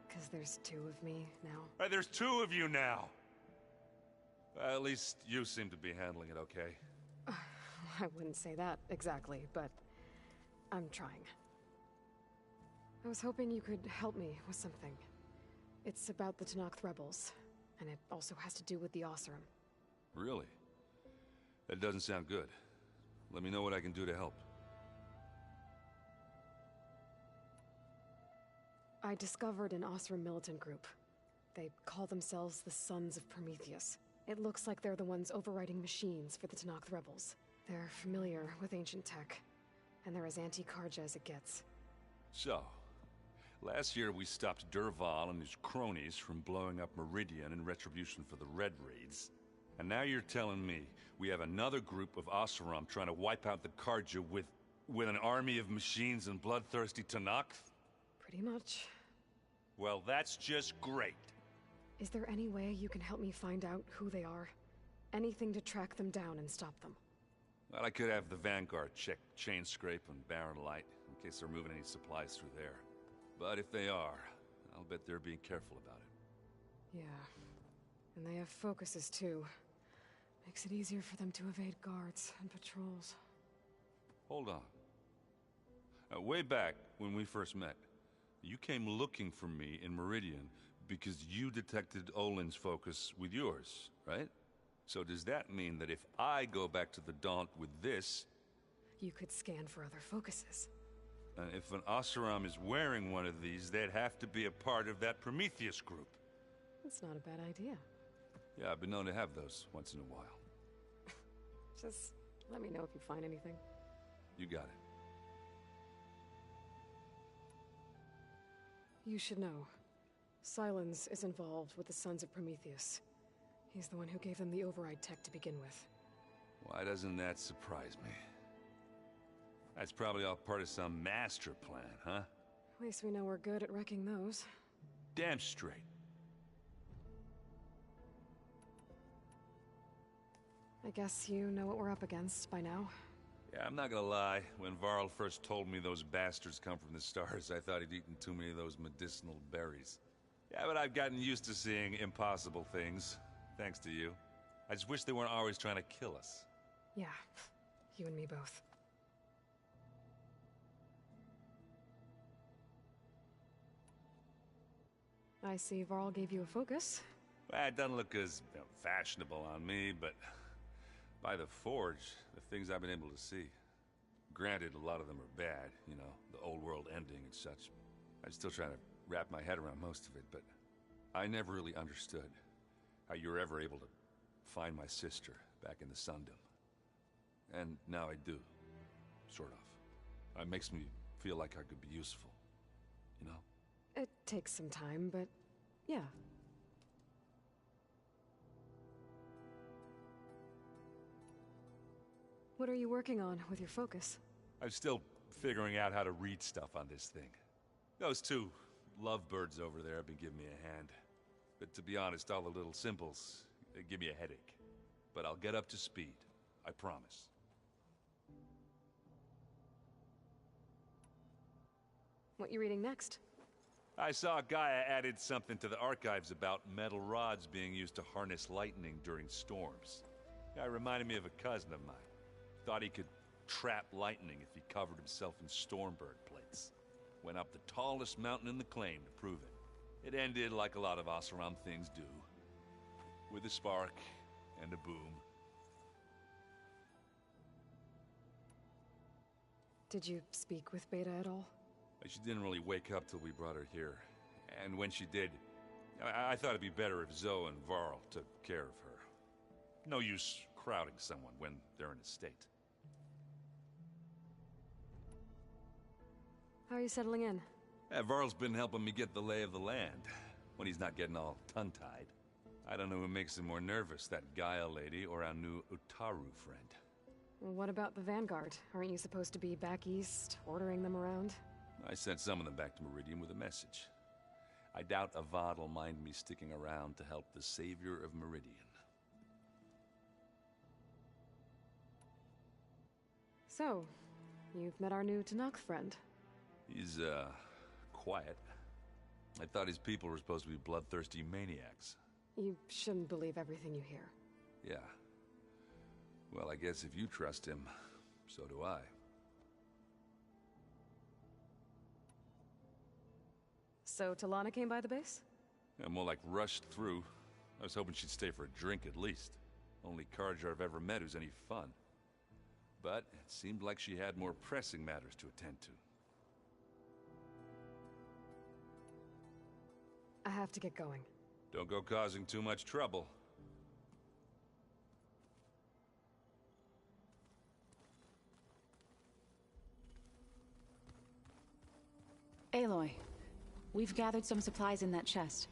Because there's two of me now. There's two of you now! At least you seem to be handling it okay. I wouldn't say that exactly, but I'm trying. I was hoping you could help me with something. It's about the Tenakth rebels, and it also has to do with the Oseram. Really? That doesn't sound good. Let me know what I can do to help. I discovered an Oseram militant group. They call themselves the Sons of Prometheus. It looks like they're the ones overriding machines for the Tenakth rebels. They're familiar with ancient tech, and they're as anti-Karja as it gets. So, last year we stopped Durval and his cronies from blowing up Meridian in retribution for the Red Raids. And now you're telling me we have another group of Oseram trying to wipe out the Karja with an army of machines and bloodthirsty Tenakth? Pretty much. Well, that's just great. Is there any way you can help me find out who they are? Anything to track them down and stop them? Well, I could have the Vanguard check Chain Scrape and Barren Light, in case they're moving any supplies through there. But if they are, I'll bet they're being careful about it. Yeah. And they have focuses, too. Makes it easier for them to evade guards and patrols. Hold on. Way back, when we first met, you came looking for me in Meridian because you detected Olin's focus with yours, right? So does that mean that if I go back to the Daunt with this... You could scan for other focuses. If an Oseram is wearing one of these, they'd have to be a part of that Prometheus group. That's not a bad idea. Yeah, I've been known to have those once in a while. Just let me know if you find anything. You got it. You should know. Silence is involved with the Sons of Prometheus. He's the one who gave them the override tech to begin with. Why doesn't that surprise me? That's probably all part of some master plan, huh? At least we know we're good at wrecking those. Damn straight. I guess you know what we're up against by now. Yeah, I'm not gonna lie. When Varl first told me those bastards come from the stars, I thought he'd eaten too many of those medicinal berries. Yeah, but I've gotten used to seeing impossible things, thanks to you. I just wish they weren't always trying to kill us. Yeah, you and me both. I see Varl gave you a focus. Well, it doesn't look as fashionable on me, but by the Forge, the things I've been able to see. Granted, a lot of them are bad, you know, the old world ending and such. I'm still trying to wrap my head around most of it, but I never really understood how you were ever able to find my sister back in the Sundom. And now I do, sort of. It makes me feel like I could be useful, you know? It takes some time, but yeah. What are you working on with your focus? I'm still figuring out how to read stuff on this thing. Those two lovebirds over there have been giving me a hand. But to be honest, all the little symbols, they give me a headache. But I'll get up to speed, I promise. What you reading next? I saw Gaia added something to the archives about metal rods being used to harness lightning during storms. It reminded me of a cousin of mine. Thought he could trap lightning if he covered himself in Stormbird plates. Went up the tallest mountain in the claim to prove it. It ended like a lot of Oseram things do. With a spark and a boom. Did you speak with Beta at all? She didn't really wake up till we brought her here. And when she did, I thought it'd be better if Zoe and Varl took care of her. No use crowding someone when they're in a state. How are you settling in? Varl's been helping me get the lay of the land, when he's not getting all tongue-tied. I don't know who makes him more nervous, that Gaia lady or our new Utaru friend. What about the Vanguard? Aren't you supposed to be back east, ordering them around? I sent some of them back to Meridian with a message. I doubt Avad will mind me sticking around to help the savior of Meridian. So, you've met our new Tanakh friend. He's, quiet. I thought his people were supposed to be bloodthirsty maniacs. You shouldn't believe everything you hear. Yeah. Well, I guess if you trust him, so do I. So Talana came by the base? Yeah, more like rushed through. I was hoping she'd stay for a drink at least. Only Carja I've ever met who's any fun. But it seemed like she had more pressing matters to attend to. I have to get going. Don't go causing too much trouble. Aloy, we've gathered some supplies in that chest.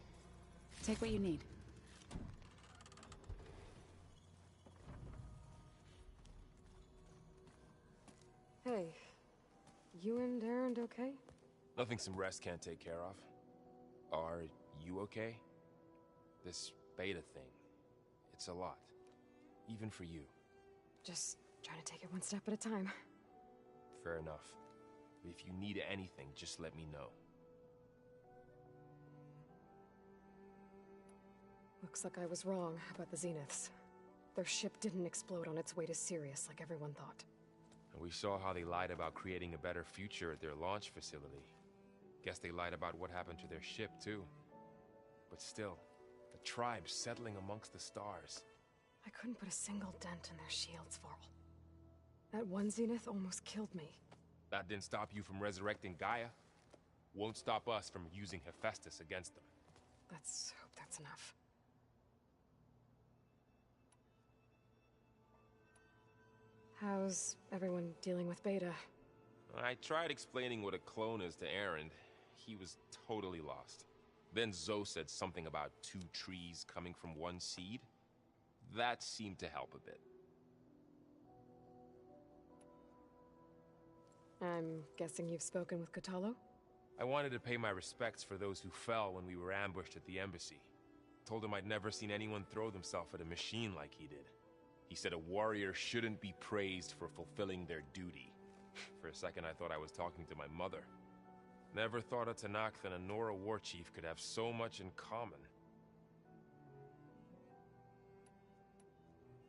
Take what you need. Hey, you and Erend okay? Nothing some rest can't take care of. Are you okay? This beta thing, it's a lot. Even for you. Just trying to take it one step at a time. Fair enough. If you need anything, just let me know. Looks like I was wrong about the Zeniths. Their ship didn't explode on its way to Sirius like everyone thought. And we saw how they lied about creating a better future at their launch facility. Guess they lied about what happened to their ship, too. But still, the tribe's settling amongst the stars. I couldn't put a single dent in their shields, Varl. That one Zenith almost killed me. That didn't stop you from resurrecting Gaia. Won't stop us from using Hephaestus against them. Let's hope that's enough. How's everyone dealing with Beta? I tried explaining what a clone is to Erend. He was totally lost. Then Zoe said something about 2 trees coming from 1 seed. That seemed to help a bit. I'm guessing you've spoken with Kotallo? I wanted to pay my respects for those who fell when we were ambushed at the embassy. Told him I'd never seen anyone throw themselves at a machine like he did. He said a warrior shouldn't be praised for fulfilling their duty. For a second I thought I was talking to my mother. Never thought a Tanakh and a Nora war chief could have so much in common.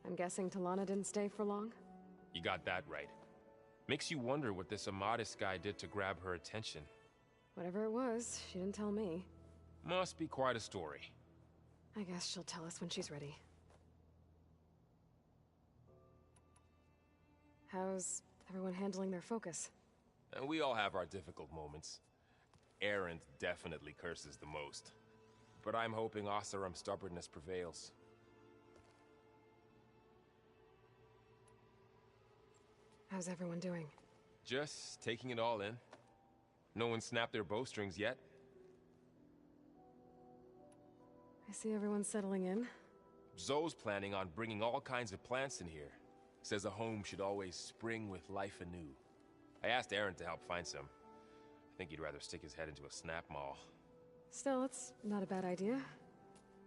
I'm guessing Talana didn't stay for long? You got that right. Makes you wonder what this Amadis guy did to grab her attention. Whatever it was, she didn't tell me. Must be quite a story. I guess she'll tell us when she's ready. How's everyone handling their focus? And we all have our difficult moments. Erend definitely curses the most. But I'm hoping Oseram's stubbornness prevails. How's everyone doing? Just taking it all in. No one snapped their bowstrings yet. I see everyone settling in. Zoe's planning on bringing all kinds of plants in here. Says a home should always spring with life anew. I asked Erend to help find some. I think he'd rather stick his head into a snap mall. Still, it's not a bad idea.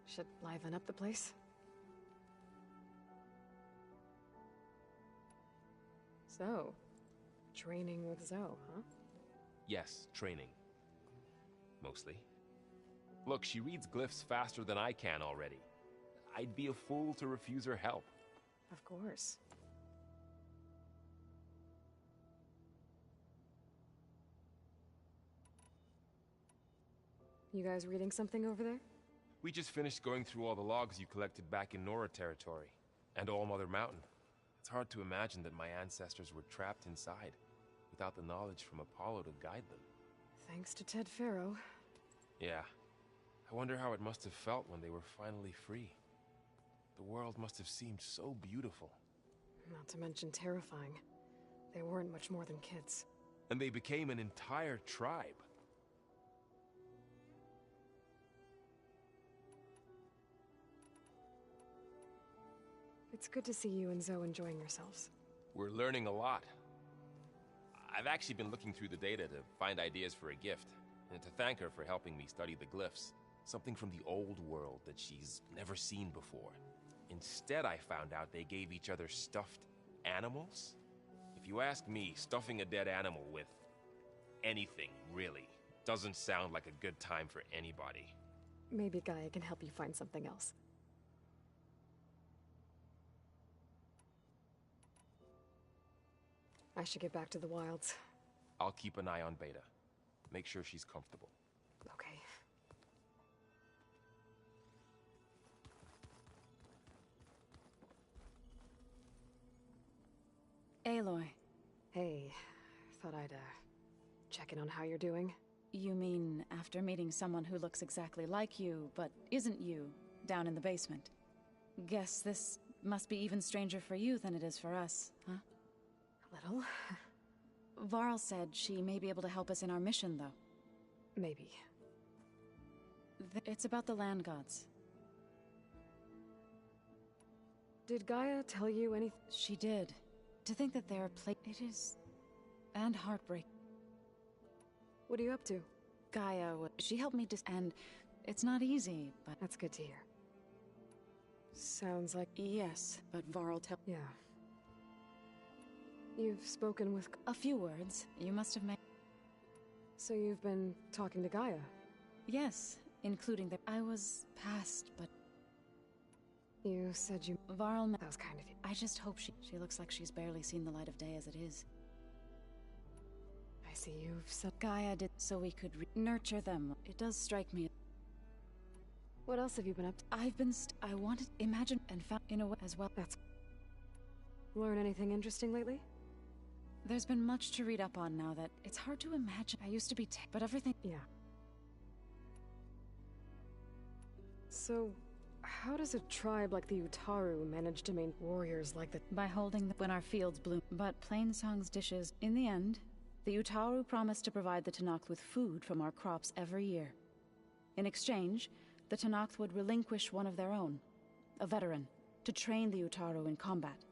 Should liven up the place. So, training with Zoe, huh? Yes, training. Mostly. Look, she reads glyphs faster than I can already. I'd be a fool to refuse her help. Of course. You guys reading something over there? We just finished going through all the logs you collected back in Nora territory, and All Mother Mountain. It's hard to imagine that my ancestors were trapped inside, without the knowledge from Apollo to guide them. Thanks to Ted Faro. Yeah. I wonder how it must have felt when they were finally free. The world must have seemed so beautiful. Not to mention terrifying. They weren't much more than kids. And they became an entire tribe. It's good to see you and Zoe enjoying yourselves. We're learning a lot. I've actually been looking through the data to find ideas for a gift, and to thank her for helping me study the glyphs. Something from the old world that she's never seen before. Instead, I found out they gave each other stuffed animals. If you ask me, stuffing a dead animal with anything, really, doesn't sound like a good time for anybody. Maybe Gaia can help you find something else. I should get back to the wilds. I'll keep an eye on Beta. Make sure she's comfortable. Okay. Aloy. Hey, thought I'd, check in on how you're doing. You mean after meeting someone who looks exactly like you, but isn't you, down in the basement? Guess this must be even stranger for you than it is for us, huh? A little. Varl said she may be able to help us in our mission, though. Maybe. It's about the land gods. Did Gaia tell you anything? She did. To think that they're it is... and heartbreak. What are you up to? Gaia, she helped me and it's not easy, but... That's good to hear. Sounds like... Yes, but Varl Yeah. You've spoken with... A few words. You must have made... So you've been talking to Gaia? Yes, including the... I was past, but... You said you... Varl... That was kind of you. I just hope she looks like she's barely seen the light of day as it is. I see you've said... Gaia did so we could nurture them. It does strike me... What else have you been up to? I've been I wanted... Imagine and found in a way as well. That's... Learn anything interesting lately? There's been much to read up on now that it's hard to imagine. I used to be but everything... Yeah. So, how does a tribe like the Utaru manage to maintain warriors like that? By holding when our fields bloom. But Plainsong's dishes... In the end, the Utaru promised to provide the Tenakth with food from our crops every year. In exchange, the Tenakth would relinquish one of their own, a veteran, to train the Utaru in combat.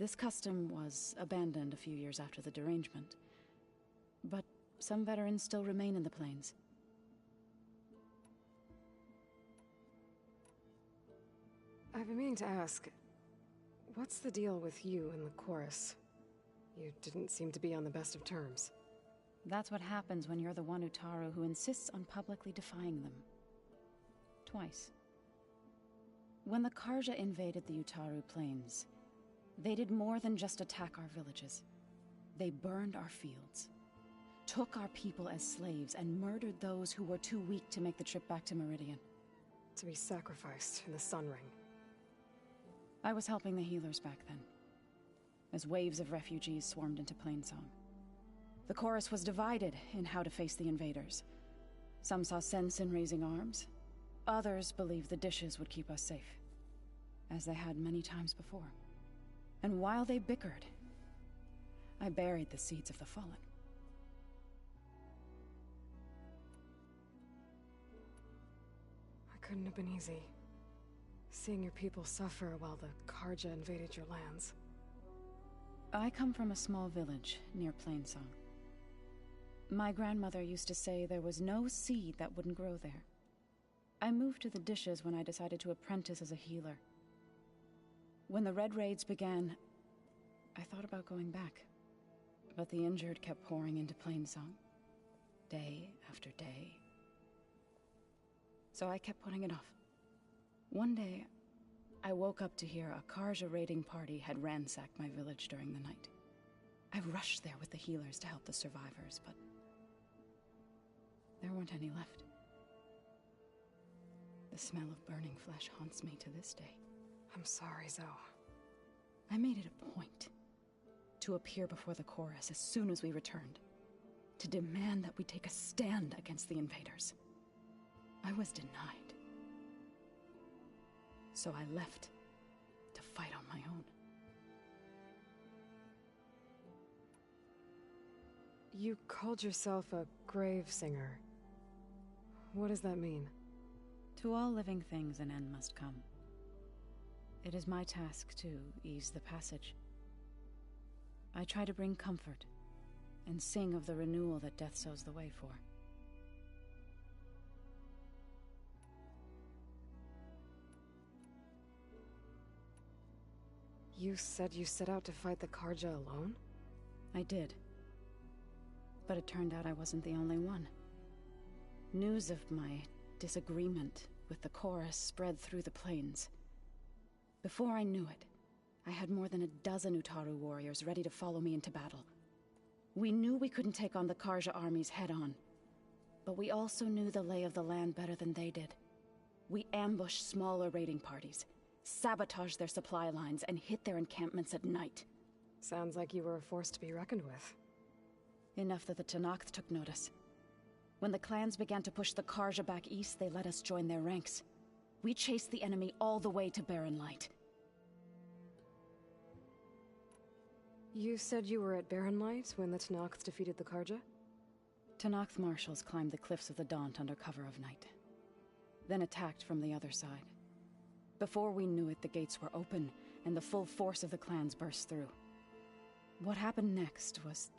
This custom was abandoned a few years after the derangement. But some veterans still remain in the plains. I've been meaning to ask, what's the deal with you and the chorus? You didn't seem to be on the best of terms. That's what happens when you're the one Utaru who insists on publicly defying them. Twice. When the Karja invaded the Utaru plains, they did more than just attack our villages. They burned our fields, took our people as slaves, and murdered those who were too weak to make the trip back to Meridian. To be sacrificed in the Sun Ring. I was helping the healers back then, as waves of refugees swarmed into Plainsong. The chorus was divided in how to face the invaders. Some saw sense in raising arms. Others believed the dishes would keep us safe, as they had many times before. And while they bickered, I buried the seeds of the fallen. It couldn't have been easy. Seeing your people suffer while the Karja invaded your lands. I come from a small village near Plainsong. My grandmother used to say there was no seed that wouldn't grow there. I moved to the dishes when I decided to apprentice as a healer. When the Red Raids began, I thought about going back. But the injured kept pouring into Plainsong, day after day. So I kept putting it off. One day, I woke up to hear a Karja raiding party had ransacked my village during the night. I rushed there with the healers to help the survivors, but there weren't any left. The smell of burning flesh haunts me to this day. I'm sorry, Zoe. I made it a point to appear before the chorus as soon as we returned, to demand that we take a stand against the invaders. I was denied. So I left to fight on my own. You called yourself a grave singer. What does that mean? To all living things an end must come. It is my task to ease the passage. I try to bring comfort, and sing of the renewal that death sows the way for. You said you set out to fight the Karja alone? I did. But it turned out I wasn't the only one. News of my disagreement with the chorus spread through the plains. Before I knew it, I had more than a dozen Utaru warriors ready to follow me into battle. We knew we couldn't take on the Karja armies head-on, but we also knew the lay of the land better than they did. We ambushed smaller raiding parties, sabotaged their supply lines, and hit their encampments at night. Sounds like you were a force to be reckoned with. Enough that the Tenakth took notice. When the clans began to push the Karja back east, they let us join their ranks. We chased the enemy all the way to Barren Light. You said you were at Barren Light when the Tenakth defeated the Karja? Tenakth marshals climbed the cliffs of the Daunt under cover of night, then attacked from the other side. Before we knew it, the gates were open, and the full force of the clans burst through. What happened next was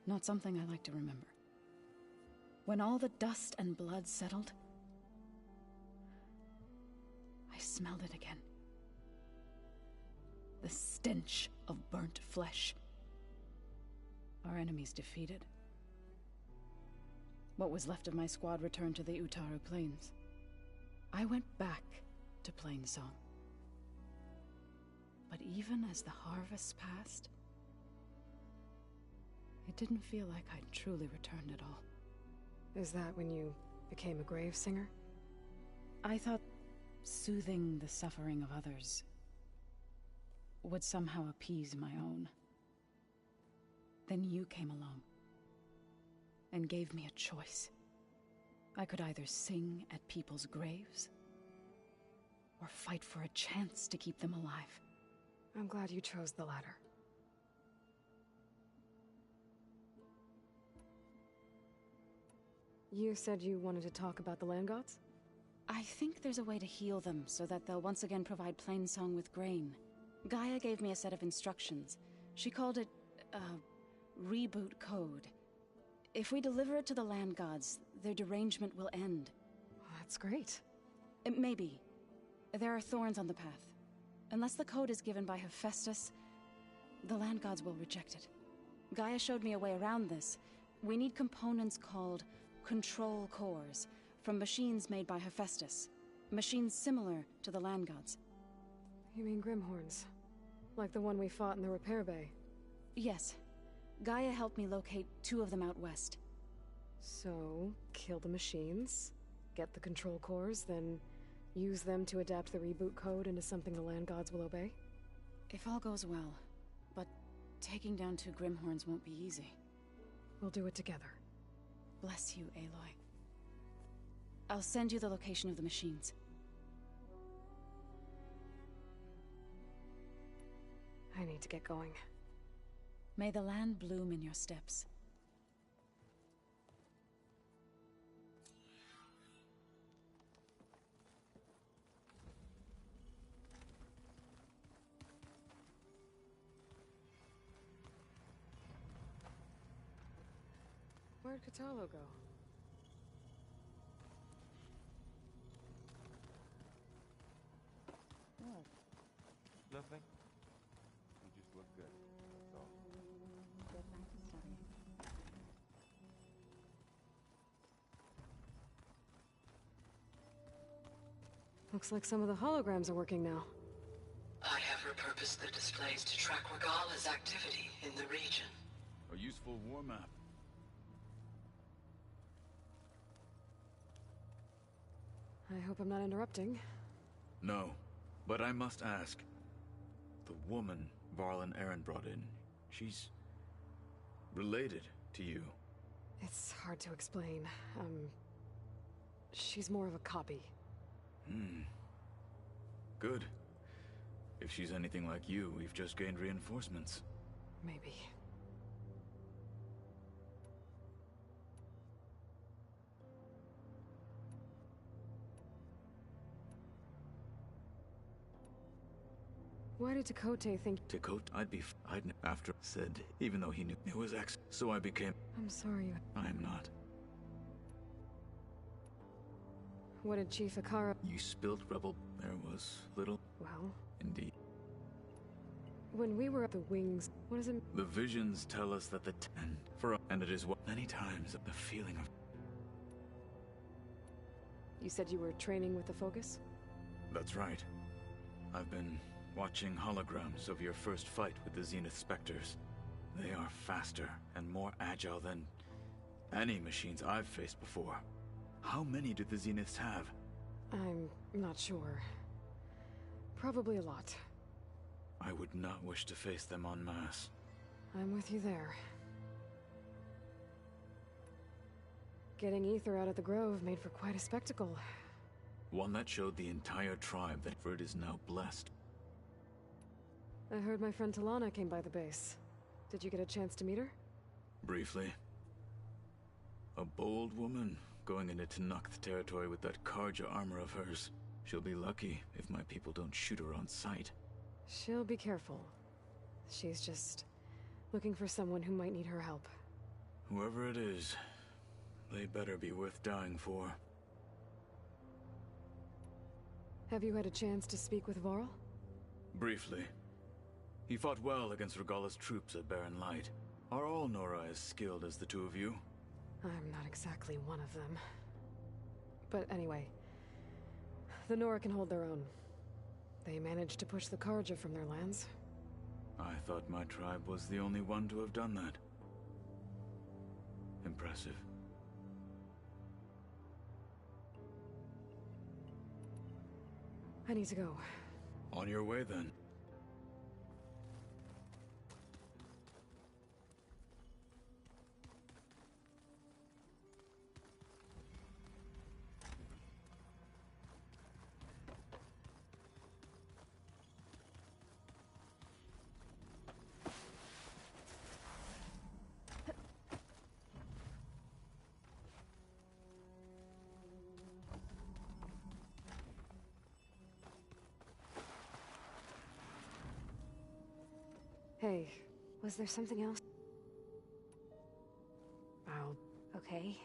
not something I like to remember. When all the dust and blood settled, I smelled it again. The stench of burnt flesh. Our enemies defeated. What was left of my squad returned to the Utaru Plains. I went back to Plainsong. But even as the harvest passed, it didn't feel like I'd truly returned at all. Is that when you became a grave singer? I thought soothing the suffering of others would somehow appease my own. Then you came along and gave me a choice. I could either sing at people's graves or fight for a chance to keep them alive. I'm glad you chose the latter. You said you wanted to talk about the land gods? I think there's a way to heal them so that they'll once again provide Plainsong with grain. Gaia gave me a set of instructions. She called it reboot code. If we deliver it to the land gods, their derangement will end. That's great. Maybe. There are thorns on the path. Unless the code is given by Hephaestus, the land gods will reject it. Gaia showed me a way around this. We need components called control cores from machines made by Hephaestus. Machines similar to the land gods. You mean Grimhorns? Like the one we fought in the repair bay? Yes. Gaia helped me locate 2 of them out west. So, kill the machines, get the control cores, then use them to adapt the reboot code into something the land gods will obey? If all goes well, but taking down 2 Grimhorns won't be easy. We'll do it together. Bless you, Aloy. I'll send you the location of the machines. I need to get going. May the land bloom in your steps. Where'd Katalo go? What? Nothing. You just look good. That's all. Get back to studying. Looks like some of the holograms are working now. I have repurposed the displays to track Regala's activity in the region. A useful war map. I hope I'm not interrupting. No, but I must ask. The woman Varl and Aaron brought in, she's related to you. It's hard to explain. She's more of a copy. Good. If she's anything like you, we've just gained reinforcements. Maybe. Why did Tekote think... Tekote? After said, even though he knew it was X. So I became... I'm sorry. I am not. What did Chief Akara... You spilled rebel. There was little... Well... Indeed. When we were at the wings, what does it... The visions tell us that the... And it is what... Many times the feeling of... You said you were training with the Focus? That's right. I've been watching holograms of your first fight with the Zenith Spectres. They are faster and more agile than any machines I've faced before. How many do the Zeniths have? I'm not sure. Probably a lot. I would not wish to face them en masse. I'm with you there. Getting Ether out of the Grove made for quite a spectacle. One that showed the entire tribe that Ferd is now blessed. I heard my friend Talana came by the base. Did you get a chance to meet her? Briefly. A bold woman going into Tenakth territory with that Karja armor of hers. She'll be lucky if my people don't shoot her on sight. She'll be careful. She's just looking for someone who might need her help. Whoever it is, they better be worth dying for. Have you had a chance to speak with Varl? Briefly. He fought well against Regalla's troops at Barren Light. Are all Nora as skilled as the two of you? I'm not exactly one of them. But anyway, the Nora can hold their own. They managed to push the Karja from their lands. I thought my tribe was the only one to have done that. Impressive. I need to go. On your way, then. Hey, was there something else? Oh, okay.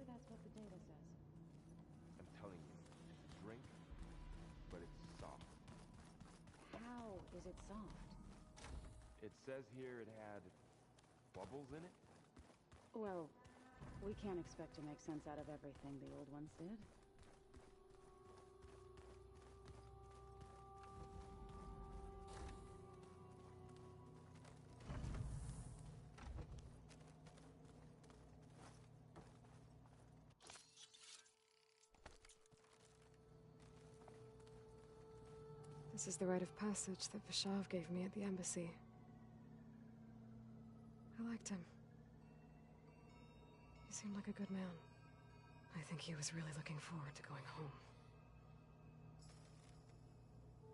That's what the data says. I'm telling you, drink, but it's soft. How is it soft? It says here it had bubbles in it? Well, we can't expect to make sense out of everything the old ones did. This is the rite of passage that Vishav gave me at the embassy. I liked him. He seemed like a good man. I think he was really looking forward to going home.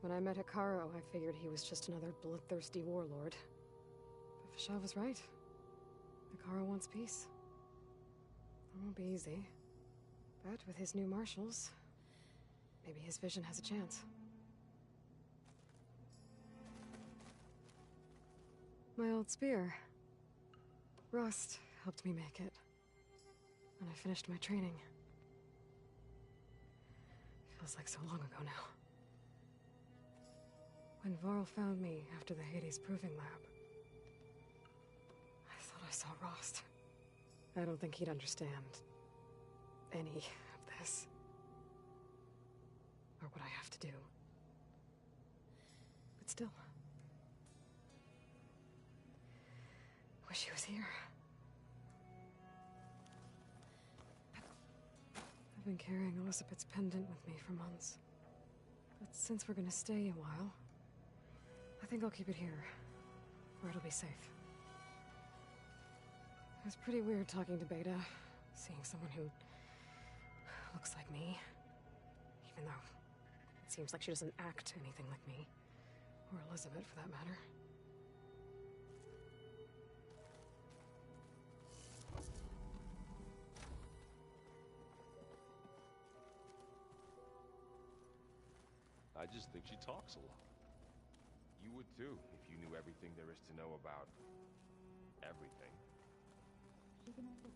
When I met Hikaru, I figured he was just another bloodthirsty warlord. But Vishav was right. Hikaru wants peace. It won't be easy. But with his new marshals, maybe his vision has a chance. My old spear. Rust helped me make it. When I finished my training. Feels like so long ago now. When Varl found me after the Hades Proving Lab, I thought I saw Rost. I don't think he'd understand any of this. Or what I have to do. But still. Wish he was here. I've been carrying Elizabeth's pendant with me for months. But since we're gonna stay a while, I think I'll keep it here, where it'll be safe. It was pretty weird talking to Beta, seeing someone who looks like me. Even though it seems like she doesn't act anything like me. Or Elizabeth, for that matter. I just think she talks a lot. You would too, if you knew everything there is to know about everything. She can also